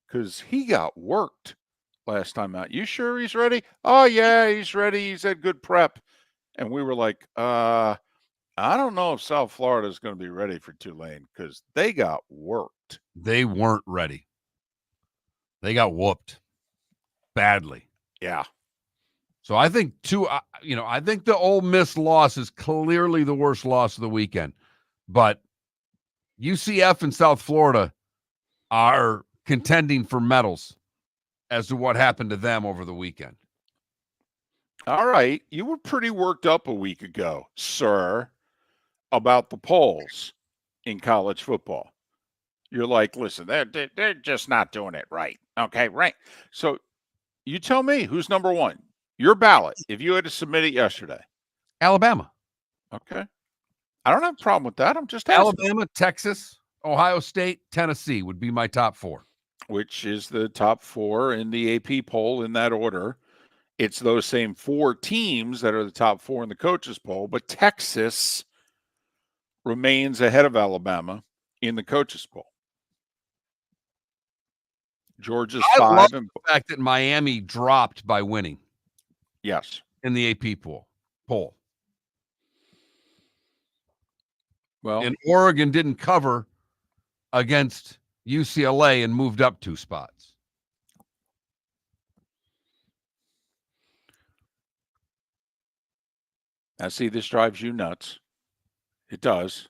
Because he got worked last time out. You sure he's ready? Oh, yeah, he's ready. He's had good prep. And we were like, I don't know if South Florida is going to be ready for Tulane because they got worked. They weren't ready. They got whooped badly. Yeah. So I think I think the Ole Miss loss is clearly the worst loss of the weekend. But UCF and South Florida are contending for medals as to what happened to them over the weekend. All right. You were pretty worked up a week ago, sir, about the polls in college football. You're like, listen, they're just not doing it right. Okay, right. So you tell me who's number one. Your ballot, if you had to submit it yesterday. Alabama. Okay. I don't have a problem with that. I'm just asking. Alabama, Texas, Ohio State, Tennessee would be my top four. Which is the top four in the AP poll in that order. It's those same four teams that are the top four in the coaches poll, but Texas remains ahead of Alabama in the coaches poll. Georgia's I five. love the fact that Miami dropped by winning. Yes. In the AP poll. Well, and Oregon didn't cover against UCLA and moved up 2 spots. Now, see, this drives you nuts. It does.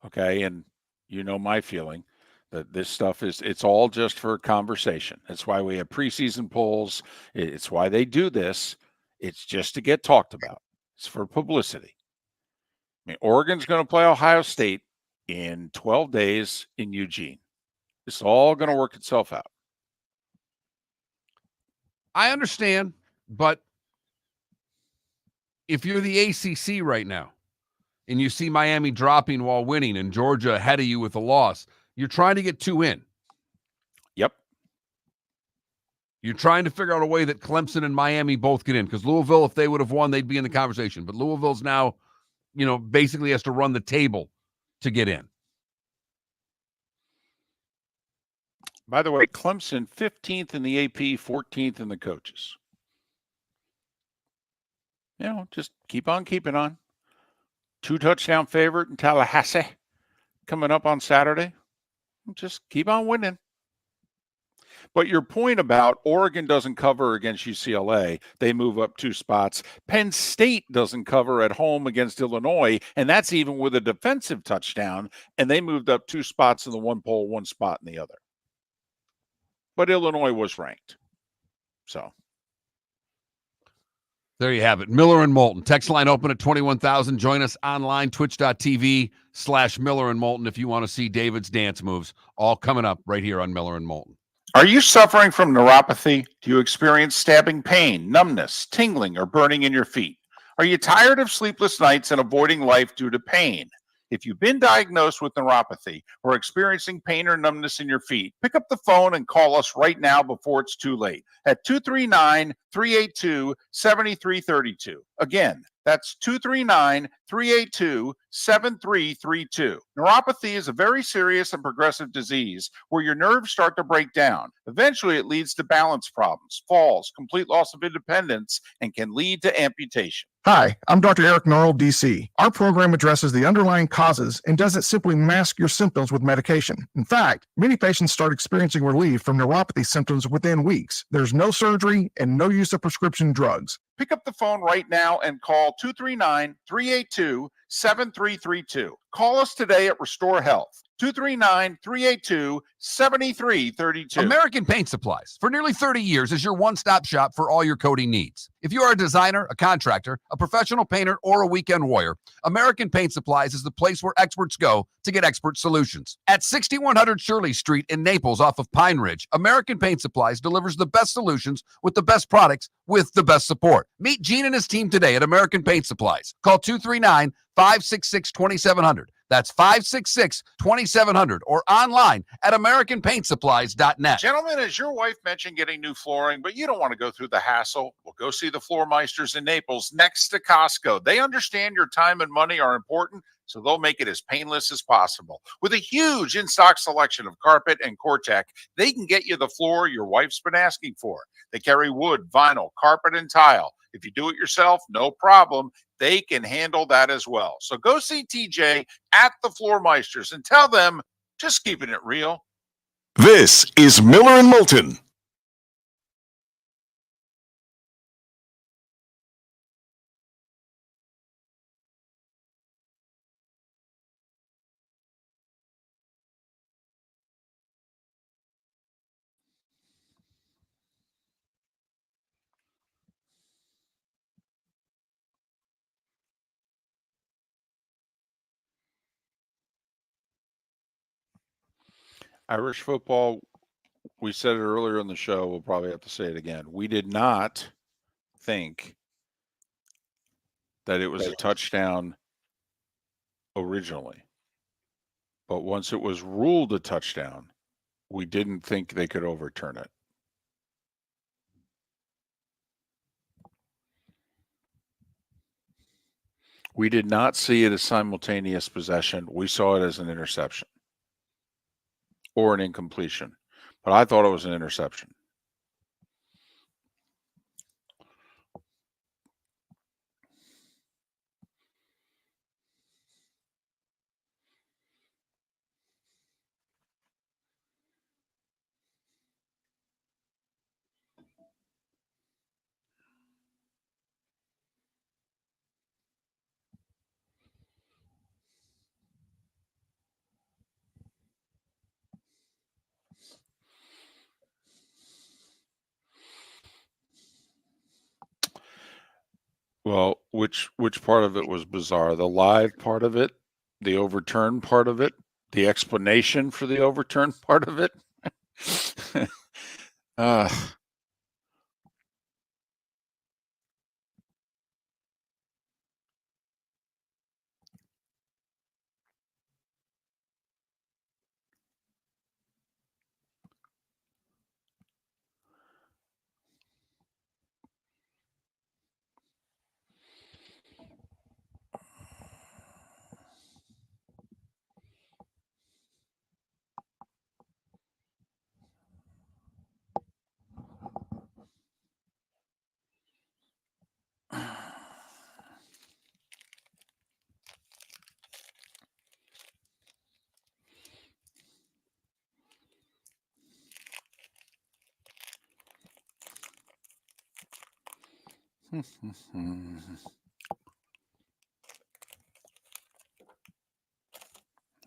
Okay. And you know my feeling that this stuff it's all just for conversation. That's why we have preseason polls. It's why they do this. It's just to get talked about. It's for publicity. I mean, Oregon's going to play Ohio State in 12 days in Eugene. It's all going to work itself out. I understand, but if you're the ACC right now and you see Miami dropping while winning and Georgia ahead of you with a loss, you're trying to get 2 in. Yep. You're trying to figure out a way that Clemson and Miami both get in, because Louisville, if they would have won, they'd be in the conversation. But Louisville's now, basically has to run the table to get in. By the way, Clemson 15th in the AP, 14th in the coaches. Just keep on keeping on. 2-touchdown favorite in Tallahassee coming up on Saturday. Just keep on winning. But your point about Oregon doesn't cover against UCLA, they move up 2 spots. Penn State doesn't cover at home against Illinois, and that's even with a defensive touchdown, and they moved up 2 spots in the one poll, 1 spot in the other. But Illinois was ranked. So there you have it. Miller and Moulton. Text line open at 21,000. Join us online, twitch.tv/Miller and Moulton if you want to see David's dance moves. All coming up right here on Miller and Moulton. Are you suffering from neuropathy? Do you experience stabbing pain, numbness, tingling, or burning in your feet? Are you tired of sleepless nights and avoiding life due to pain? If you've been diagnosed with neuropathy or experiencing pain or numbness in your feet, pick up the phone and call us right now before it's too late at 239-382-7332. Again, that's 239-382-7332. Neuropathy is a very serious and progressive disease where your nerves start to break down. Eventually, it leads to balance problems, falls, complete loss of independence, and can lead to amputation. Hi, I'm Dr. Eric Norrell, DC. Our program addresses the underlying causes and doesn't simply mask your symptoms with medication. In fact, many patients start experiencing relief from neuropathy symptoms within weeks. There's no surgery and no use of prescription drugs. Pick up the phone right now and call 239-382-7332. Call us today at Restore Health. 239-382-7332. American Paint Supplies, for nearly 30 years, is your one-stop shop for all your coating needs. If you are a designer, a contractor, a professional painter, or a weekend warrior, American Paint Supplies is the place where experts go to get expert solutions. At 6100 Shirley Street in Naples off of Pine Ridge, American Paint Supplies delivers the best solutions with the best products with the best support. Meet Gene and his team today at American Paint Supplies. Call 239-566-2700. That's 566-2700 or online at AmericanPaintSupplies.net. Gentlemen, as your wife mentioned getting new flooring, but you don't want to go through the hassle, well, go see the Floormeisters in Naples next to Costco. They understand your time and money are important, so they'll make it as painless as possible. With a huge in-stock selection of carpet and Cortec, they can get you the floor your wife's been asking for. They carry wood, vinyl, carpet, and tile. If you do it yourself, no problem. They can handle that as well. So go see TJ at the Floormeisters and tell them, just keeping it real. This is Miller and Moulton. Irish football, we said it earlier in the show. We'll probably have to say it again. We did not think that it was a touchdown originally. But once it was ruled a touchdown, we didn't think they could overturn it. We did not see it as simultaneous possession. We saw it as an interception or an incompletion. But I thought it was an interception. Well, which part of it was bizarre? The live part of it, the overturn part of it, the explanation for the overturn part of it. uh,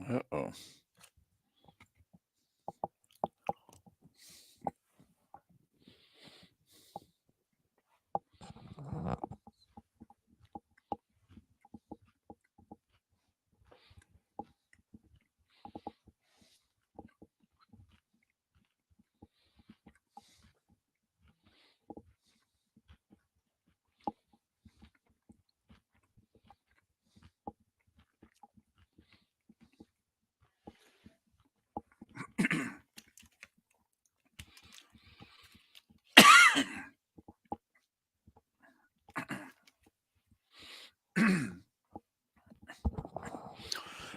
Uh-oh.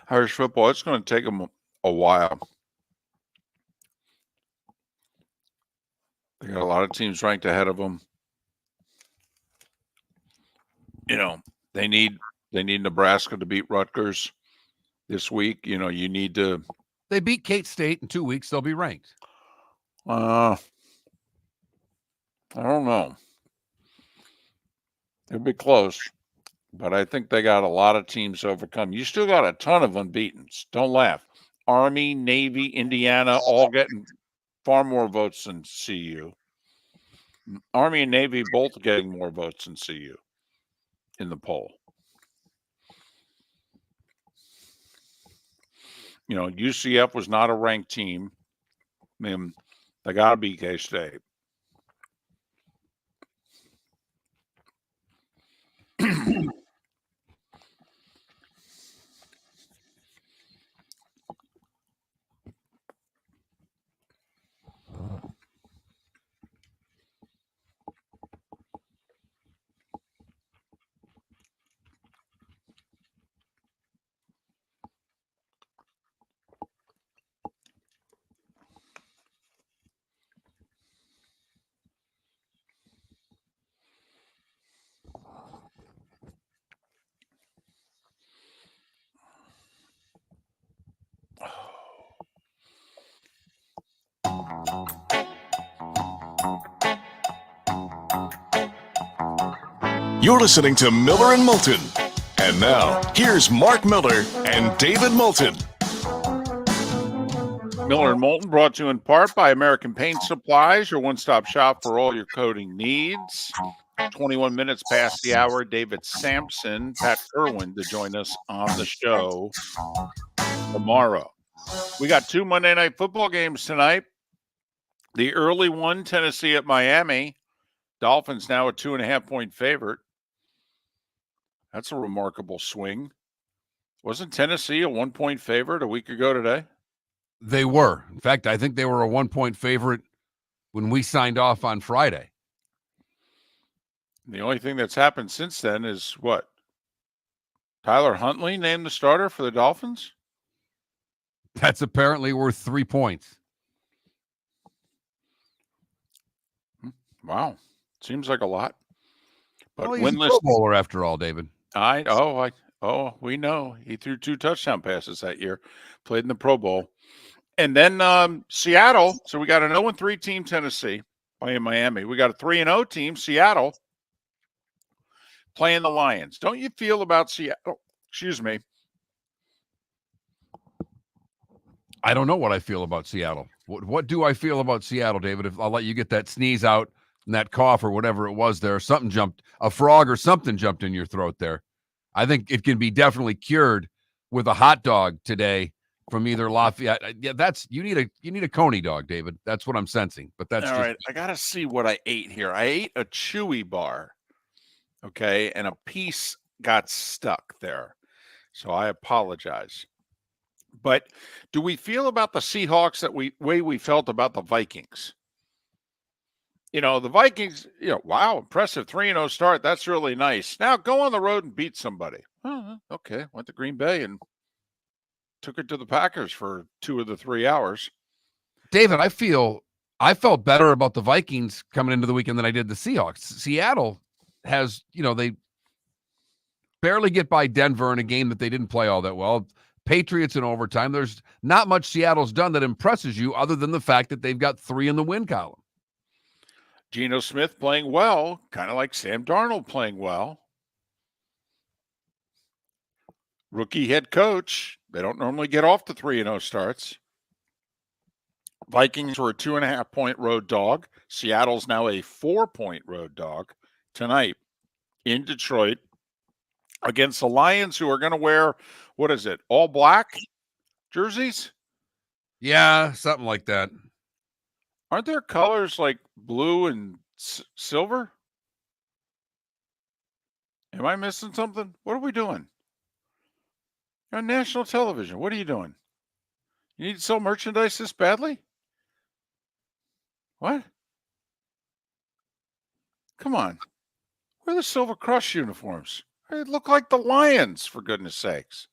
Irish football, it's going to take them a while. They got a lot of teams ranked ahead of them. You know, they need Nebraska to beat Rutgers this week. You know, you need to. They beat Kate State in 2 weeks. They'll be ranked. I don't know. It'll be close, but I think they got a lot of teams to overcome. You still got a ton of unbeatens. Don't laugh. Army, Navy, Indiana, all getting far more votes than CU. Army and Navy both getting more votes than CU in the poll. You know, UCF was not a ranked team. I mean, they got to beat K-State. You're listening to Miller and Moulton. And now, here's Mark Miller and David Moulton. Miller and Moulton brought to you in part by American Paint Supplies, your one-stop shop for all your coating needs. 21 minutes past the hour, David Sampson, Pat Irwin to join us on the show tomorrow. We got 2 Monday Night Football games tonight. The early one, Tennessee at Miami. Dolphins now a 2.5-point favorite. That's a remarkable swing. Wasn't Tennessee a 1-point favorite a week ago today? They were. In fact, I think they were a 1-point favorite when we signed off on Friday. The only thing that's happened since then is what? Tyler Huntley named the starter for the Dolphins? That's apparently worth 3 points. Wow. Seems like a lot. But Well, he's winless. a Pro Bowler after all, David. We know. He threw 2 touchdown passes that year, played in the Pro Bowl. And then Seattle. So we got an 0-3 team, Tennessee, playing Miami. We got a 3-0 team, Seattle, playing the Lions. Don't you feel about Seattle? Excuse me. I don't know what I feel about Seattle. What do I feel about Seattle, David? If I'll let you get that sneeze out and that cough or whatever it was there, something jumped, a frog or something jumped in your throat there. I think it can be definitely cured with a hot dog today from either Lafayette. Yeah, you need a Coney dog, David. That's what I'm sensing. But that's all right. I gotta see what I ate here. I ate a Chewy bar, okay, and a piece got stuck there, so I apologize. But do we feel about the Seahawks that way we felt about the Vikings? The Vikings, wow, impressive 3-0 start. That's really nice. Now go on the road and beat somebody. Okay, went to Green Bay and took it to the Packers for 2 of the 3 hours. David, I felt better about the Vikings coming into the weekend than I did the Seahawks. Seattle has, they barely get by Denver in a game that they didn't play all that well. Patriots in overtime. There's not much Seattle's done that impresses you other than the fact that they've got 3 in the win column. Geno Smith playing well, kind of like Sam Darnold playing well. Rookie head coach. They don't normally get off to 3-0 starts. Vikings were a 2.5-point road dog. Seattle's now a 4-point road dog tonight in Detroit against the Lions, who are going to wear, what is it, all black jerseys? Yeah, something like that. Aren't there colors like blue and silver? Am I missing something? What are we doing? You're on national television. What are you doing? You need to sell merchandise this badly? What? Come on. Where are the Silver Cross uniforms? They look like the Lions, for goodness sakes.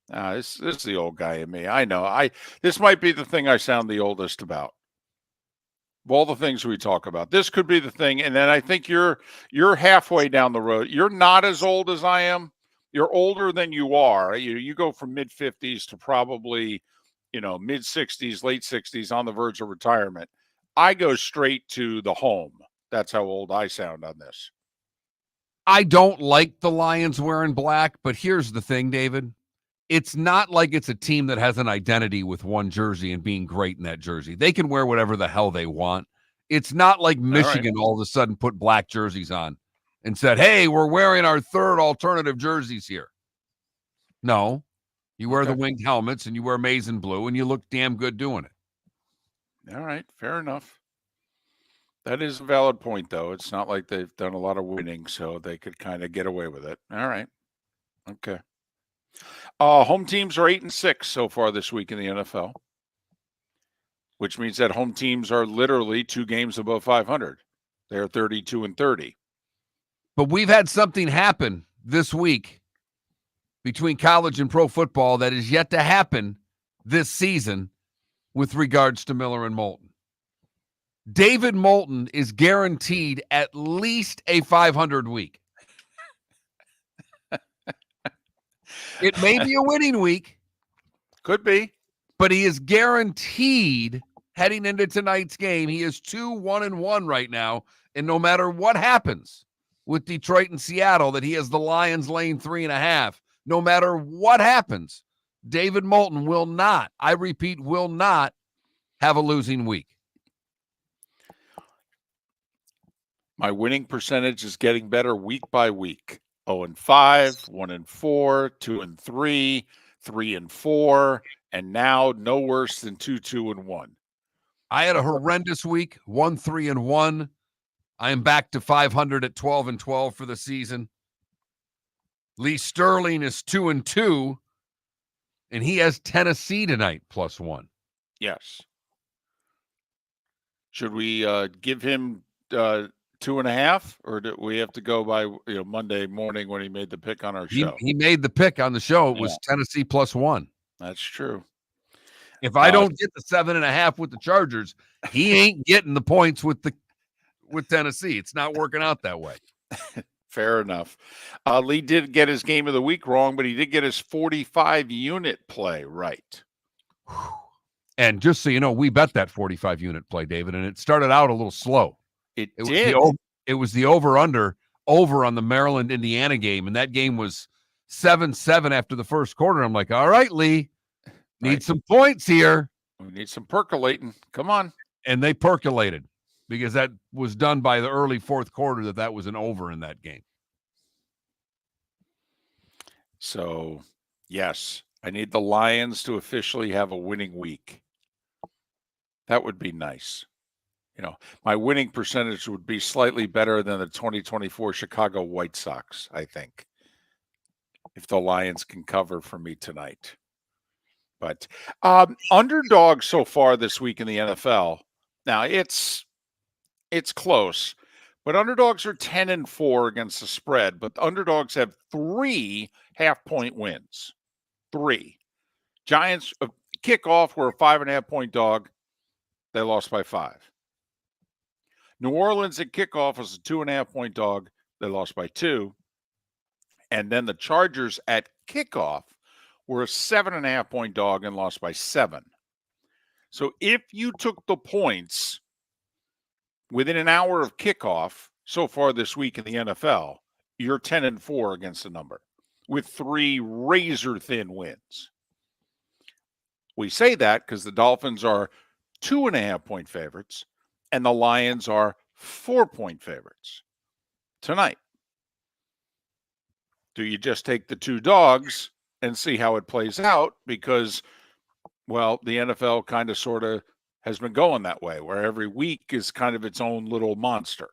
This is the old guy in me. I know. This might be the thing I sound the oldest about. Of all the things we talk about, this could be the thing. And then I think you're halfway down the road. You're not as old as I am. You're older than you are. You go from mid-50s to probably, mid-60s, late 60s, on the verge of retirement. I go straight to the home. That's how old I sound on this. I don't like the Lions wearing black, but here's the thing, David. It's not like it's a team that has an identity with one jersey and being great in that jersey. They can wear whatever the hell they want. It's not like Michigan all of a sudden put black jerseys on and said, hey, we're wearing our third alternative jerseys here. No, you wear the winged helmets and you wear maize and blue and you look damn good doing it. All right, fair enough. That is a valid point, though. It's not like they've done a lot of winning, so they could kind of get away with it. All right. Okay. Home teams are 8-6 so far this week in the NFL, which means that home teams are literally 2 games above 500. They're 32-30. But we've had something happen this week between college and pro football that is yet to happen this season with regards to Miller and Moulton. David Moulton is guaranteed at least a 500 week. It may be a winning week. Could be. But he is guaranteed heading into tonight's game. He is 2-1-1 right now. And no matter what happens with Detroit and Seattle, that he has the Lions laying 3.5. No matter what happens, David Moulton will not, I repeat, will not have a losing week. My winning percentage is getting better week by week. 0-5, 1-4, 2-3, 3-4, and now no worse than 2-2-1. I had a horrendous week, 1-3-1. I am back to 500 at 12-12 for the season. Lee Sterling is 2-2, and he has Tennessee tonight +1. Yes. Should we give him 2.5, or do we have to go by Monday morning when he made the pick on our show? He made the pick on the show. It was Tennessee +1. That's true. If I don't get the 7.5 with the Chargers, he ain't getting the points with Tennessee. It's not working out that way. Fair enough. Lee did get his game of the week wrong, but he did get his 45-unit play right. And just so you know, we bet that 45-unit play, David, and it started out a little slow. It did. It was the over-under on the Maryland-Indiana game, and that game was 7-7 after the first quarter. I'm like, all right, Lee, need some points here. We need some percolating. Come on. And they percolated because that was done by the early fourth quarter that was an over in that game. So, yes, I need the Lions to officially have a winning week. That would be nice. My winning percentage would be slightly better than the 2024 Chicago White Sox, I think, if the Lions can cover for me tonight. But underdogs so far this week in the NFL. Now, it's close, but underdogs are 10-4 against the spread, but the underdogs have 3 half-point wins. 3. Giants kickoff were a 5.5-point dog. They lost by 5. New Orleans at kickoff was a 2.5-point dog. They lost by 2. And then the Chargers at kickoff were a 7.5-point dog and lost by 7. So if you took the points within an hour of kickoff so far this week in the NFL, you're 10-4 against the number with 3 razor-thin wins. We say that because the Dolphins are 2.5-point favorites and the Lions are 4-point favorites tonight. Do you just take the 2 dogs and see how it plays out? Because, well, the NFL kind of sort of has been going that way, where every week is kind of its own little monster.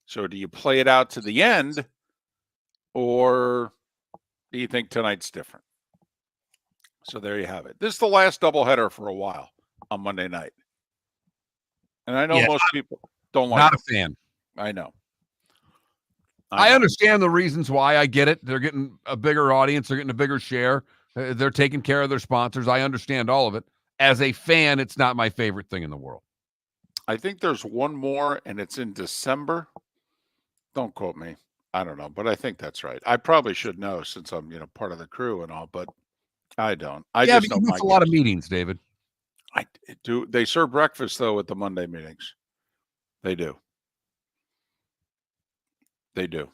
So do you play it out to the end, or do you think tonight's different? So there you have it. This is the last doubleheader for a while on Monday night. And I know most people don't like it. Not a fan. I know. I understand the reasons why. I get it. They're getting a bigger audience. They're getting a bigger share. They're taking care of their sponsors. I understand all of it. As a fan, it's not my favorite thing in the world. I think there's one more, and it's in December. Don't quote me. I don't know, but I think that's right. I probably should know since I'm, part of the crew and all, but I don't. I just don't miss a lot of meetings, David. I do. They serve breakfast, though, at the Monday meetings. They do. They do.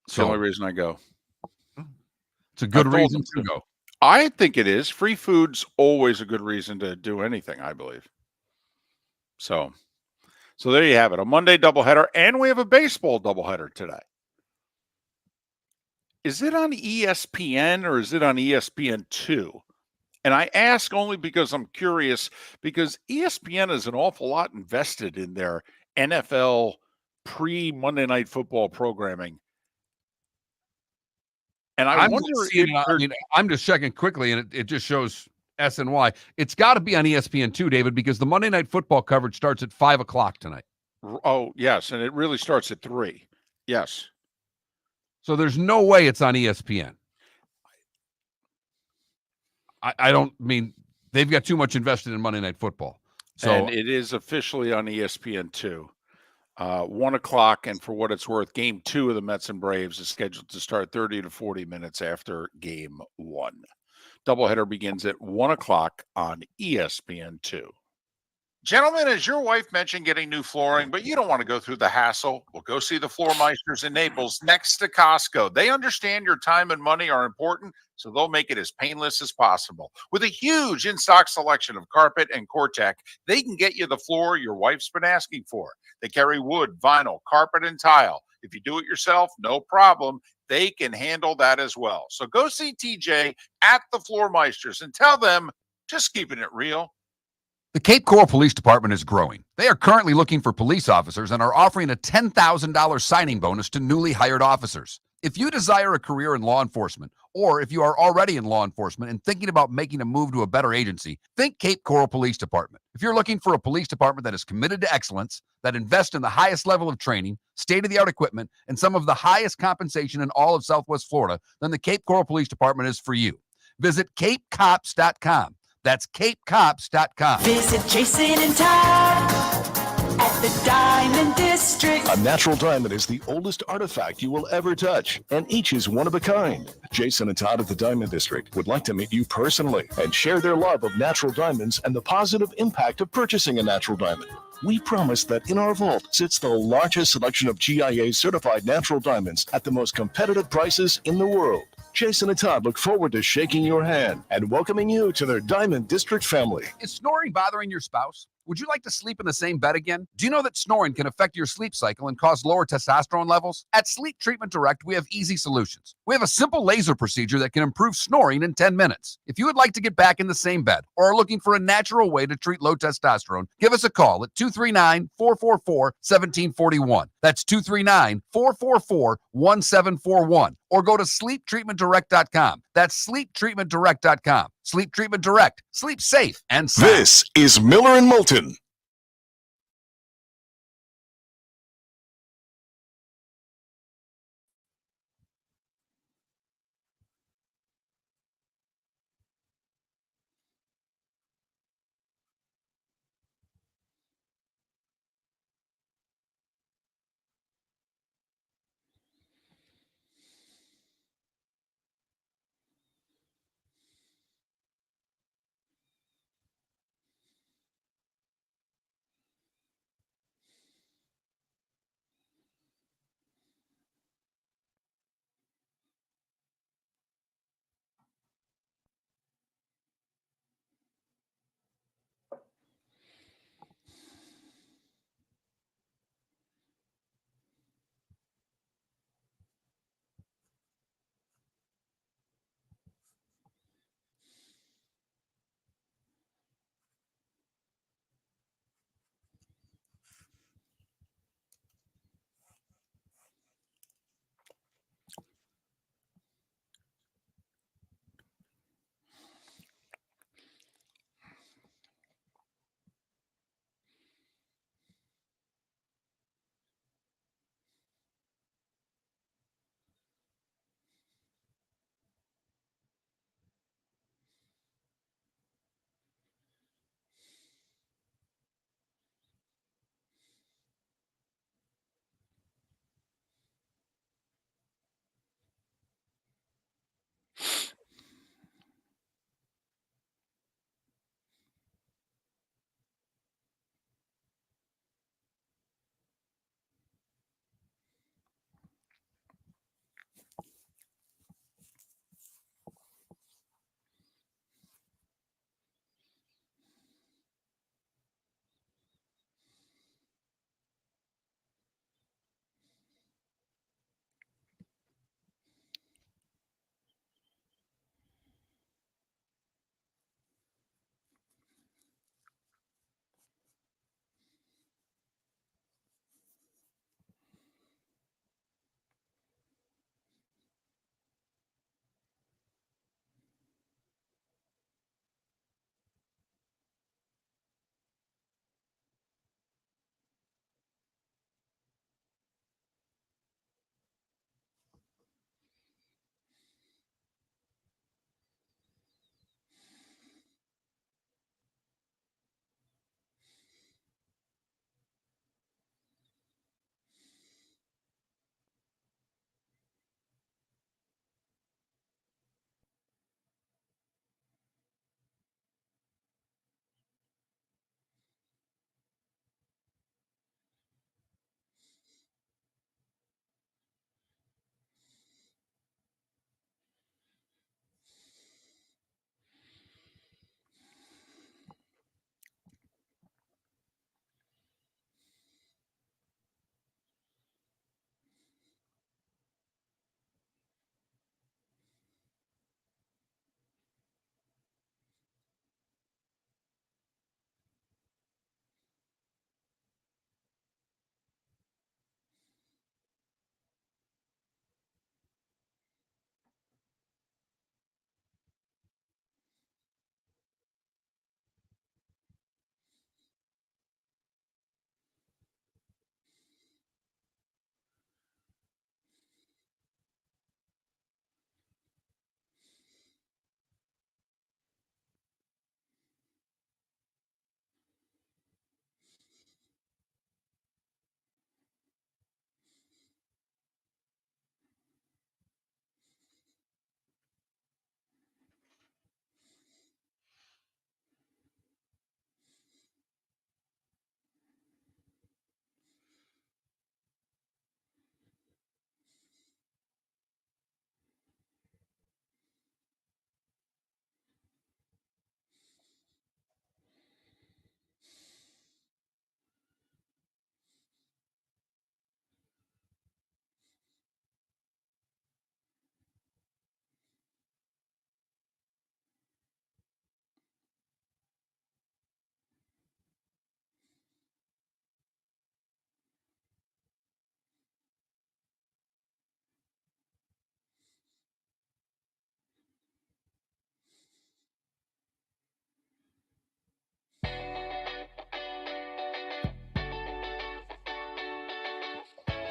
It's the only reason I go. It's a good reason to go. I think it is. Free food's always a good reason to do anything, I believe. So there you have it. A Monday doubleheader, and we have a baseball doubleheader today. Is it on ESPN or is it on ESPN2? And I ask only because I'm curious, because ESPN is an awful lot invested in their NFL pre-Monday Night Football programming. And I'm just checking quickly, and it just shows SNY. It's got to be on ESPN2, David, because the Monday Night Football coverage starts at 5 o'clock tonight. Oh, yes, and it really starts at 3. Yes. So there's no way it's on ESPN. I don't mean they've got too much invested in Monday Night Football. So and it is officially on ESPN2. 1 o'clock, and for what it's worth, Game 2 of the Mets and Braves is scheduled to start 30 to 40 minutes after Game 1. Doubleheader begins at 1 o'clock on ESPN2. Gentlemen, as your wife mentioned getting new flooring, but you don't want to go through the hassle, well, go see the Floor Meisters in Naples next to Costco. They understand your time and money are important, so they'll make it as painless as possible. With a huge in-stock selection of carpet and Cortec, they can get you the floor your wife's been asking for. They carry wood, vinyl, carpet, and tile. If you do it yourself, no problem. they can handle that as well. So go see TJ at the Floormeisters and tell them, just keeping it real. The Cape Coral Police Department is growing. They are currently looking for police officers and are offering a $10,000 signing bonus to newly hired officers. If you desire a career in law enforcement, or if you are already in law enforcement and thinking about making a move to a better agency, think Cape Coral Police Department. If you're looking for a police department that is committed to excellence, that invests in the highest level of training, state-of-the-art equipment, and some of the highest compensation in all of Southwest Florida, then the Cape Coral Police Department is for you. Visit capecops.com. That's capecops.com. Visit Jason and Todd at the Diamond District. A natural diamond is the oldest artifact you will ever touch, and each is one of a kind. Jason and Todd at the Diamond District would like to meet you personally and share their love of natural diamonds and the positive impact of purchasing a natural diamond. We promise that in our vault sits the largest selection of GIA certified natural diamonds at the most competitive prices in the world. Jason and Todd look forward to shaking your hand and welcoming you to their Diamond District family. Is snoring bothering your spouse? Would you like to sleep in the same bed again? Do you know that snoring can affect your sleep cycle and cause lower testosterone levels? At Sleep Treatment Direct, we have easy solutions. We have a simple laser procedure that can improve snoring in 10 minutes. If you would like to get back in the same bed or are looking for a natural way to treat low testosterone, give us a call at 239-444-1741. That's 239-444-1741. Or go to sleeptreatmentdirect.com. That's sleeptreatmentdirect.com. Sleep Treatment Direct. Sleep safe and sound. This is Miller and Moulton.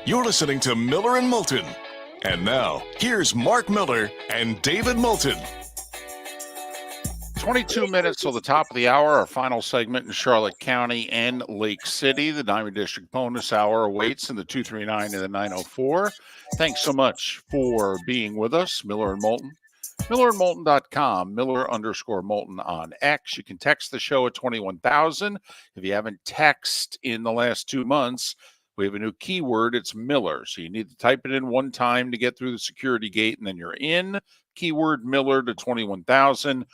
You're listening to Miller and Moulton. And now, here's Mark Miller and David Moulton. 22 minutes till the top of the hour, our final segment in Charlotte County and Lake City. The Diamond District bonus hour awaits in the 239 and the 904. Thanks so much for being with us, Miller and Moulton. MillerandMoulton.com, Miller_Moulton on X. You can text the show at 21,000. If you haven't texted in the last 2 months, we have a new keyword. It's Miller. So you need to type it in one time to get through the security gate, and then you're in. Keyword Miller to 21,000.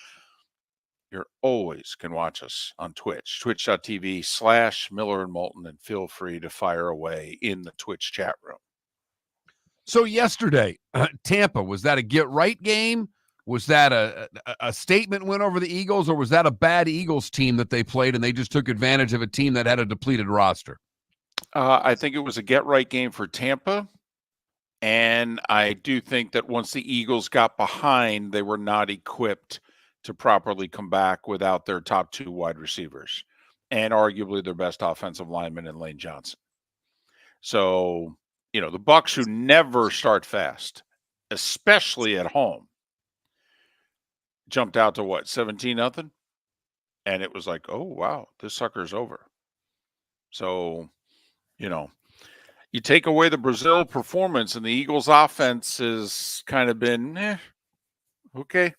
You always can watch us on Twitch, twitch.tv/Miller and Moulton, and feel free to fire away in the Twitch chat room. So yesterday, Tampa, was that a get-right game? Was that a statement win over the Eagles, or was that a bad Eagles team that they played and they just took advantage of a team that had a depleted roster? I think it was a get-right game for Tampa, and I do think that once the Eagles got behind, they were not equipped to properly come back without their top 2 wide receivers and arguably their best offensive lineman in Lane Johnson. So, the Bucs, who never start fast, especially at home, jumped out to 17-0, and it was like, oh wow, this sucker's over. So, you take away the Brazil performance, and the Eagles' offense has kind of been okay.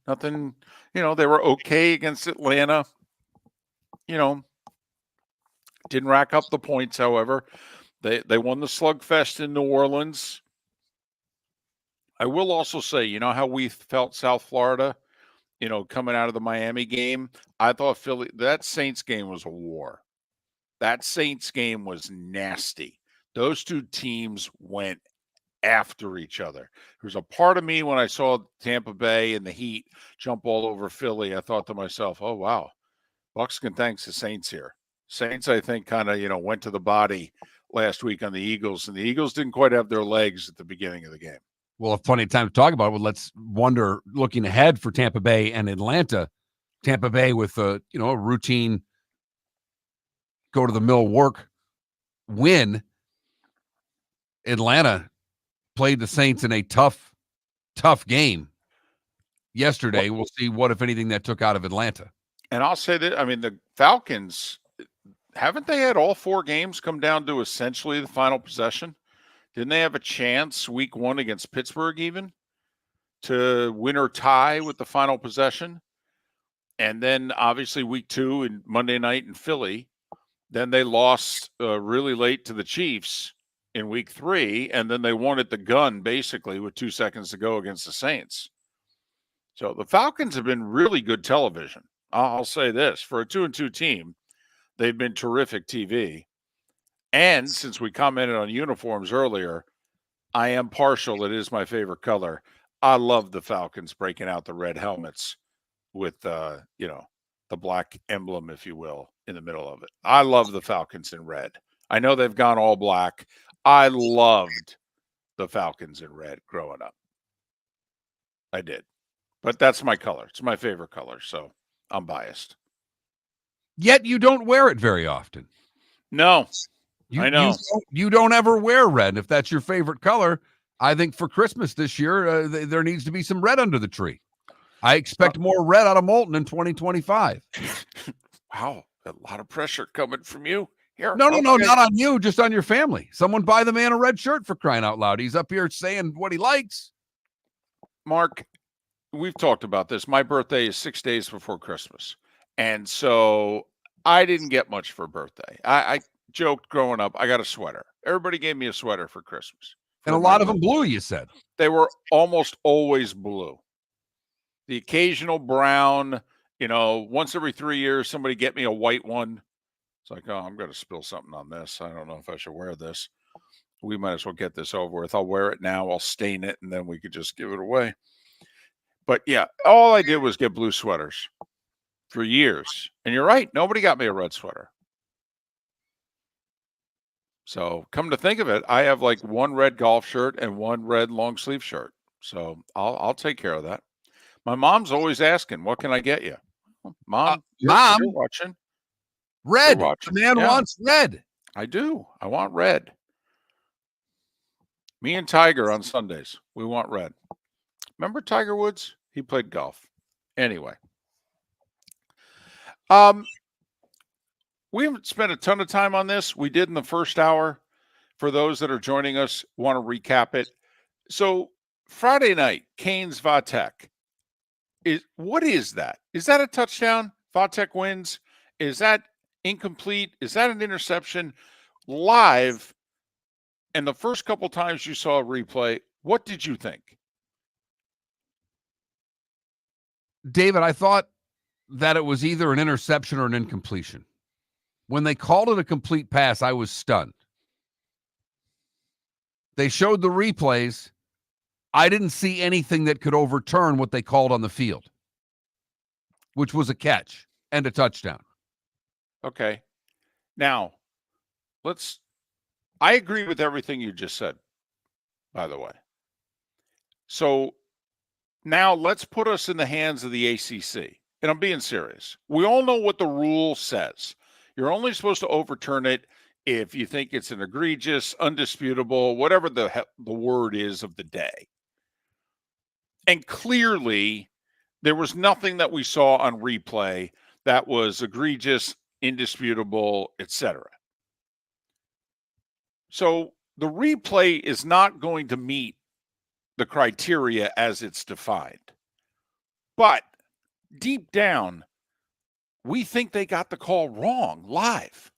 Nothing. They were okay against Atlanta. Didn't rack up the points. However, they won the slugfest in New Orleans. I will also say, how we felt South Florida, coming out of the Miami game. I thought that Saints game was a war. That Saints game was nasty. Those 2 teams went after each other. There was a part of me when I saw Tampa Bay and the Heat jump all over Philly, I thought to myself, oh, wow, Bucs can thank the Saints here. Saints, I think, kind of, went to the body last week on the Eagles, and the Eagles didn't quite have their legs at the beginning of the game. Well, plenty of time to talk about it. Well, let's wonder, looking ahead for Tampa Bay and Atlanta. Tampa Bay with a routine go to the mill work win. Atlanta played the Saints in a tough game yesterday. We'll see what, if anything, that took out of Atlanta. And I'll say that, the Falcons, haven't they had all 4 games come down to essentially the final possession? Didn't they have a chance week 1 against Pittsburgh even to win or tie with the final possession? And then obviously week 2 and Monday night in Philly, then they lost really late to the Chiefs in week 3, and then they won at the gun basically with 2 seconds to go against the Saints. So the Falcons have been really good television. I'll say this, for a 2-2 team, they've been terrific TV. And since we commented on uniforms earlier, I am partial. It is my favorite color. I love the Falcons breaking out the red helmets with, the black emblem, if you will, in the middle of it. I love the Falcons in red. I know they've gone all black. I loved the Falcons in red growing up. I did. But that's my color. It's my favorite color, so I'm biased. Yet you don't wear it very often. No, I know. You don't ever wear red. If that's your favorite color, I think for Christmas this year, there needs to be some red under the tree. I expect more red out of Moulton in 2025. Wow, a lot of pressure coming from you. Here, no, not on you, just on your family. Someone buy the man a red shirt, for crying out loud. He's up here saying what he likes. Mark, we've talked about this. My birthday is 6 days before Christmas. And so I didn't get much for birthday. I joked growing up, I got a sweater. Everybody gave me a sweater for Christmas. And a lot of them blue, you said. They were almost always blue. The occasional brown, once every 3 years, somebody get me a white one. It's like, oh, I'm going to spill something on this. I don't know if I should wear this. We might as well get this over with. I'll wear it now. I'll stain it, and then we could just give it away. But, yeah, all I did was get blue sweaters for years. And you're right. Nobody got me a red sweater. So come to think of it, I have like one red golf shirt and one red long sleeve shirt. So I'll take care of that. My mom's always asking, what can I get you? Mom, you're watching. Red. watch The it. man Yeah. wants red. I do. I want red. Me and Tiger on Sundays. We want red. Remember Tiger Woods? He played golf. Anyway. We haven't spent a ton of time on this. We did in the first hour. For those that are joining us, want to recap it. So Friday night, Canes Vatek. What is that? Is that a touchdown? Vatek wins. Is that incomplete? Is that an interception? Live, and the first couple times you saw a replay, what did you think? David, I thought that it was either an interception or an incompletion. When they called it a complete pass, I was stunned. They showed the replays. I didn't see anything that could overturn what they called on the field, which was a catch and a touchdown. Okay. Now, I agree with everything you just said, by the way. So now let's put us in the hands of the ACC. And I'm being serious. We all know what the rule says. You're only supposed to overturn it if you think it's an egregious, undisputable, whatever the word is of the day. And clearly, there was nothing that we saw on replay that was egregious, indisputable, etc. So the replay is not going to meet the criteria as it's defined. But deep down, we think they got the call wrong live.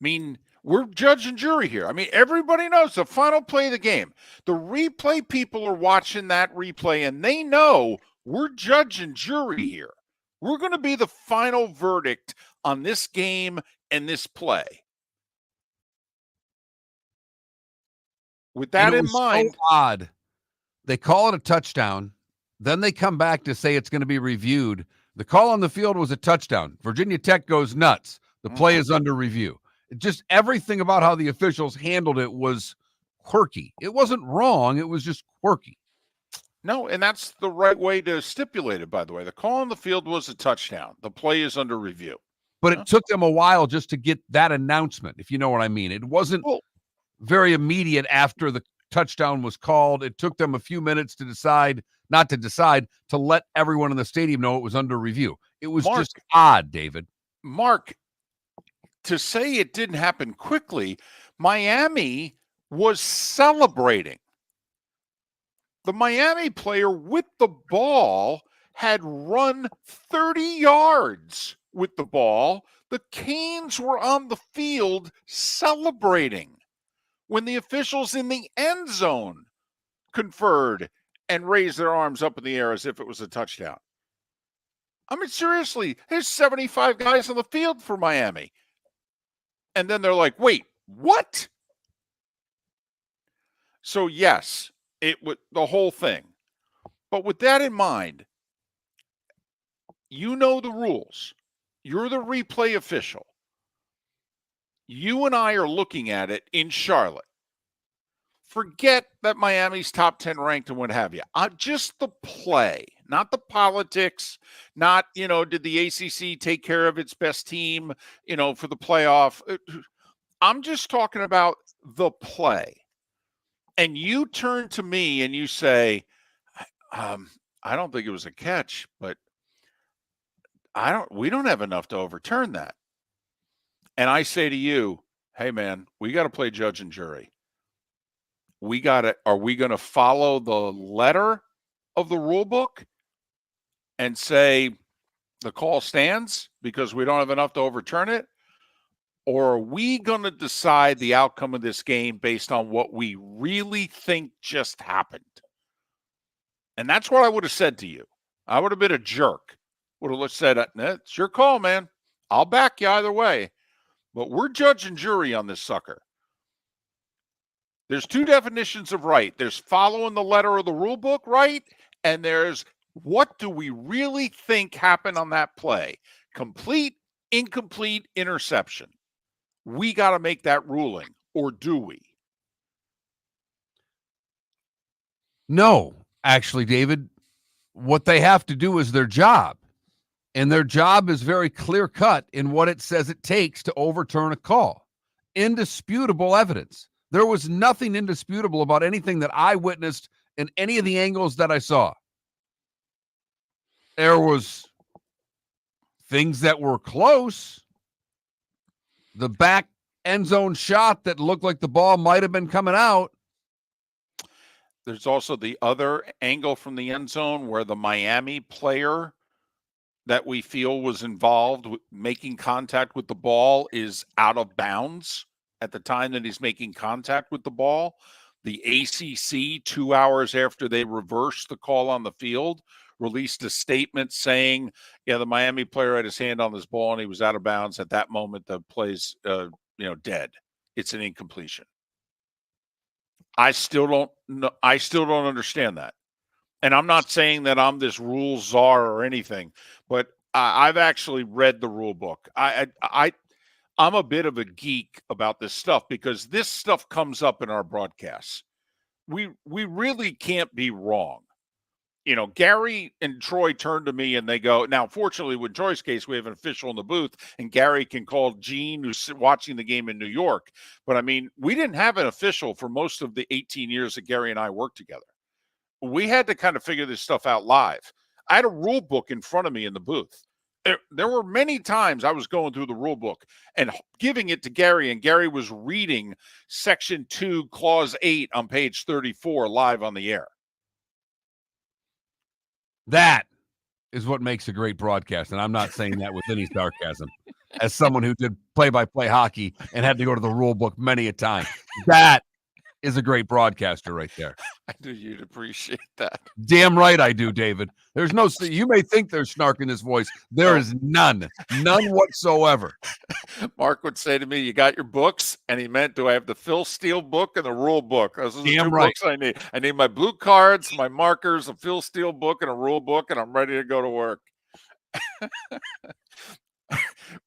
I mean, we're judge and jury here. I mean, everybody knows the final play of the game. The replay people are watching that replay, and they know we're judge and jury here. We're going to be the final verdict on this game and this play. With that in mind, so odd. They call it a touchdown. Then they come back to say it's going to be reviewed. The call on the field was a touchdown. Virginia Tech goes nuts. The play is under review. Just everything about how the officials handled it was quirky. It wasn't wrong. It was just quirky. No, and that's the right way to stipulate it, by the way. The call on the field was a touchdown. The play is under review. But it took them a while just to get that announcement, if you know what I mean. It wasn't very immediate after the touchdown was called. It took them a few minutes to to let everyone in the stadium know it was under review. It was just odd, David. Mark, to say it didn't happen quickly, Miami was celebrating. The Miami player with the ball had run 30 yards with the ball. The Canes were on the field celebrating when the officials in the end zone conferred and raised their arms up in the air as if it was a touchdown. I mean, seriously, there's 75 guys on the field for Miami. And then they're like, wait, what? So, yes, it was the whole thing. But with that in mind, you know the rules. You're the replay official. You and I are looking at it in Charlotte. Forget that Miami's top 10 ranked and what have you. Just the play, not the politics, not, did the ACC take care of its best team, for the playoff. I'm just talking about the play. And you turn to me and you say, I don't think it was a catch, but we don't have enough to overturn that. And I say to you, hey man, we got to play judge and jury. Are we going to follow the letter of the rule book and say the call stands because we don't have enough to overturn it? Or are we going to decide the outcome of this game based on what we really think just happened? And that's what I would have said to you. I would have been a jerk. Would have said, it's your call, man. I'll back you either way. But we're judge and jury on this sucker. There's two definitions of right. There's following the letter of the rule book right, and there's what do we really think happened on that play? Complete, incomplete, interception. We got to make that ruling, or do we? No, actually, David, what they have to do is their job. And their job is very clear-cut in what it says it takes to overturn a call. Indisputable evidence. There was nothing indisputable about anything that I witnessed in any of the angles that I saw. There was things that were close. The back end zone shot that looked like the ball might have been coming out. There's also the other angle from the end zone where the Miami player that we feel was involved with making contact with the ball is out of bounds at the time that he's making contact with the ball. The ACC, 2 hours after they reversed the call on the field, released a statement saying, yeah, the Miami player had his hand on this ball and he was out of bounds. At that moment, the play's dead. It's an incompletion. I still don't understand that. And I'm not saying that I'm this rule czar or anything, but I've actually read the rule book. I'm a bit of a geek about this stuff because this stuff comes up in our broadcasts. We really can't be wrong. You know, Gary and Troy turn to me and they go, now, fortunately, with Troy's case, we have an official in the booth and Gary can call Gene, who's watching the game in New York. But I mean, we didn't have an official for most of the 18 years that Gary and I worked together. We had to kind of figure this stuff out live. I had a rule book in front of me in the booth. There were many times I was going through the rule book and giving it to Gary, and Gary was reading Section 2, Clause 8 on page 34 live on the air. That is what makes a great broadcast, and I'm not saying that with any sarcasm. As someone who did play-by-play hockey and had to go to the rule book many a time, that is a great broadcaster right there. I knew you'd appreciate that. Damn right I do, David. There's no, you may think there's snark in this voice. There is none whatsoever. Mark would say to me, you got your books? And he meant, do I have the Phil Steele book and the rule book? Those are the Damn two right. books I need. I need my blue cards, my markers, a Phil Steele book, and a rule book, and I'm ready to go to work.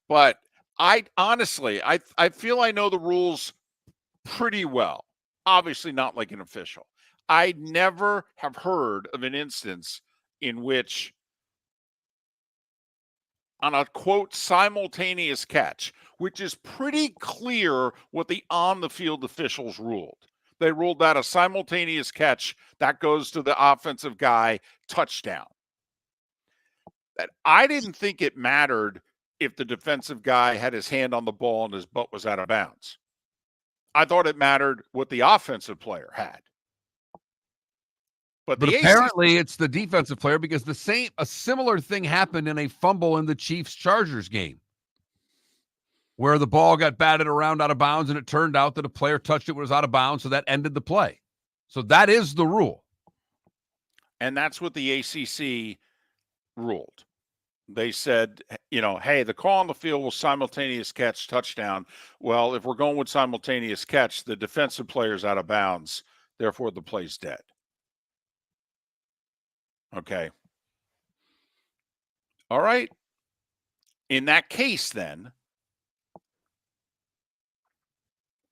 But I honestly feel I know the rules pretty well. Obviously not like an official. I never have heard of an instance in which on a, quote, simultaneous catch, which is pretty clear what the on-the-field officials ruled. They ruled that a simultaneous catch, that goes to the offensive guy, touchdown. That I didn't think it mattered if the defensive guy had his hand on the ball and his butt was out of bounds. I thought it mattered what the offensive player had. But apparently it's the defensive player because a similar thing happened in a fumble in the Chiefs-Chargers game where the ball got batted around out of bounds and it turned out that a player touched it when it was out of bounds, so that ended the play. So that is the rule. And that's what the ACC ruled. They said, hey, the call on the field was simultaneous catch, touchdown. Well, if we're going with simultaneous catch, the defensive player's out of bounds. Therefore, the play's dead. Okay. All right. In that case, then,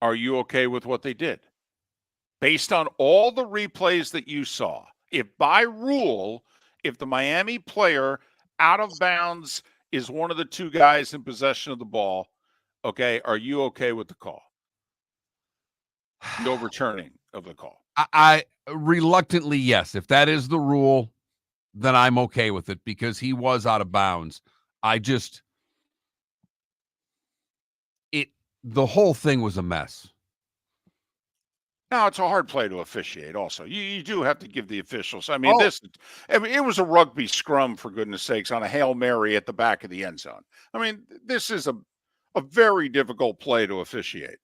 are you okay with what they did? Based on all the replays that you saw, if by rule, if the Miami player out of bounds is one of the two guys in possession of the ball, okay, are you okay with the call? The overturning of the call? I reluctantly, yes. If that is the rule, then I'm okay with it because he was out of bounds. The whole thing was a mess. Now, it's a hard play to officiate also. You do have to give the officials. I mean, it was a rugby scrum, for goodness sakes, on a Hail Mary at the back of the end zone. I mean, this is a very difficult play to officiate.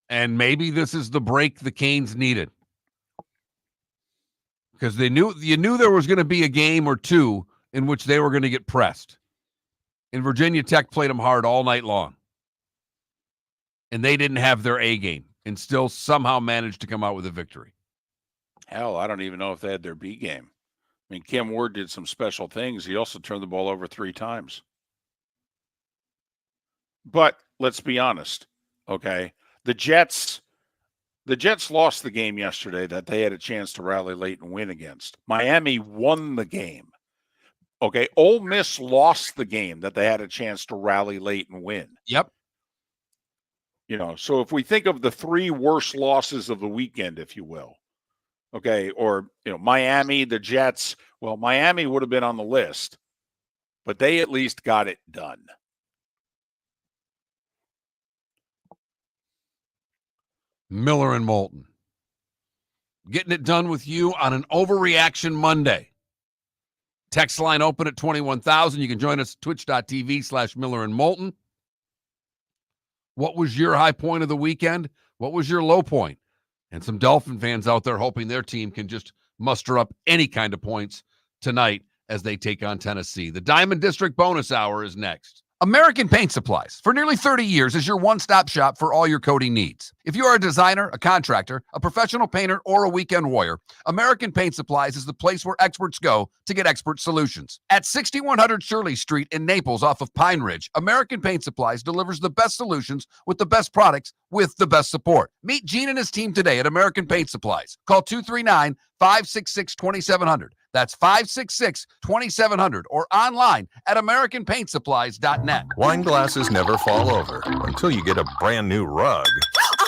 And maybe this is the break the Canes needed. Because you knew there was going to be a game or two in which they were going to get pressed. And Virginia Tech played them hard all night long. And they didn't have their A game and still somehow managed to come out with a victory. Hell, I don't even know if they had their B game. I mean, Cam Ward did some special things. He also turned the ball over 3 times. But let's be honest, okay? The Jets The Jets lost the game yesterday that they had a chance to rally late and win against. Miami won the game. Okay, Ole Miss lost the game that they had a chance to rally late and win. Yep. So if we think of the three worst losses of the weekend, if you will, okay, or, Miami, the Jets, well, Miami would have been on the list, but they at least got it done. Miller and Moulton. Getting it done with you on an Overreaction Monday. Text line open at 21,000. You can join us twitch.tv/Miller and Moulton. What was your high point of the weekend? What was your low point? And some Dolphin fans out there hoping their team can just muster up any kind of points tonight as they take on Tennessee. The Diamond District bonus hour is next. American Paint Supplies, for nearly 30 years, is your one-stop shop for all your coating needs. If you are a designer, a contractor, a professional painter, or a weekend warrior, American Paint Supplies is the place where experts go to get expert solutions. At 6100 Shirley Street in Naples off of Pine Ridge, American Paint Supplies delivers the best solutions with the best products with the best support. Meet Gene and his team today at American Paint Supplies. Call 239-566-2700. That's 566-2700 or online at AmericanPaintSupplies.net. Wine glasses never fall over until you get a brand new rug.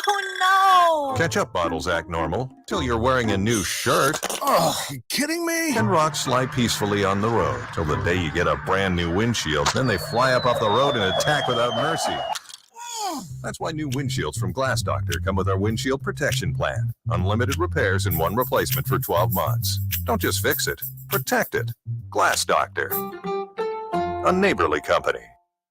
Oh no! Ketchup bottles act normal till you're wearing a new shirt. Oh, you kidding me? And rocks slide peacefully on the road till the day you get a brand new windshield. Then they fly up off the road and attack without mercy. That's why new windshields from Glass Doctor come with our windshield protection plan. Unlimited repairs and one replacement for 12 months. Don't just fix it, protect it. Glass Doctor. A neighborly company.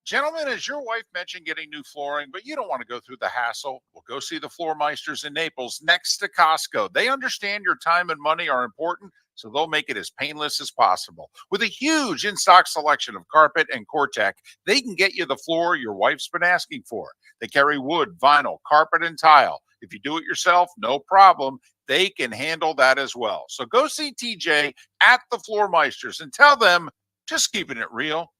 Gentlemen, as your wife mentioned getting new flooring, but you don't want to go through the hassle, well, go see the Floor Meisters in Naples next to Costco. They understand your time and money are important, so they'll make it as painless as possible. With a huge in-stock selection of carpet and Cortec, they can get you the floor your wife's been asking for. They carry wood, vinyl, carpet, and tile. If you do it yourself, no problem. They can handle that as well. So go see TJ at the Floor Meisters and tell them, just keeping it real.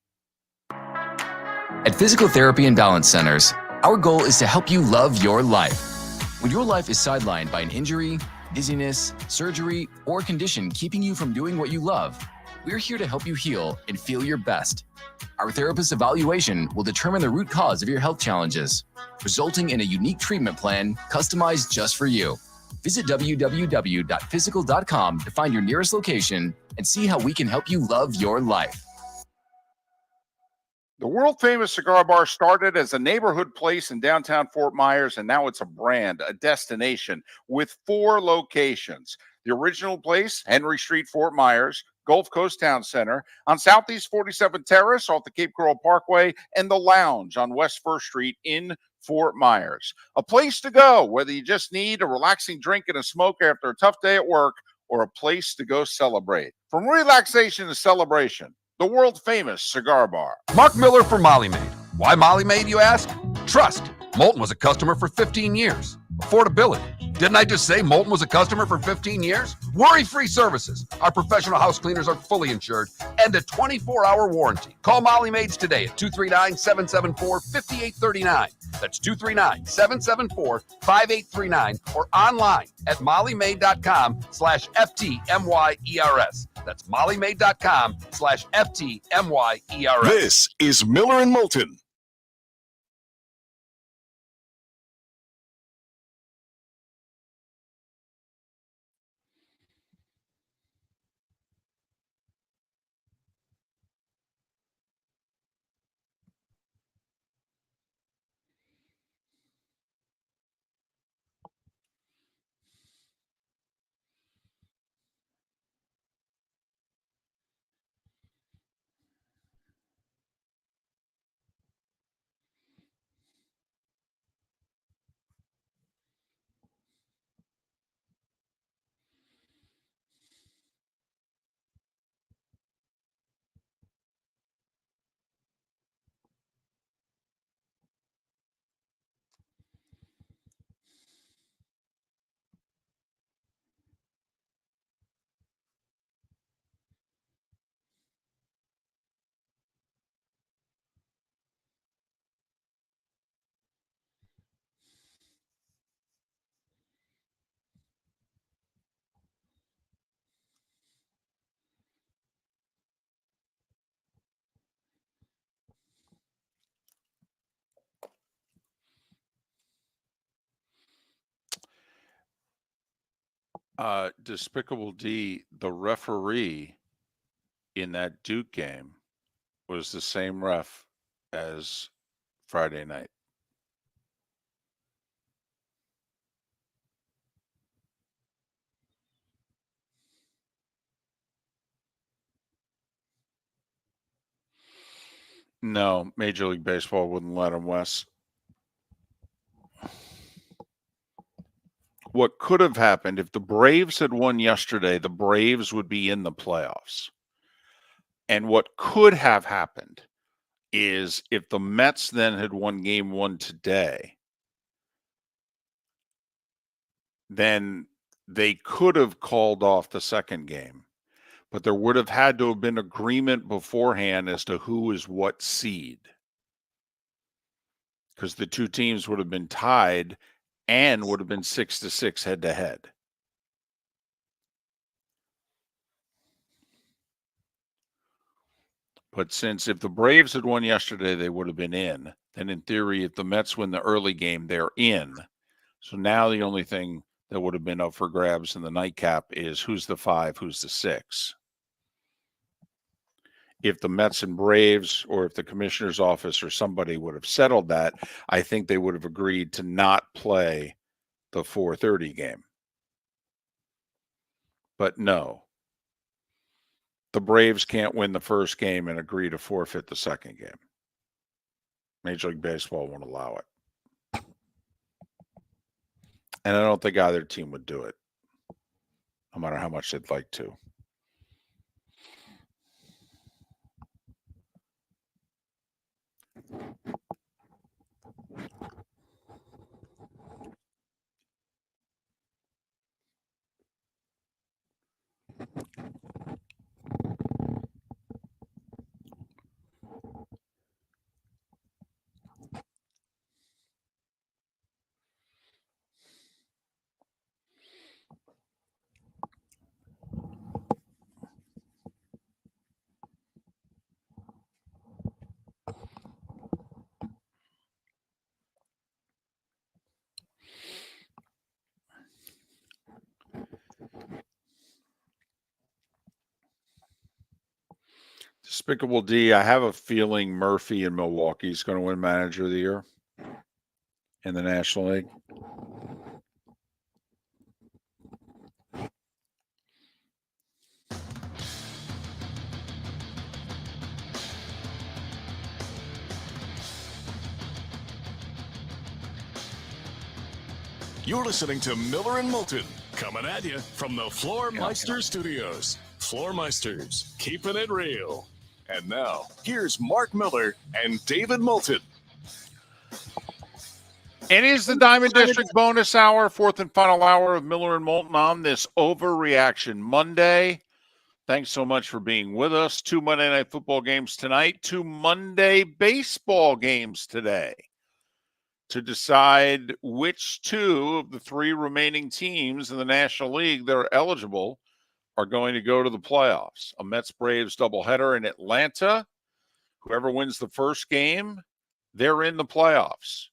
At Physical Therapy and Balance Centers, our goal is to help you love your life. When your life is sidelined by an injury, dizziness, surgery, or condition keeping you from doing what you love, we're here to help you heal and feel your best. Our therapist evaluation will determine the root cause of your health challenges, resulting in a unique treatment plan customized just for you. Visit www.physical.com to find your nearest location and see how we can help you love your life. The world-famous cigar bar started as a neighborhood place in downtown Fort Myers, and now it's a brand, a destination, with 4 locations. The original place, Henry Street, Fort Myers, Gulf Coast Town Center, on Southeast 47th Terrace off the Cape Coral Parkway, and the Lounge on West 1st Street in Fort Myers. A place to go, whether you just need a relaxing drink and a smoke after a tough day at work, or a place to go celebrate. From relaxation to celebration, the world-famous cigar bar. Mark Miller for Molly Maid. Why Molly Maid, you ask? Trust. Moulton was a customer for 15 years. Affordability. Didn't I just say Moulton was a customer for 15 years? Worry-free services. Our professional house cleaners are fully insured and a 24-hour warranty. Call Molly Maids today at 239-774-5839. That's 239-774-5839 or online at mollymaid.com/FTMYERS. That's mollymaid.com/FTMYERS. This is Miller and Moulton. Despicable D, the referee in that Duke game was the same ref as Friday night. No, Major League Baseball wouldn't let him, Wes. What could have happened if the Braves had won yesterday, the Braves would be in the playoffs. And what could have happened is if the Mets then had won game 1 today, then they could have called off the second game. But there would have had to have been agreement beforehand as to who is what seed. Because the two teams would have been tied and would have been 6-6 head-to-head. But since if the Braves had won yesterday, they would have been in. Then in theory, if the Mets win the early game, they're in. So now the only thing that would have been up for grabs in the nightcap is who's the 5, who's the 6. If the Mets and Braves or if the commissioner's office or somebody would have settled that, I think they would have agreed to not play the 4:30 game. But no. The Braves can't win the first game and agree to forfeit the second game. Major League Baseball won't allow it. And I don't think either team would do it, no matter how much they'd like to. Despicable D, I have a feeling Murphy in Milwaukee is going to win Manager of the Year in the National League. You're listening to Miller and Moulton, coming at you from the Floormeister Studios. Floormeisters, keeping it real. And now, here's Mark Miller and David Moulton. It is the Diamond District bonus hour, fourth and final hour of Miller and Moulton on this Overreaction Monday. Thanks so much for being with us. 2 Monday Night Football games tonight, 2 Monday baseball games today to decide which 2 of the 3 remaining teams in the National League that are eligible are going to go to the playoffs. A Mets-Braves doubleheader in Atlanta. Whoever wins the first game, they're in the playoffs.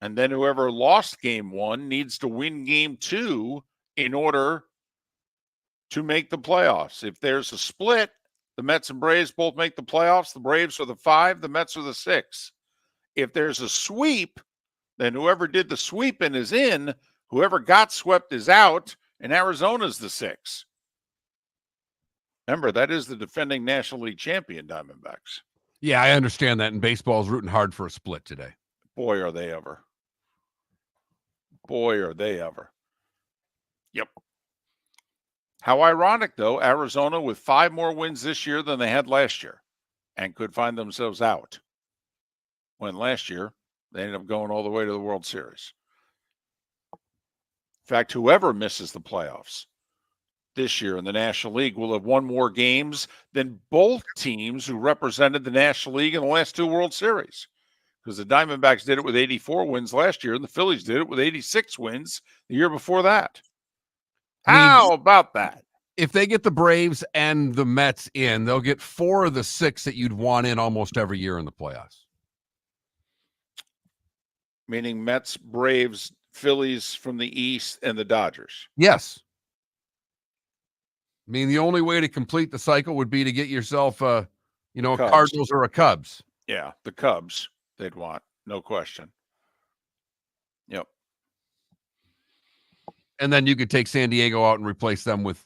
And then whoever lost game 1 needs to win game 2 in order to make the playoffs. If there's a split, the Mets and Braves both make the playoffs. The Braves are the 5, the Mets are the 6. If there's a sweep, then whoever did the sweeping is in. Whoever got swept is out, and Arizona's the 6. Remember, that is the defending National League champion, Diamondbacks. Yeah, I understand that, and baseball's rooting hard for a split today. Boy, are they ever. Boy, are they ever. Yep. How ironic, though, Arizona with 5 more wins this year than they had last year and could find themselves out. When last year, they ended up going all the way to the World Series. In fact, whoever misses the playoffs this year in the National League will have won more games than both teams who represented the National League in the last 2 World Series. Because the Diamondbacks did it with 84 wins last year, and the Phillies did it with 86 wins the year before that. How about that? If they get the Braves and the Mets in, they'll get 4 of the 6 that you'd want in almost every year in the playoffs. Meaning Mets, Braves, Phillies from the East, and the Dodgers. Yes. I mean, the only way to complete the cycle would be to get yourself a Cubs. Cardinals or a Cubs. Yeah, the Cubs they'd want, no question. Yep. And then you could take San Diego out and replace them with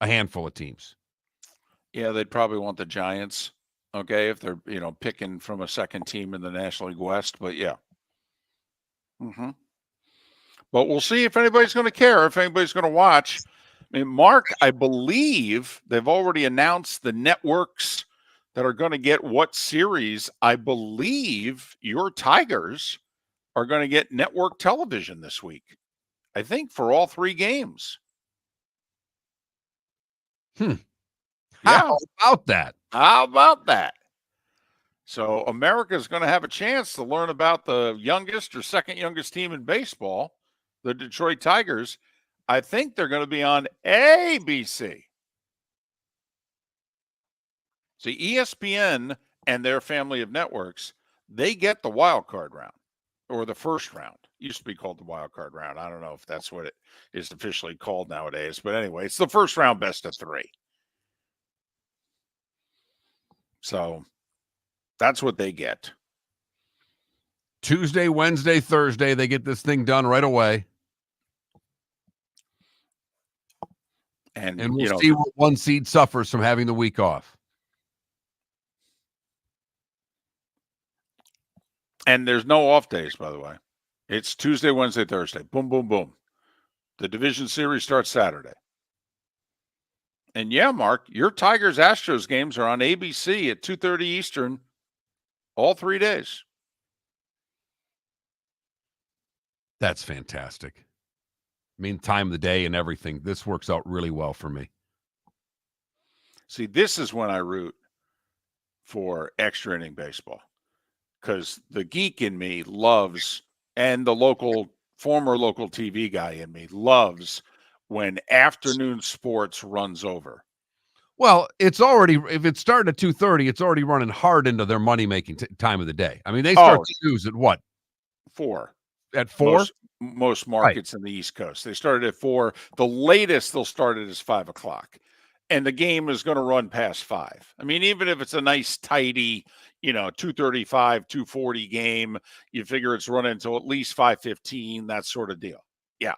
a handful of teams. Yeah, they'd probably want the Giants, okay, if they're, picking from a second team in the National League West. But yeah. But we'll see if anybody's going to care, if anybody's going to watch. I mean, Mark, I believe they've already announced the networks that are going to get what series. I believe your Tigers are going to get network television this week. I think for all 3 games. Yeah. How about that? How about that? So America's going to have a chance to learn about the youngest or second youngest team in baseball, the Detroit Tigers. I think they're going to be on ABC. See, ESPN and their family of networks, they get the wild card round or the first round. It used to be called the wild card round. I don't know if that's what it is officially called nowadays. But anyway, it's the first round best of 3. So that's what they get. Tuesday, Wednesday, Thursday, they get this thing done right away. And we'll see what one seed suffers from having the week off. And there's no off days, by the way. It's Tuesday, Wednesday, Thursday. Boom, boom, boom. The division series starts Saturday. And yeah, Mark, your Tigers-Astros games are on ABC at 2:30 Eastern all 3 days. That's fantastic. I mean, time of the day and everything. This works out really well for me. See, this is when I root for extra inning baseball because the geek in me loves, and the former local TV guy in me loves when afternoon sports runs over. Well, it's already, if it's starting at 2:30, it's already running hard into their money-making time of the day. I mean, they start the news at what? 4. At 4? Most markets in the East Coast. They started at 4. The latest they'll start it is 5 o'clock. And the game is going to run past 5. I mean, even if it's a nice, tidy, 2:35, 2:40 game, you figure it's running until at least 5:15, that sort of deal. Yeah.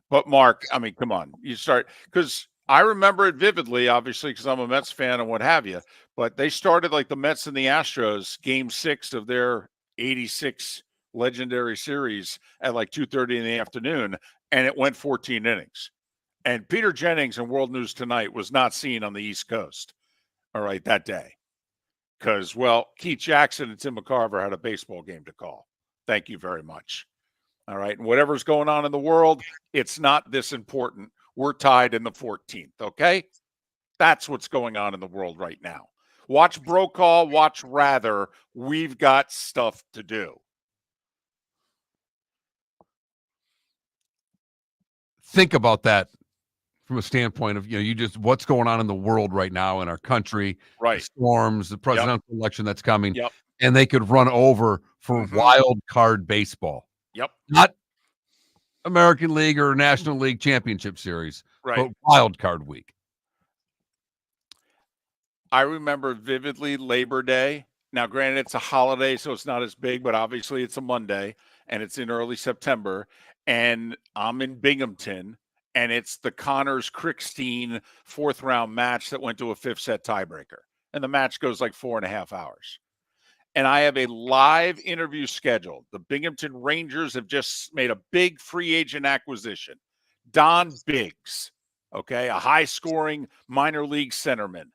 But Mark, I mean, come on. You start, because I remember it vividly, obviously, because I'm a Mets fan and what have you. But they started like the Mets and the Astros, game 6 of their 86 legendary series at like 2:30 in the afternoon, and it went 14 innings. And Peter Jennings in World News Tonight was not seen on the East Coast, all right, that day. Because, Keith Jackson and Tim McCarver had a baseball game to call. Thank you very much. All right, and whatever's going on in the world, it's not this important. We're tied in the 14th, okay? That's what's going on in the world right now. Watch Brokaw, watch Rather. We've got stuff to do. Think about that from a standpoint of, what's going on in the world right now in our country, right? The storms, the presidential election that's coming, yep. And they could run over for wild card baseball. Yep. Not American League or National League Championship Series, but wild card week. I remember vividly Labor Day. Now, granted, it's a holiday, so it's not as big, but obviously it's a Monday, and it's in early September, and I'm in Binghamton, and it's the Connors-Crickstein 4th-round match that went to a 5th-set tiebreaker, and the match goes like 4.5 hours. And I have a live interview scheduled. The Binghamton Rangers have just made a big free agent acquisition. Don Biggs, okay, a high-scoring minor league centerman,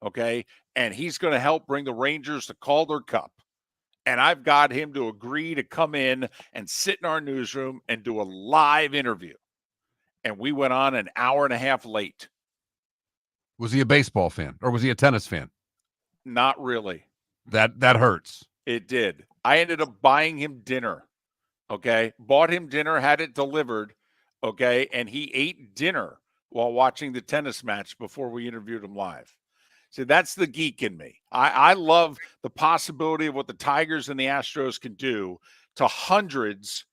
okay, and he's going to help bring the Rangers to Calder Cup. And I've got him to agree to come in and sit in our newsroom and do a live interview. And we went on an hour and a half late. Was he a baseball fan or was he a tennis fan? Not really. That hurts. It did. I ended up buying him dinner, okay? Bought him dinner, had it delivered, okay? And he ate dinner while watching the tennis match before we interviewed him live. See, that's the geek in me. I love the possibility of what the Tigers and the Astros can do to hundreds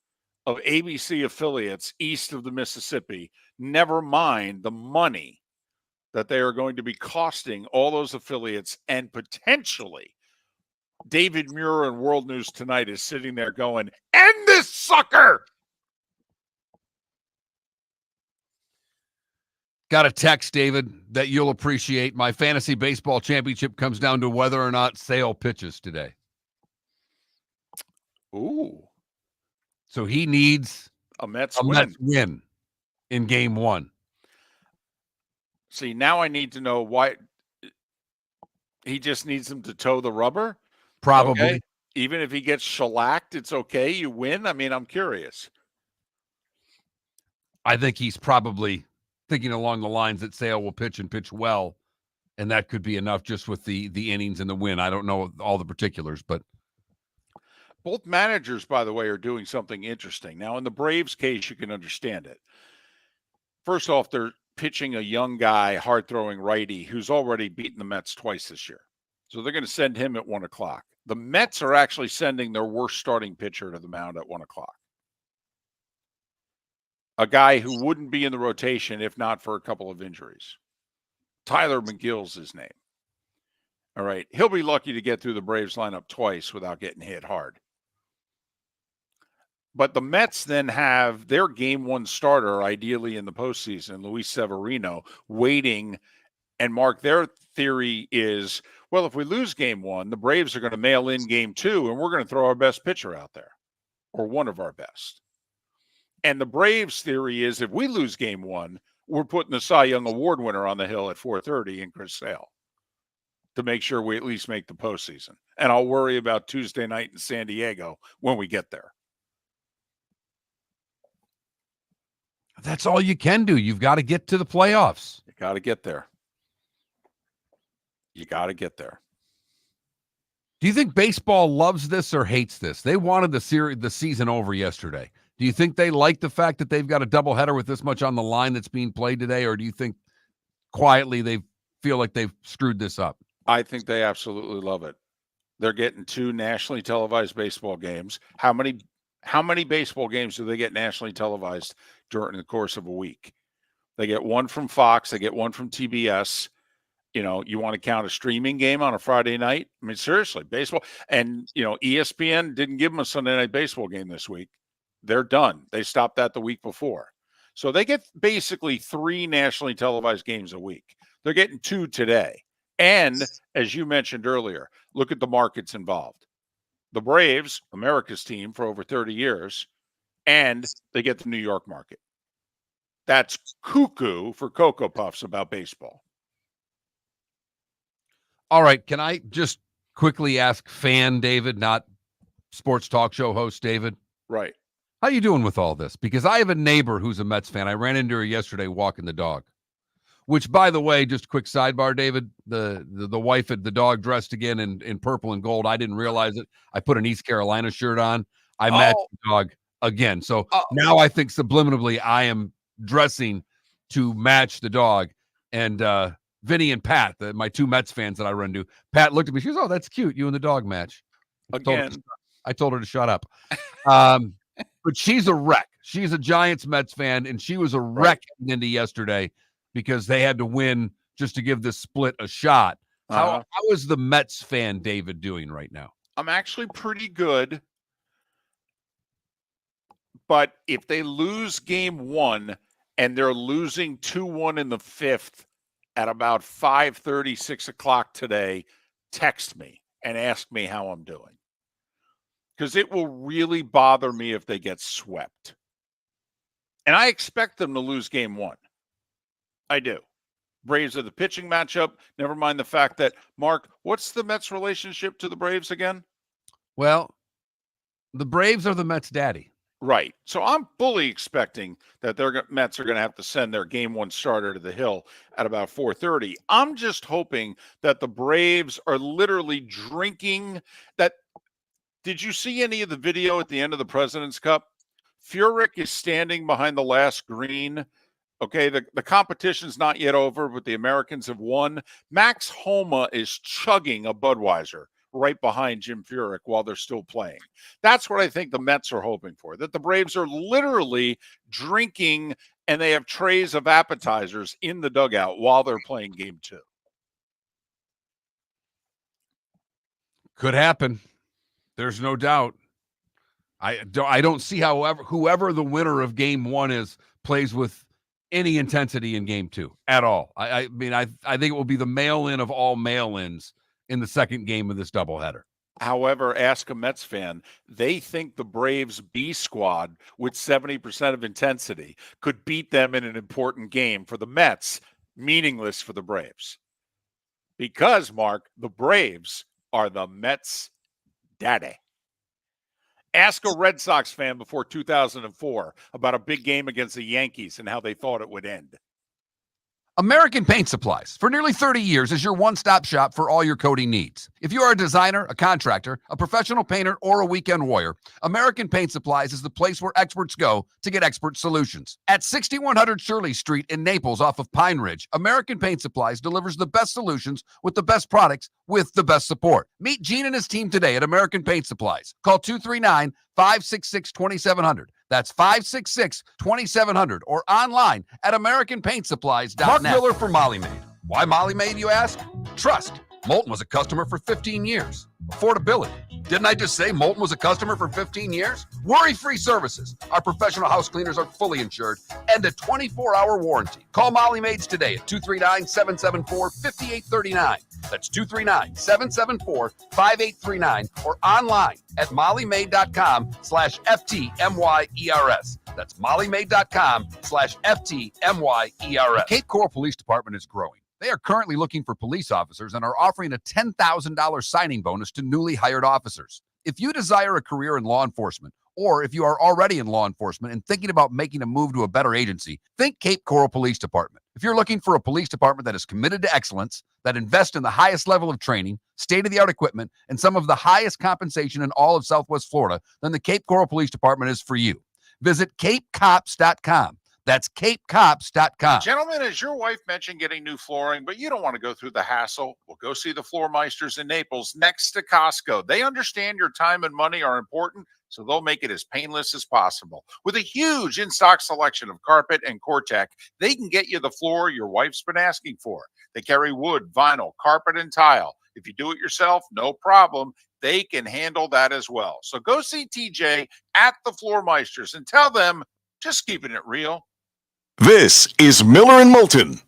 of ABC affiliates east of the Mississippi, never mind the money that they are going to be costing all those affiliates, and potentially David Muir in World News Tonight is sitting there going, end this sucker! Got a text, David, that you'll appreciate. My fantasy baseball championship comes down to whether or not Sale pitches today. Ooh. So he needs a Mets win in game 1. See, now I need to know why he just needs them to toe the rubber? Probably. Okay. Even if he gets shellacked, it's okay. You win. I mean, I'm curious. I think he's probably thinking along the lines that Sale will pitch and pitch well, and that could be enough just with the innings and the win. I don't know all the particulars, but both managers, by the way, are doing something interesting. Now, in the Braves case, you can understand it. First off, they're pitching a young guy, hard-throwing righty, who's already beaten the Mets twice this year. So they're going to send him at 1 o'clock. The Mets are actually sending their worst starting pitcher to the mound at 1 o'clock. A guy who wouldn't be in the rotation if not for a couple of injuries. Tyler McGill's his name. All right. He'll be lucky to get through the Braves lineup twice without getting hit hard. But the Mets then have their game 1 starter, ideally in the postseason, Luis Severino, waiting. And Mark, their theory is, well, if we lose game 1, the Braves are going to mail in game 2, and we're going to throw our best pitcher out there, or one of our best. And the Braves' theory is if we lose game 1, we're putting the Cy Young Award winner on the hill at 4:30 in Chris Sale to make sure we at least make the postseason. And I'll worry about Tuesday night in San Diego when we get there. that's all you can do. You've got to get to the playoffs. You got to get there. You got to get there. Do you think baseball loves this or hates this? They wanted the season over yesterday. Do you think they like the fact that they've got a doubleheader with this much on the line that's being played today, or do you think quietly they feel like they've screwed this up? I think they absolutely love it. They're getting 2 nationally televised baseball games. How many baseball games do they get nationally televised during the course of a week? They get 1 from Fox. They get 1 from TBS. You know, you want to count a streaming game on a Friday night? I mean, seriously, baseball. And, ESPN didn't give them a Sunday night baseball game this week. They're done. They stopped that the week before. So they get basically 3 nationally televised games a week. They're getting 2 today. And as you mentioned earlier, look at the markets involved. The Braves, America's team for over 30 years, and they get the New York market. That's cuckoo for Cocoa Puffs about baseball. All right. Can I just quickly ask fan David, not sports talk show host David? Right. How you doing with all this? Because I have a neighbor who's a Mets fan. I ran into her yesterday walking the dog, which, by the way, just a quick sidebar, David, the wife had the dog dressed again in purple and gold. I didn't realize it. I put an East Carolina shirt on. I matched the dog again. So now I think subliminally I am dressing to match the dog. And Vinny and Pat, my 2 Mets fans that I run to, Pat looked at me. She goes, "Oh, that's cute. You and the dog match." I told her to shut up. But she's a wreck. She's a Giants Mets fan, and she was a wreck into yesterday because they had to win just to give this split a shot. How is the Mets fan David doing right now? I'm actually pretty good. But if they lose game 1 and they're losing 2-1 in the 5th at about 5:30, 6 o'clock today, text me and ask me how I'm doing. Because it will really bother me if they get swept. And I expect them to lose game 1. I do. Braves are the pitching matchup. Never mind the fact that, Mark, what's the Mets' relationship to the Braves again? Well, the Braves are the Mets' daddy. Right. So I'm fully expecting that their Mets are going to have to send their game 1 starter to the hill at about 4:30. I'm just hoping that the Braves are literally drinking that. Did you see any of the video at the end of the President's Cup? Furyk is standing behind the last green. Okay, the competition's not yet over, but the Americans have won. Max Homa is chugging a Budweiser right behind Jim Furyk while they're still playing. That's what I think the Mets are hoping for, that the Braves are literally drinking and they have trays of appetizers in the dugout while they're playing game 2. Could happen. There's no doubt. I don't see whoever the winner of game 1 is plays with any intensity in game 2 at all. I mean, I think it will be the mail-in of all mail-ins in the second game of this doubleheader. However, ask a Mets fan, they think the Braves B squad with 70% of intensity could beat them in an important game. For the Mets, meaningless for the Braves. Because, Mark, the Braves are the Mets' daddy. Ask a Red Sox fan before 2004 about a big game against the Yankees and how they thought it would end. American Paint Supplies, for nearly 30 years, is your one-stop shop for all your coating needs. If you are a designer, a contractor, a professional painter, or a weekend warrior, American Paint Supplies is the place where experts go to get expert solutions. At 6100 Shirley Street in Naples off of Pine Ridge, American Paint Supplies delivers the best solutions with the best products with the best support. Meet Gene and his team today at American Paint Supplies. Call 239-566-2700. That's 566-2700 or online at AmericanPaintSupplies.net. Mark Miller for Molly Maid. Why Molly Maid, you ask? Trust. Moulton was a customer for 15 years. Affordability. Didn't I just say Moulton was a customer for 15 years? Worry-free services. Our professional house cleaners are fully insured and a 24-hour warranty. Call Molly Maids today at 239-774-5839. That's 239-774-5839 or online at mollymaid.com/FTMYERS. That's mollymaid.com/FTMYERS. Cape Coral Police Department is growing. They are currently looking for police officers and are offering a $10,000 signing bonus to newly hired officers. If you desire a career in law enforcement, or if you are already in law enforcement and thinking about making a move to a better agency, think Cape Coral Police Department. If you're looking for a police department that is committed to excellence, that invests in the highest level of training, state-of-the-art equipment, and some of the highest compensation in all of Southwest Florida, then the Cape Coral Police Department is for you. Visit capecops.com. That's capecops.com. Gentlemen, as your wife mentioned getting new flooring, but you don't want to go through the hassle, well, go see the Floor Meisters in Naples next to Costco. They understand your time and money are important, so they'll make it as painless as possible. With a huge in-stock selection of carpet and Cortec, they can get you the floor your wife's been asking for. They carry wood, vinyl, carpet, and tile. If you do it yourself, no problem. They can handle that as well. So go see TJ at the Floor Meisters and tell them, just keeping it real. This is Miller and Moulton.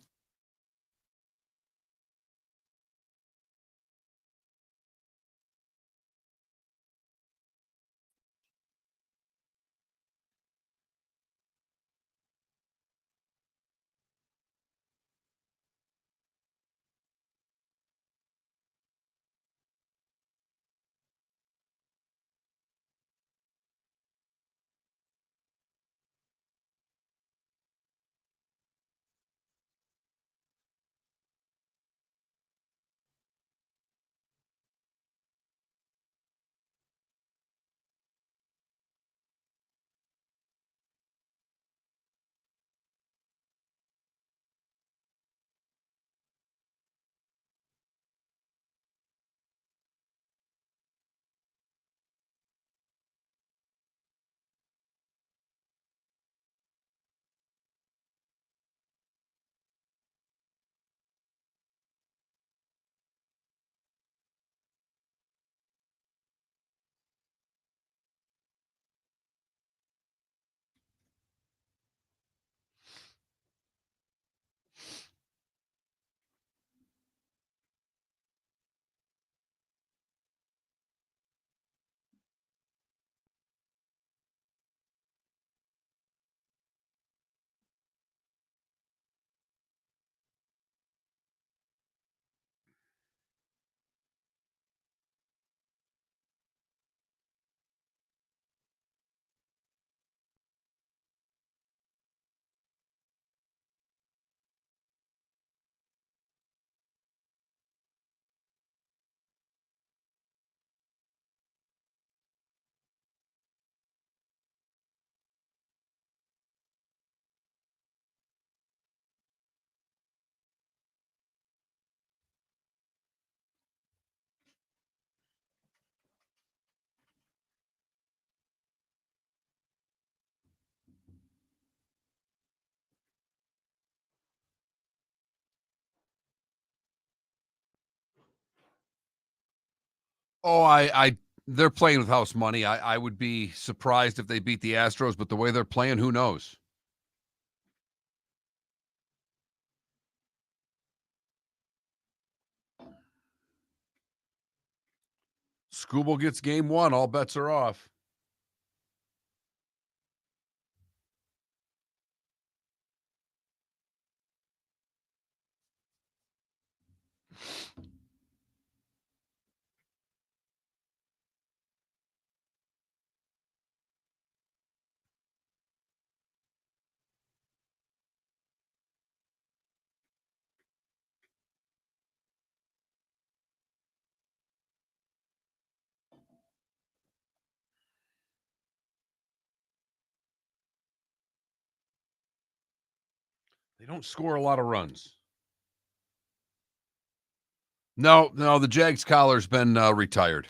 Oh, they're playing with house money. I would be surprised if they beat the Astros, but the way they're playing, who knows? Scooble gets game one. All bets are off. They don't score a lot of runs. No, the Jags collar's been retired.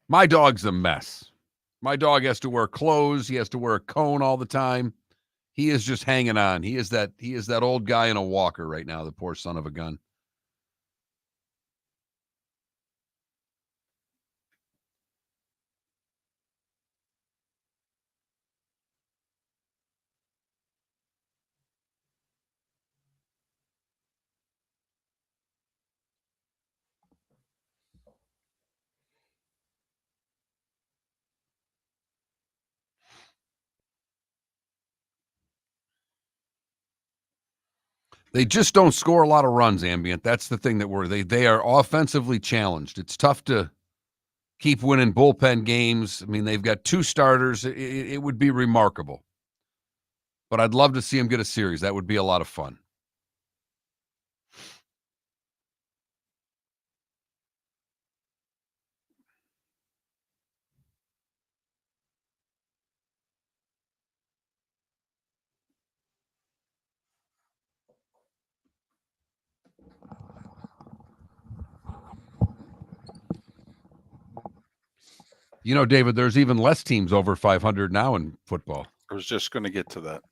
My dog's a mess. My dog has to wear clothes. He has to wear a cone all the time. He is just hanging on. He is that old guy in a walker right now, the poor son of a gun. They just don't score a lot of runs, Ambient. That's the thing that they are offensively challenged. It's tough to keep winning bullpen games. I mean, they've got two starters. It would be remarkable. But I'd love to see them get a series. That would be a lot of fun. You know, David, there's even less teams over 500 now in football. I was just going to get to that.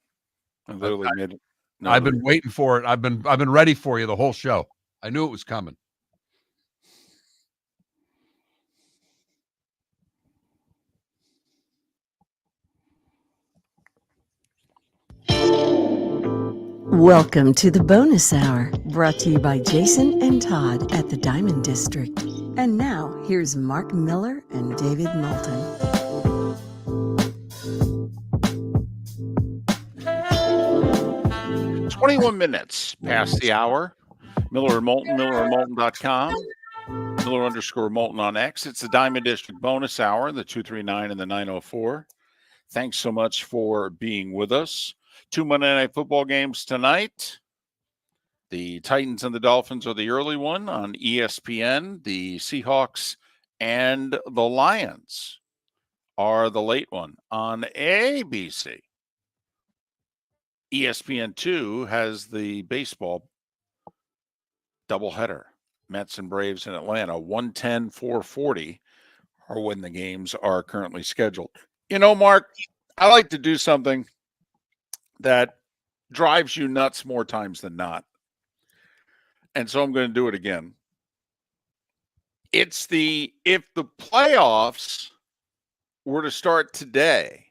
I literally made it. No, I've been waiting for it. I've been ready for you the whole show. I knew it was coming. Welcome to the bonus hour, brought to you by Jason and Todd at the Diamond District. And now, here's Mark Miller and David Moulton. 21 minutes past the hour. Miller and Moulton, millerandmoulton.com. Miller_Moulton on X. It's the Diamond District bonus hour, the 239 and the 904. Thanks so much for being with us. 2 Monday Night Football games tonight. The Titans and the Dolphins are the early one on ESPN. The Seahawks and the Lions are the late one on ABC. ESPN2 has the baseball doubleheader. Mets and Braves in Atlanta, 110, 440 are when the games are currently scheduled. You know, Mark, I like to do something that drives you nuts more times than not. And so I'm going to do it again. It's if the playoffs were to start today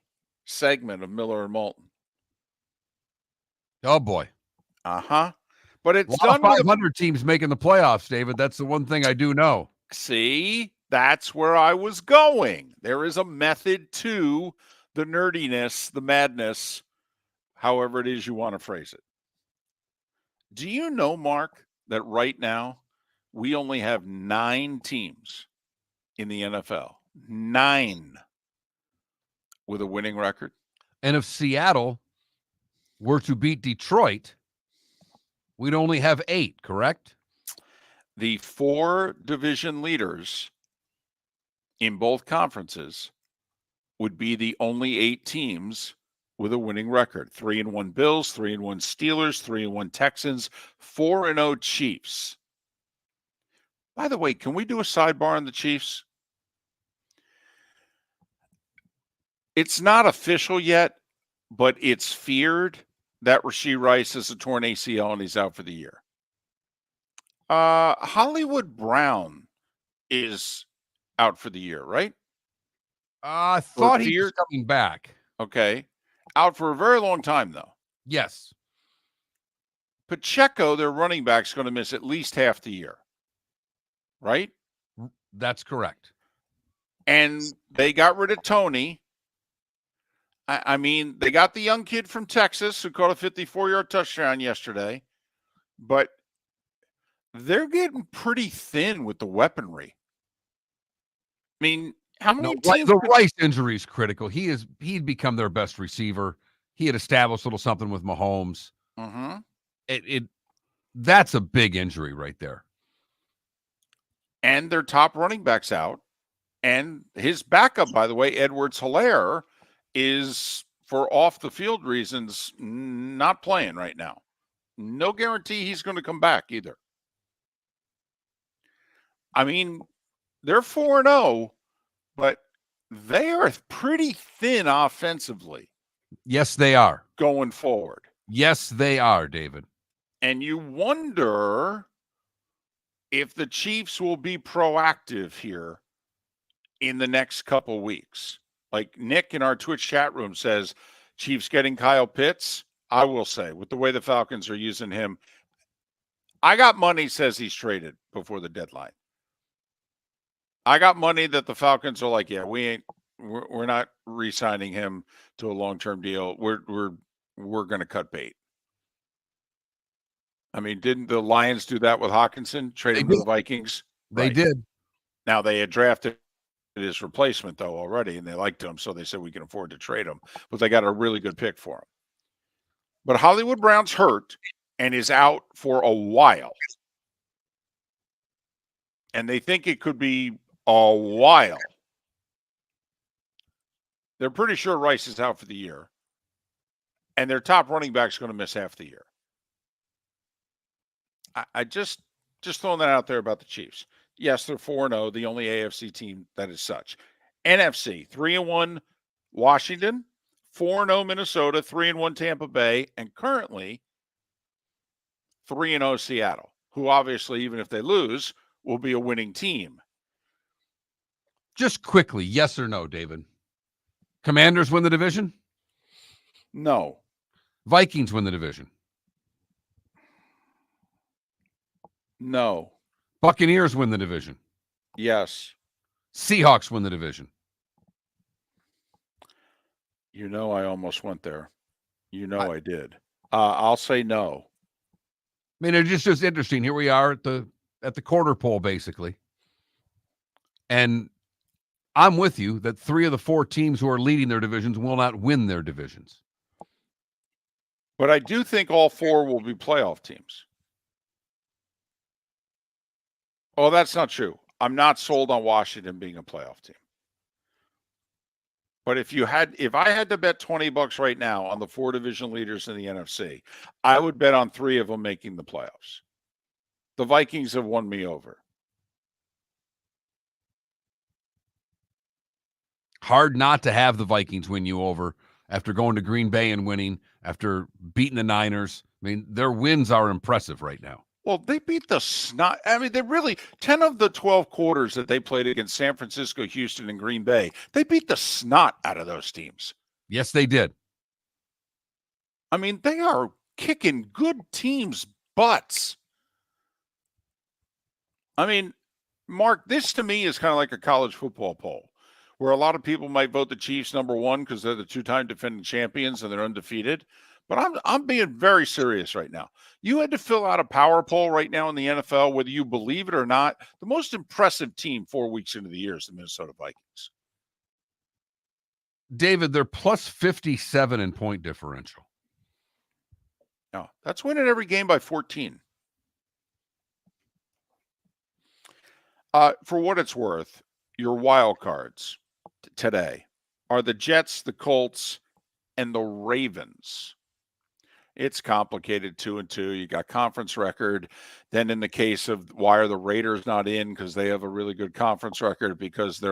segment of Miller and Moulton. Oh, boy. Uh-huh. But it's a lot done of 500 teams making the playoffs, David. That's the one thing I do know. See, that's where I was going. There is a method to the nerdiness, the madness, however it is you want to phrase it. Do you know, Mark, that right now we only have 9 teams in the NFL? 9 with a winning record. And if Seattle were to beat Detroit, we'd only have 8, correct? The 4 division leaders in both conferences would be the only 8 teams with a winning record. 3-1 Bills, 3-1 Steelers, 3-1 Texans, 4-0 Chiefs. By the way, can we do a sidebar on the Chiefs? It's not official yet, but it's feared that Rashee Rice has a torn ACL and he's out for the year. Hollywood Brown is out for the year, right? I thought he was coming back. Okay. Out for a very long time, though. Yes. Pacheco, their running back, is going to miss at least half the year, right? That's correct. And they got rid of Tony. I mean, they got the young kid from Texas who caught a 54-yard touchdown yesterday, but they're getting pretty thin with the weaponry. I mean, how many teams? The Rice injury is critical. He'd become their best receiver. He had established a little something with Mahomes. Mm-hmm. That's a big injury right there. And their top running back's out. And his backup, by the way, Edwards-Helaire, is, for off-the-field reasons, not playing right now. No guarantee he's going to come back either. I mean, they're 4-0, but they are pretty thin offensively. Yes, they are. Going forward. Yes, they are, David. And you wonder if the Chiefs will be proactive here in the next couple weeks. Like Nick in our Twitch chat room says, Chiefs getting Kyle Pitts. I will say, with the way the Falcons are using him, I got money says he's traded before the deadline. I got money that the Falcons are like, yeah, we're not re-signing him to a long-term deal. We're going to cut bait. I mean, didn't the Lions do that with Hawkinson, trade him to the Vikings? They did. Now they had drafted his replacement though already, and they liked him, so they said we can afford to trade him. But they got a really good pick for him. But Hollywood Brown's hurt and is out for a while. And they think it could be a while. They're pretty sure Rice is out for the year. And their top running back's going to miss half the year. I just throwing that out there about the Chiefs. Yes, they're 4-0, the only AFC team that is such. NFC, 3-1 Washington, 4-0 Minnesota, 3-1 Tampa Bay, and currently 3-0 Seattle, who obviously, even if they lose, will be a winning team. Just quickly, yes or no, David? Commanders win the division? No. Vikings win the division? No. Buccaneers win the division? Yes. Seahawks win the division? You know, I almost went there. You know, I did. I'll say no. I mean, it's just interesting. Here we are at the quarter pole, basically. And I'm with you that 3 of the 4 teams who are leading their divisions will not win their divisions. But I do think all 4 will be playoff teams. Oh, that's not true. I'm not sold on Washington being a playoff team. But if I had to bet $20 right now on the 4 division leaders in the NFC, I would bet on 3 of them making the playoffs. The Vikings have won me over. Hard not to have the Vikings win you over after going to Green Bay and winning, after beating the Niners. I mean, their wins are impressive right now. Well, they beat the snot. I mean, they really, 10 of the 12 quarters that they played against San Francisco, Houston, and Green Bay, they beat the snot out of those teams. Yes, they did. I mean, they are kicking good teams' butts. I mean, Mark, this to me is kind of like a college football poll where a lot of people might vote the Chiefs number 1 because they're the 2-time defending champions and they're undefeated. But I'm being very serious right now. You had to fill out a power poll right now in the NFL, whether you believe it or not. The most impressive team 4 weeks into the year is the Minnesota Vikings. David, they're plus 57 in point differential. No, that's winning every game by 14. For what it's worth, your wild cards today are the Jets, the Colts, and the Ravens. It's complicated, 2-2. You got conference record. Then in the case of why are the Raiders not in? Because they have a really good conference record, because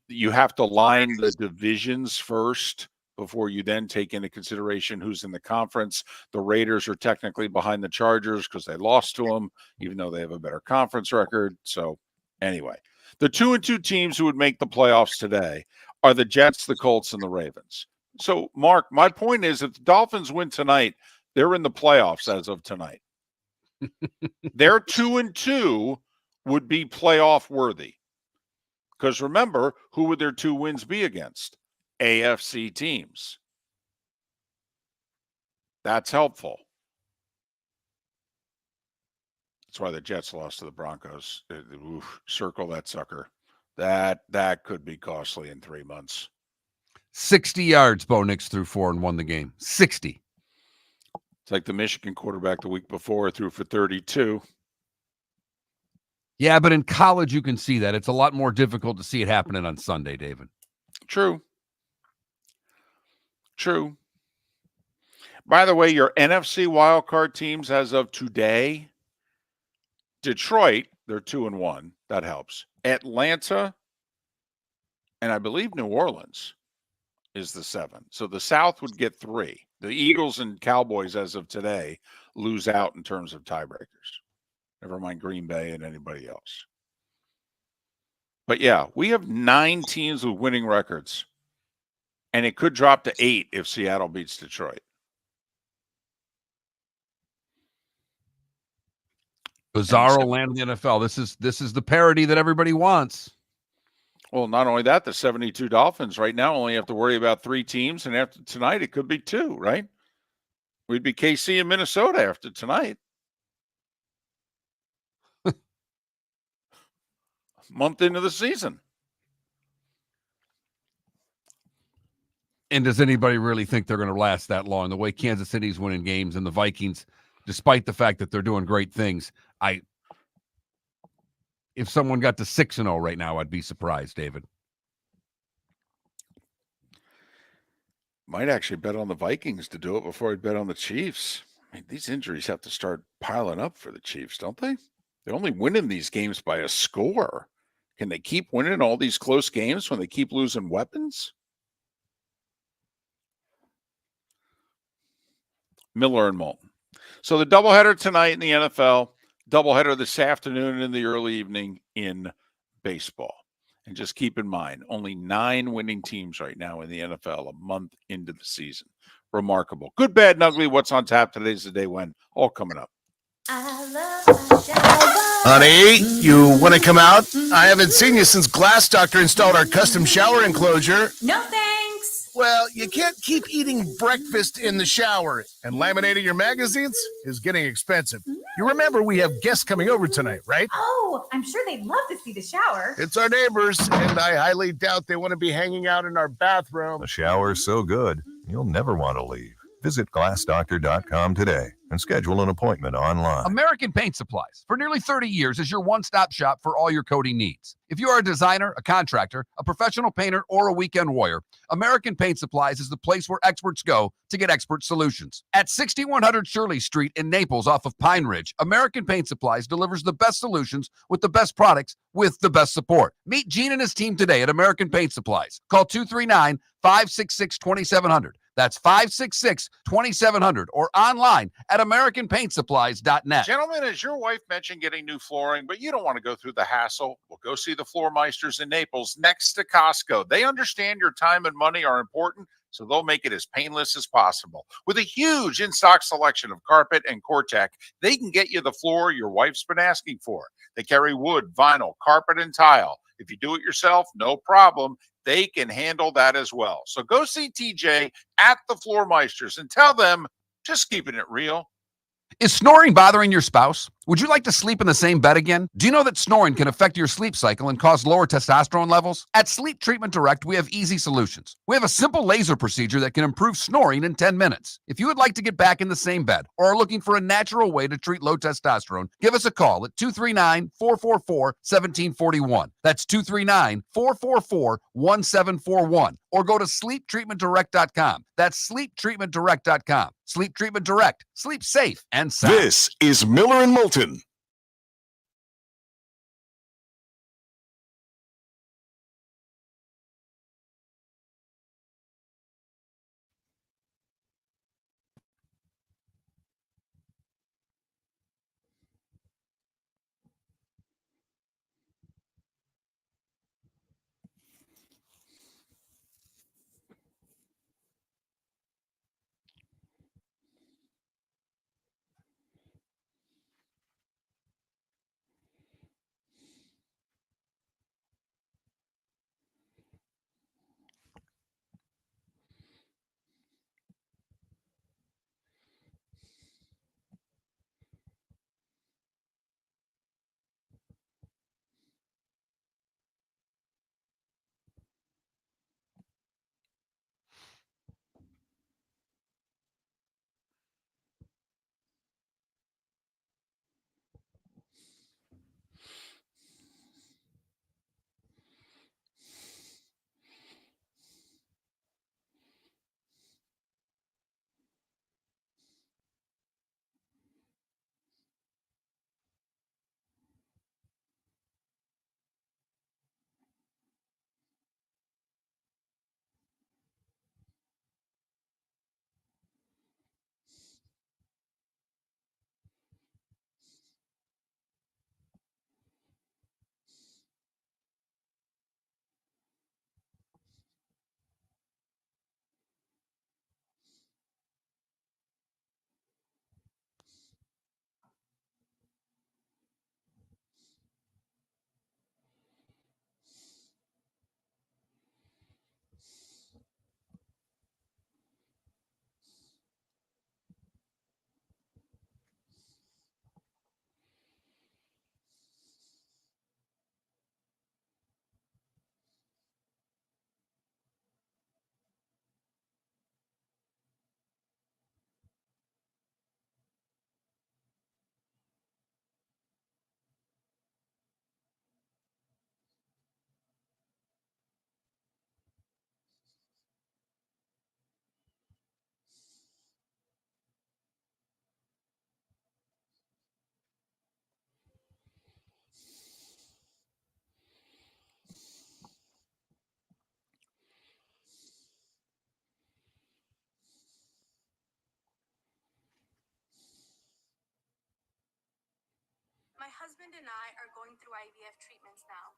you have to line the divisions first before you then take into consideration who's in the conference. The Raiders are technically behind the Chargers because they lost to them, even though they have a better conference record. So anyway, The 2-2 teams who would make the playoffs today are the Jets, the Colts, and the Ravens. So, Mark, my point is if the Dolphins win tonight, they're in the playoffs as of tonight. Their 2-2 would be playoff worthy. Because remember, who would their 2 wins be against? AFC teams. That's helpful. That's why the Jets lost to the Broncos. Oof, circle that sucker. That could be costly in 3 months. 60 yards Bo Nix threw for and won the game. 60. It's like the Michigan quarterback the week before threw for 32. Yeah, but in college you can see that. It's a lot more difficult to see it happening on Sunday, David. True. By the way, your NFC wildcard teams as of today, Detroit, they're 2-1. That helps. Atlanta, and I believe New Orleans is the 7. So the South would get 3. The Eagles and Cowboys as of today lose out in terms of tiebreakers. Never mind Green Bay and anybody else. But yeah, we have 9 teams with winning records. And it could drop to 8 if Seattle beats Detroit. Bizarro land of the NFL. This is the parody that everybody wants. Well, not only that, the 72 Dolphins right now only have to worry about 3 teams, and after tonight, it could be 2, right? We'd be KC and Minnesota after tonight. Month into the season. And does anybody really think they're going to last that long? The way Kansas City's winning games and the Vikings, despite the fact that they're doing great things, if someone got to 6-0 right now, I'd be surprised, David. Might actually bet on the Vikings to do it before I'd bet on the Chiefs. I mean, these injuries have to start piling up for the Chiefs, don't they? They're only winning these games by a score. Can they keep winning all these close games when they keep losing weapons? Miller and Moulton. So the doubleheader tonight in the NFL, doubleheader this afternoon and in the early evening in baseball. And just keep in mind, only 9 winning teams right now in the NFL a month into the season. Remarkable. Good, bad, and ugly. What's on tap? Today's the day when. All coming up. Honey, you want to come out? I haven't seen you since Glass Doctor installed our custom shower enclosure. No thanks. Well, you can't keep eating breakfast in the shower, and laminating your magazines is getting expensive. You remember we have guests coming over tonight, right? Oh, I'm sure they'd love to see the shower. It's our neighbors, and I highly doubt they want to be hanging out in our bathroom. The shower's so good, you'll never want to leave. Visit glassdoctor.com today and schedule an appointment online. American Paint Supplies, for nearly 30 years, is your one-stop shop for all your coating needs. If you are a designer, a contractor, a professional painter, or a weekend warrior, American Paint Supplies is the place where experts go to get expert solutions. At 6100 Shirley Street in Naples off of Pine Ridge, American Paint Supplies delivers the best solutions with the best products with the best support. Meet Gene and his team today at American Paint Supplies. Call 239-566-2700. That's 566-2700 or online at AmericanPaintSupplies.net. Gentlemen, as your wife mentioned getting new flooring, but you don't want to go through the hassle, well, go see the Floor Meisters in Naples next to Costco. They understand your time and money are important, so they'll make it as painless as possible. With a huge in-stock selection of carpet and Cortec, they can get you the floor your wife's been asking for. They carry wood, vinyl, carpet, and tile. If you do it yourself, no problem. They can handle that as well. So go see TJ at the Floor Meisters and tell them, just keeping it real. Is snoring bothering your spouse? Would you like to sleep in the same bed again? Do you know that snoring can affect your sleep cycle and cause lower testosterone levels? At Sleep Treatment Direct, we have easy solutions. We have a simple laser procedure that can improve snoring in 10 minutes. If you would like to get back in the same bed or are looking for a natural way to treat low testosterone, give us a call at 239-444-1741. That's 239-444-1741. Or go to sleeptreatmentdirect.com. That's sleeptreatmentdirect.com. Sleep Treatment Direct. Sleep safe and sound. This is Miller and Moulton. husband and I are going through IVF treatments now.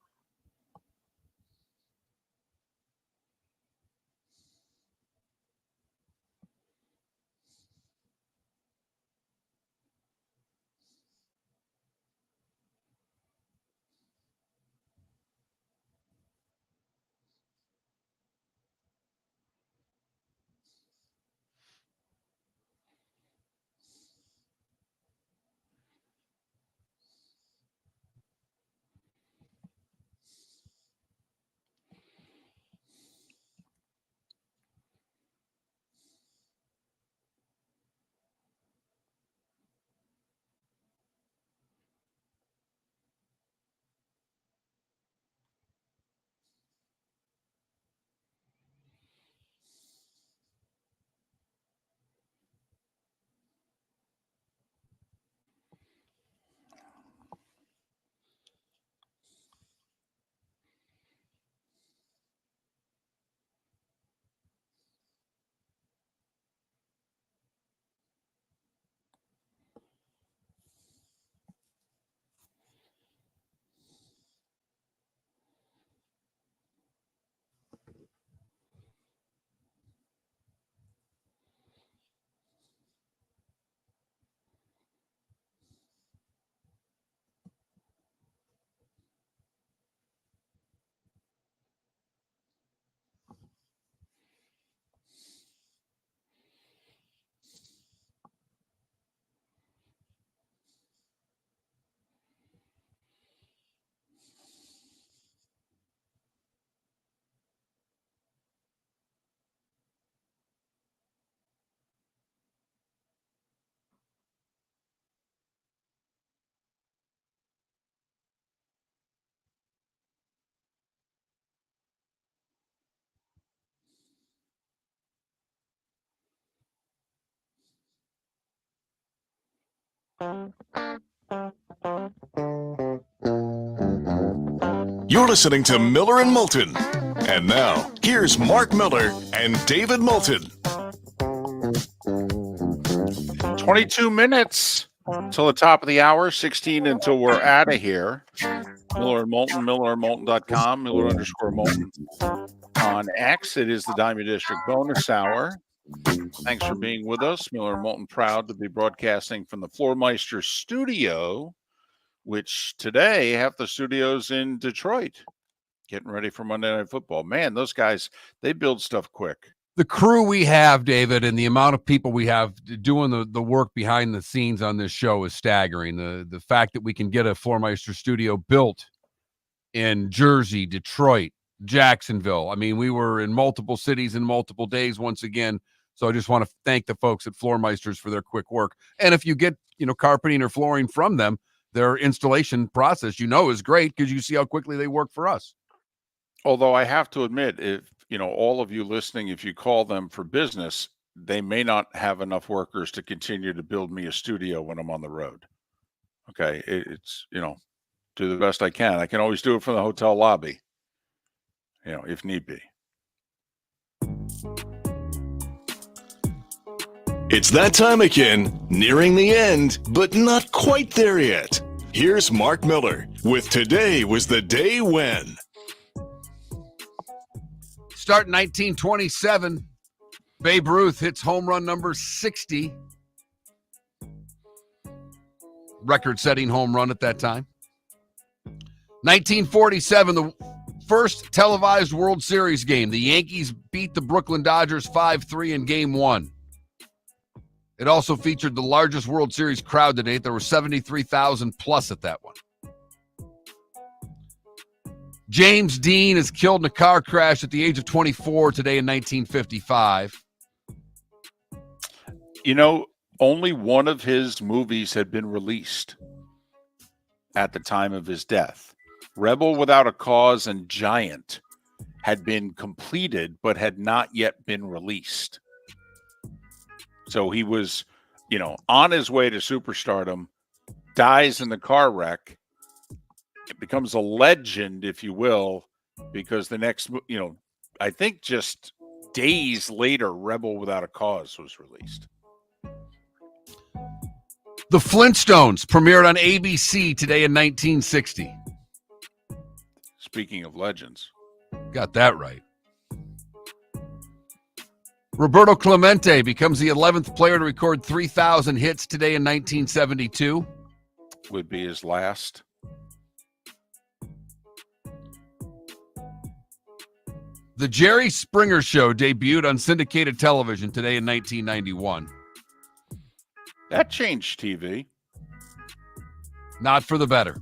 You're listening to Miller and Moulton. And now, here's Mark Miller and David Moulton. 22 minutes till the top of the hour, 16 until we're out of here. Miller and Moulton, millerandmoulton.com, Miller_Moulton on X. It is the Diamond District bonus hour. Thanks for being with us. Miller and Moulton proud to be broadcasting from the Floormeister studio, which today half the studio's in Detroit, getting ready for Monday Night Football. Man, those guys, they build stuff quick. The crew we have, David, and the amount of people we have doing the work behind the scenes on this show is staggering. The fact that we can get a Floormeister studio built in Jersey, Detroit, Jacksonville. I mean, we were in multiple cities in multiple days once again. So I just want to thank the folks at Floormeisters for their quick work. And if you get, carpeting or flooring from them, their installation process, is great because you see how quickly they work for us. Although I have to admit, if all of you listening, if you call them for business, they may not have enough workers to continue to build me a studio when I'm on the road. Okay, it's do the best I can. I can always do it from the hotel lobby, if need be. It's that time again, nearing the end, but not quite there yet. Here's Mark Miller with Today Was the Day When. Start in 1927. Babe Ruth hits home run number 60. Record-setting home run at that time. 1947, the first televised World Series game. The Yankees beat the Brooklyn Dodgers 5-3 in Game 1. It also featured the largest World Series crowd to date. There were 73,000 plus at that one. James Dean is killed in a car crash at the age of 24 today in 1955. Only one of his movies had been released at the time of his death. Rebel Without a Cause and Giant had been completed but had not yet been released. So he was, on his way to superstardom, dies in the car wreck. It becomes a legend, if you will, because the next, I think just days later, Rebel Without a Cause was released. The Flintstones premiered on ABC today in 1960. Speaking of legends. Got that right. Roberto Clemente becomes the 11th player to record 3,000 hits today in 1972. Would be his last. The Jerry Springer Show debuted on syndicated television today in 1991. That changed TV. Not for the better.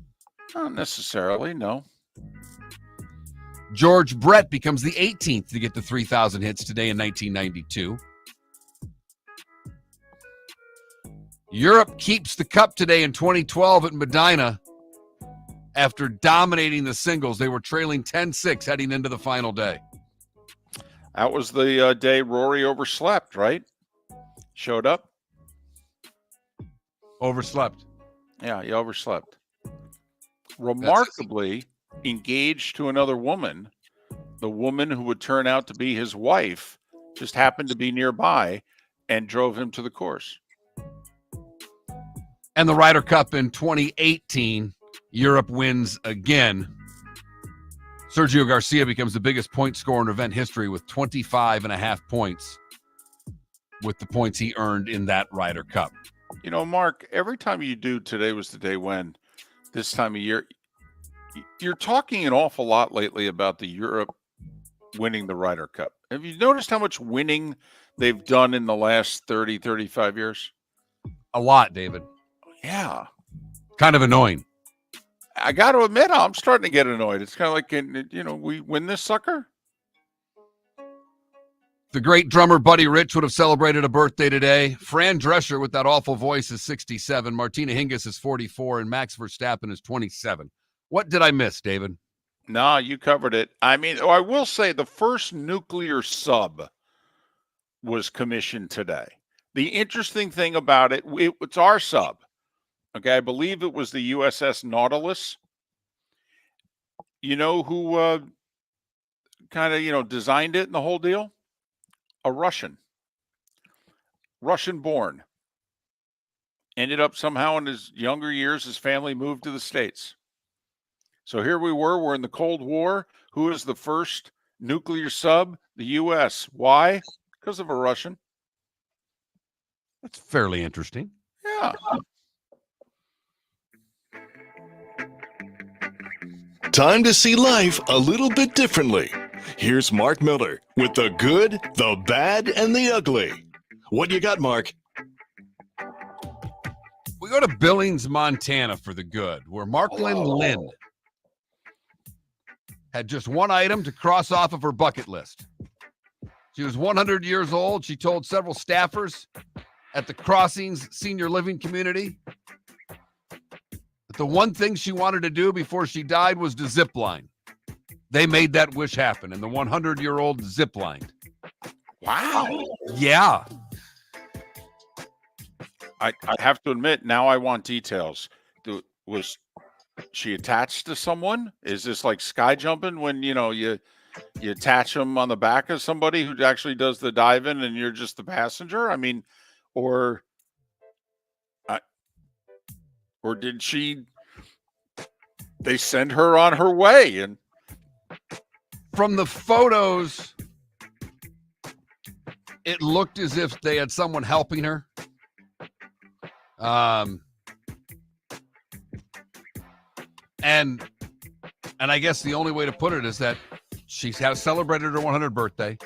Not necessarily, no. George Brett becomes the 18th to get to 3,000 hits today in 1992. Europe keeps the cup today in 2012 at Medina after dominating the singles. They were trailing 10-6 heading into the final day. That was the day Rory overslept, right? Showed up? Overslept. Yeah, he overslept. Remarkably engaged to another woman. The woman who would turn out to be his wife just happened to be nearby and drove him to the course. And the Ryder Cup in 2018, Europe wins again. Sergio Garcia becomes the biggest point scorer in event history with 25.5 points with the points he earned in that Ryder Cup. You know, Mark, every time you do Today Was the Day When, this time of year, you're talking an awful lot lately about the Europe winning the Ryder Cup. Have you noticed how much winning they've done in the last 30, 35 years? A lot, David. Yeah. Kind of annoying. I got to admit, I'm starting to get annoyed. It's kind of like, we win this sucker. The great drummer Buddy Rich would have celebrated a birthday today. Fran Drescher, with that awful voice, is 67. Martina Hingis is 44, and Max Verstappen is 27. What did I miss, David? No, you covered it. I mean, I will say the first nuclear sub was commissioned today. The interesting thing about it, it's our sub. Okay, I believe it was the USS Nautilus. You know who kind of, designed it and the whole deal? A Russian. Russian-born. Ended up somehow in his younger years, his family moved to the States. So here we're in the Cold War. Who is the first nuclear sub? The U.S. Why? Because of a Russian. That's fairly interesting. Yeah. Time to see life a little bit differently. Here's Mark Miller with the good, the bad, and the ugly. What you got, Mark? We go to Billings, Montana for the good, where Marklyn Lynn had just one item to cross off of her bucket list. She was 100 years old. She told several staffers at the Crossings Senior Living Community that the one thing she wanted to do before she died was to zip line. They made that wish happen, and the 100-year-old zip lined. Wow. Yeah. I have to admit, now I want details. Was she attached to someone? Is this like sky jumping when, you attach them on the back of somebody who actually does the diving and you're just the passenger? I mean, or did they send her on her way? And from the photos, it looked as if they had someone helping her. And I guess the only way to put it is that she has celebrated her 100th birthday.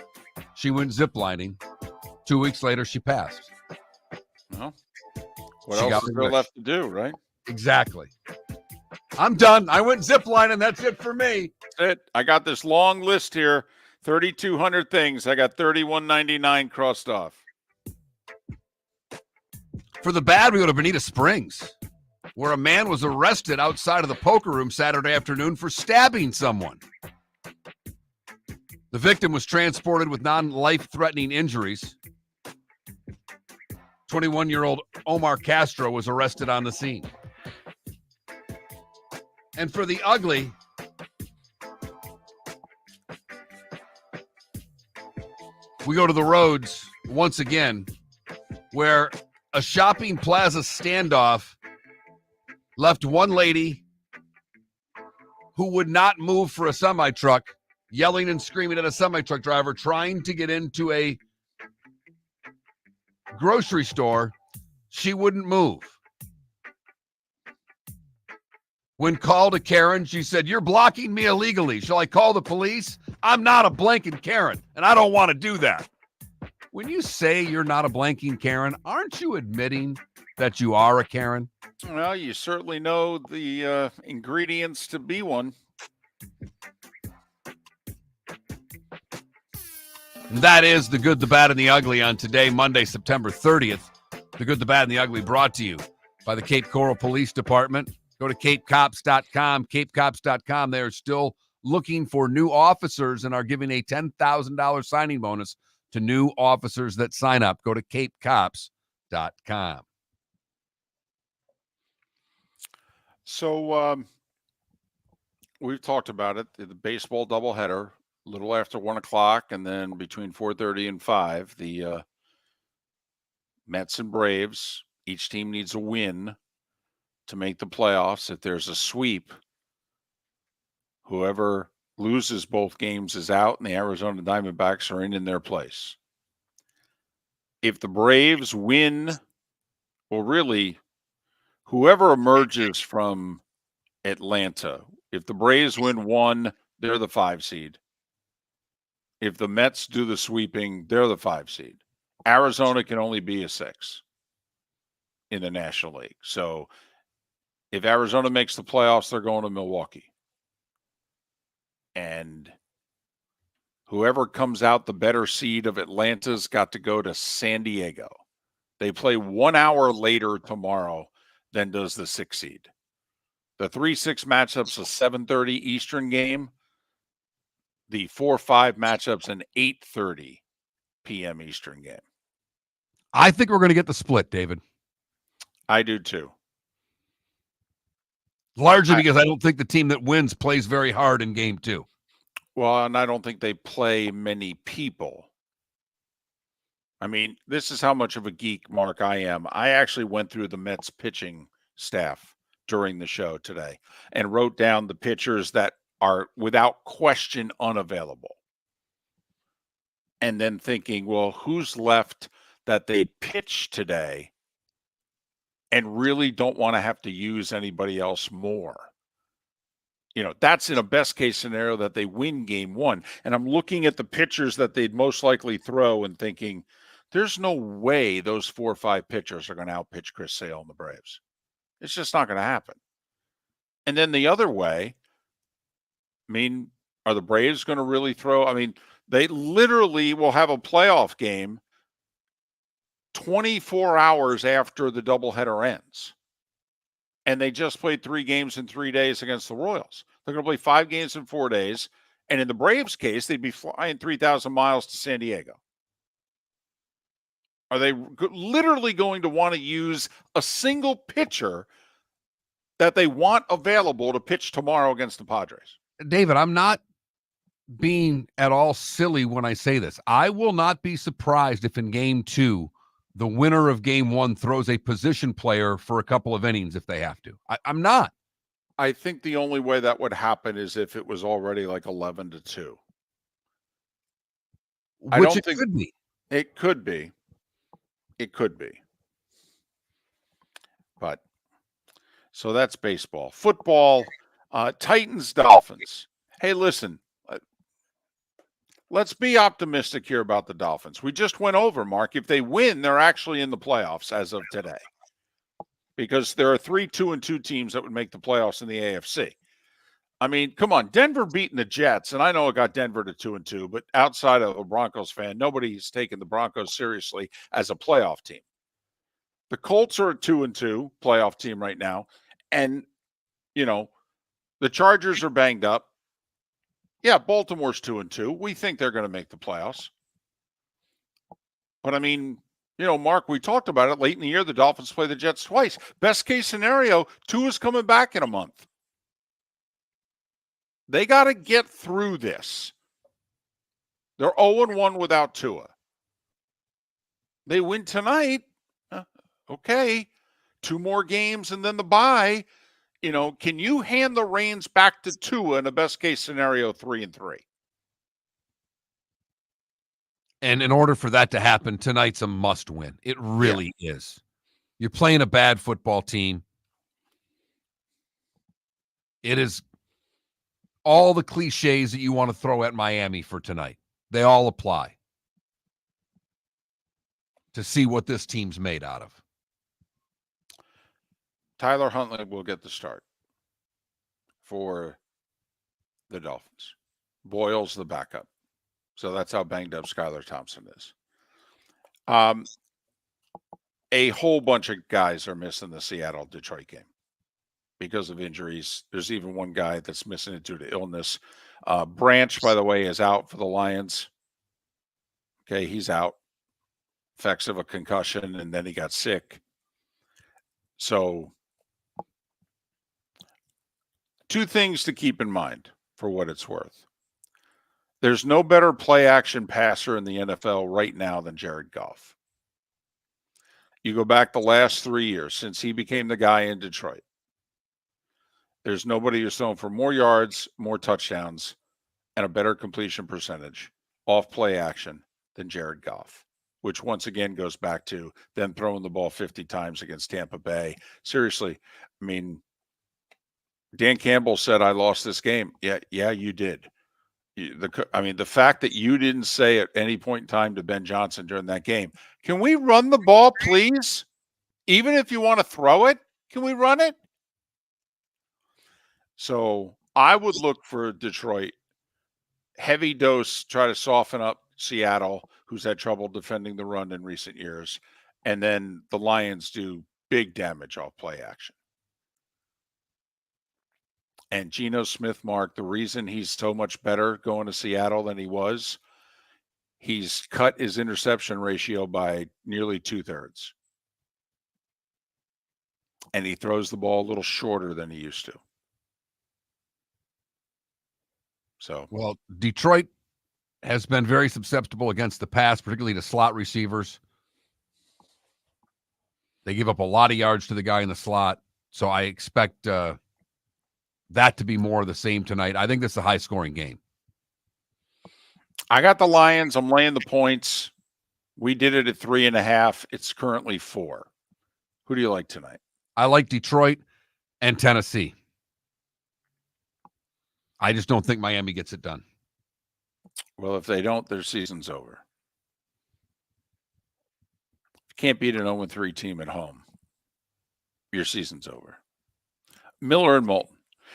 She went ziplining. 2 weeks later, she passed. Well, what else is there left to do, right? Exactly. I'm done. I went ziplining. That's it for me. That's it. I got this long list here, 3,200 things. I got 3,199 crossed off. For the bad, we go to Bonita Springs, where a man was arrested outside of the poker room Saturday afternoon for stabbing someone. The victim was transported with non-life-threatening injuries. 21-year-old Omar Castro was arrested on the scene. And for the ugly, we go to the roads once again, where A shopping plaza standoff left one lady who would not move for a semi-truck, yelling and screaming at a semi-truck driver trying to get into a grocery store. She wouldn't move. When called a Karen, she said, "You're blocking me illegally. Shall I call the police? I'm not a blanking Karen, and I don't want to do that." When you say you're not a blanking Karen, aren't you admitting that you are a Karen? Well, you certainly know the ingredients to be one. And that is the good, the bad, and the ugly on today, Monday, September 30th. The good, the bad, and the ugly brought to you by the Cape Coral Police Department. Go to capecops.com, capecops.com. They are still looking for new officers and are giving a $10,000 signing bonus to new officers that sign up. Go to capecops.com. So we've talked about it, the baseball doubleheader, a little after 1 o'clock, and then between 4:30 and 5, the Mets and Braves, each team needs a win to make the playoffs. If there's a sweep, whoever loses both games is out, and the Arizona Diamondbacks are in their place. If the Braves win, well, really, whoever emerges from Atlanta, if the Braves win 1, they're the 5 seed. If the Mets do the sweeping, they're the 5 seed. Arizona can only be a 6 in the National League. So if Arizona makes the playoffs, they're going to Milwaukee. And whoever comes out the better seed of Atlanta's got to go to San Diego. They play 1 hour later tomorrow than does the 6 seed. The 3-6 matchup's a 7:30 Eastern game. The 4-5 matchup's an 8:30 p.m. Eastern game. I think we're going to get the split, David. I do too. Largely because I don't think the team that wins plays very hard in game 2. Well, and I don't think they play many people. I mean, this is how much of a geek, Mark, I am. I actually went through the Mets pitching staff during the show today and wrote down the pitchers that are without question unavailable. And then thinking, well, who's left that they pitch today and really don't want to have to use anybody else more? You know, that's in a best case scenario that they win game 1. And I'm looking at the pitchers that they'd most likely throw and thinking, there's no way those 4 or 5 pitchers are going to outpitch Chris Sale and the Braves. It's just not going to happen. And then the other way, I mean, are the Braves going to really throw? I mean, they literally will have a playoff game 24 hours after the doubleheader ends. And they just played 3 games in 3 days against the Royals. They're going to play 5 games in 4 days. And in the Braves' case, they'd be flying 3,000 miles to San Diego. Are they literally going to want to use a single pitcher that they want available to pitch tomorrow against the Padres? David, I'm not being at all silly when I say this. I will not be surprised if in game 2, the winner of game 1 throws a position player for a couple of innings if they have to. I'm not. I think the only way that would happen is if it was already like 11-2. I Which don't it think could be. It could be. It could be. But so that's baseball. Football, Titans, Dolphins. Hey, listen, let's be optimistic here about the Dolphins. We just went over, Mark. If they win, they're actually in the playoffs as of today. Because there are 3 2-2 teams that would make the playoffs in the AFC. I mean, come on, Denver beating the Jets, and I know it got Denver to 2-2, but outside of a Broncos fan, nobody's taken the Broncos seriously as a playoff team. The Colts are a 2-2 playoff team right now, and, you know, the Chargers are banged up. Yeah, Baltimore's 2-2. We think they're going to make the playoffs. But, I mean, you know, Mark, we talked about it late in the year. The Dolphins play the Jets twice. Best case scenario, Tua's coming back in a month. They got to get through this. They're 0-1 without Tua. They win tonight. Okay, 2 more games and then the bye. Can you hand the reins back to Tua in a best case scenario 3-3? And in order for that to happen, tonight's a must win. It really is. You're playing a bad football team. It is all the cliches that you want to throw at Miami for tonight. They all apply to see what this team's made out of. Tyler Huntley will get the start for the Dolphins. Boyle's the backup. So that's how banged up Skylar Thompson is. A whole bunch of guys are missing the Seattle-Detroit game because of injuries. There's even one guy that's missing it due to illness. Branch, by the way, is out for the Lions. Okay, he's out. Effects of a concussion, and then he got sick. So 2 things to keep in mind for what it's worth. There's no better play-action passer in the NFL right now than Jared Goff. You go back the last 3 years since he became the guy in Detroit. There's nobody who's thrown for more yards, more touchdowns, and a better completion percentage off play action than Jared Goff, which once again goes back to them throwing the ball 50 times against Tampa Bay. Seriously, I mean, Dan Campbell said, I lost this game. Yeah, you did. The fact that you didn't say at any point in time to Ben Johnson during that game, can we run the ball, please? Even if you want to throw it, can we run it? So I would look for Detroit. Heavy dose, try to soften up Seattle, who's had trouble defending the run in recent years. And then the Lions do big damage off play action. And Geno Smith, Mark, the reason he's so much better going to Seattle than he was, he's cut his interception ratio by nearly 2/3. And he throws the ball a little shorter than he used to. So, well, Detroit has been very susceptible against the pass, particularly to slot receivers. They give up a lot of yards to the guy in the slot. So I expect that to be more of the same tonight. I think this is a high-scoring game. I got the Lions. I'm laying the points. We did it at 3.5. It's currently 4. Who do you like tonight? I like Detroit and Tennessee. I just don't think Miami gets it done. Well, if they don't, their season's over. You can't beat an 0-3 team at home. Your season's over. Miller and Moulton.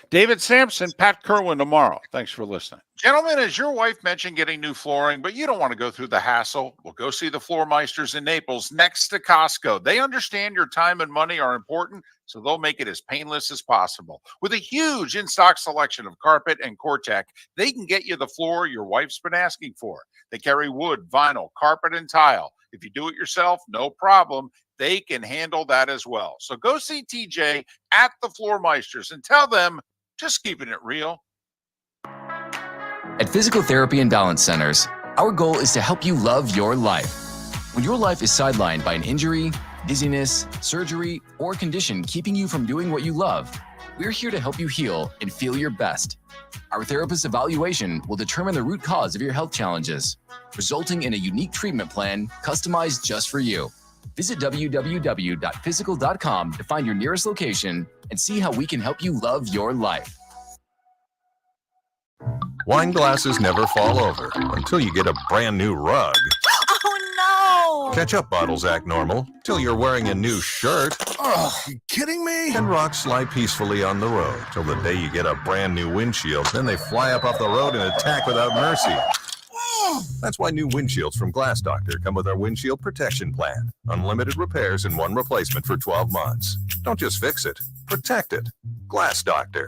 David Sampson, Pat Kerwin tomorrow. Thanks for listening. Gentlemen, as your wife mentioned getting new flooring, but you don't want to go through the hassle, well, go see the Floor Meisters in Naples next to Costco. They understand your time and money are important, so they'll make it as painless as possible. With a huge in-stock selection of carpet and Cortec, they can get you the floor your wife's been asking for. They carry wood, vinyl, carpet, and tile. If you do it yourself, no problem. They can handle that as well. So go see TJ at the Floor Meisters and tell them, just keeping it real. At Physical Therapy and Balance Centers, our goal is to help you love your life. When your life is sidelined by an injury, dizziness, surgery, or condition keeping you from doing what you love, we're here to help you heal and feel your best. Our therapist evaluation will determine the root cause of your health challenges, resulting in a unique treatment plan customized just for you. Visit www.physical.com to find your nearest location and see how we can help you love your life. Wine glasses never fall over until you get a brand new rug. Oh no! Ketchup bottles act normal till you're wearing a new shirt. Oh, you kidding me? And rocks slide peacefully on the road till the day you get a brand new windshield. Then they fly up off the road and attack without mercy. That's why new windshields from Glass Doctor come with our windshield protection plan. Unlimited repairs and one replacement for 12 months. Don't just fix it, protect it. Glass Doctor,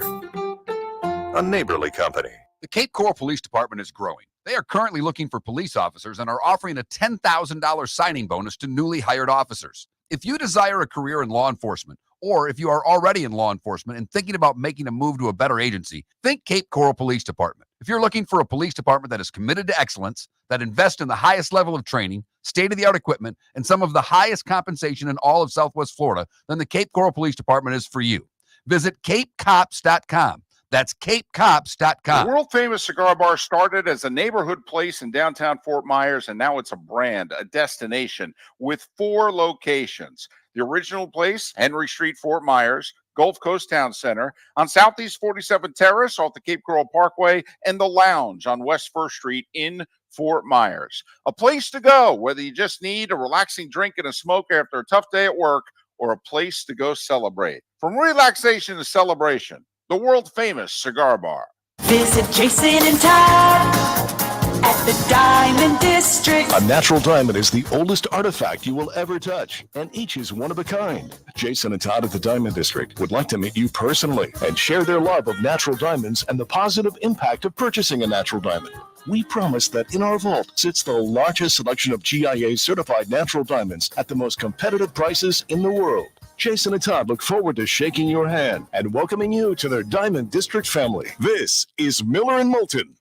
a neighborly company. The Cape Coral Police Department is growing. They are currently looking for police officers and are offering a $10,000 signing bonus to newly hired officers. If you desire a career in law enforcement, or if you are already in law enforcement and thinking about making a move to a better agency, think Cape Coral Police Department. If you're looking for a police department that is committed to excellence, that invests in the highest level of training, state-of-the-art equipment, and some of the highest compensation in all of Southwest Florida, then the Cape Coral Police Department is for you. Visit capecops.com. That's capecops.com. The world-famous cigar bar started as a neighborhood place in downtown Fort Myers, and now it's a brand, a destination, with 4 locations. The original place, Henry Street, Fort Myers, Gulf Coast Town Center, on Southeast 47th Terrace off the Cape Coral Parkway, and the Lounge on West 1st Street in Fort Myers. A place to go, whether you just need a relaxing drink and a smoke after a tough day at work, or a place to go celebrate. From relaxation to celebration, the world-famous cigar bar. Visit Jason and Todd at the Diamond District. A natural diamond is the oldest artifact you will ever touch, and each is one of a kind. Jason and Todd at the Diamond District would like to meet you personally and share their love of natural diamonds and the positive impact of purchasing a natural diamond. We promise that in our vault sits the largest selection of GIA-certified natural diamonds at the most competitive prices in the world. Jason and Todd look forward to shaking your hand and welcoming you to their Diamond District family. This is Miller and Moulton.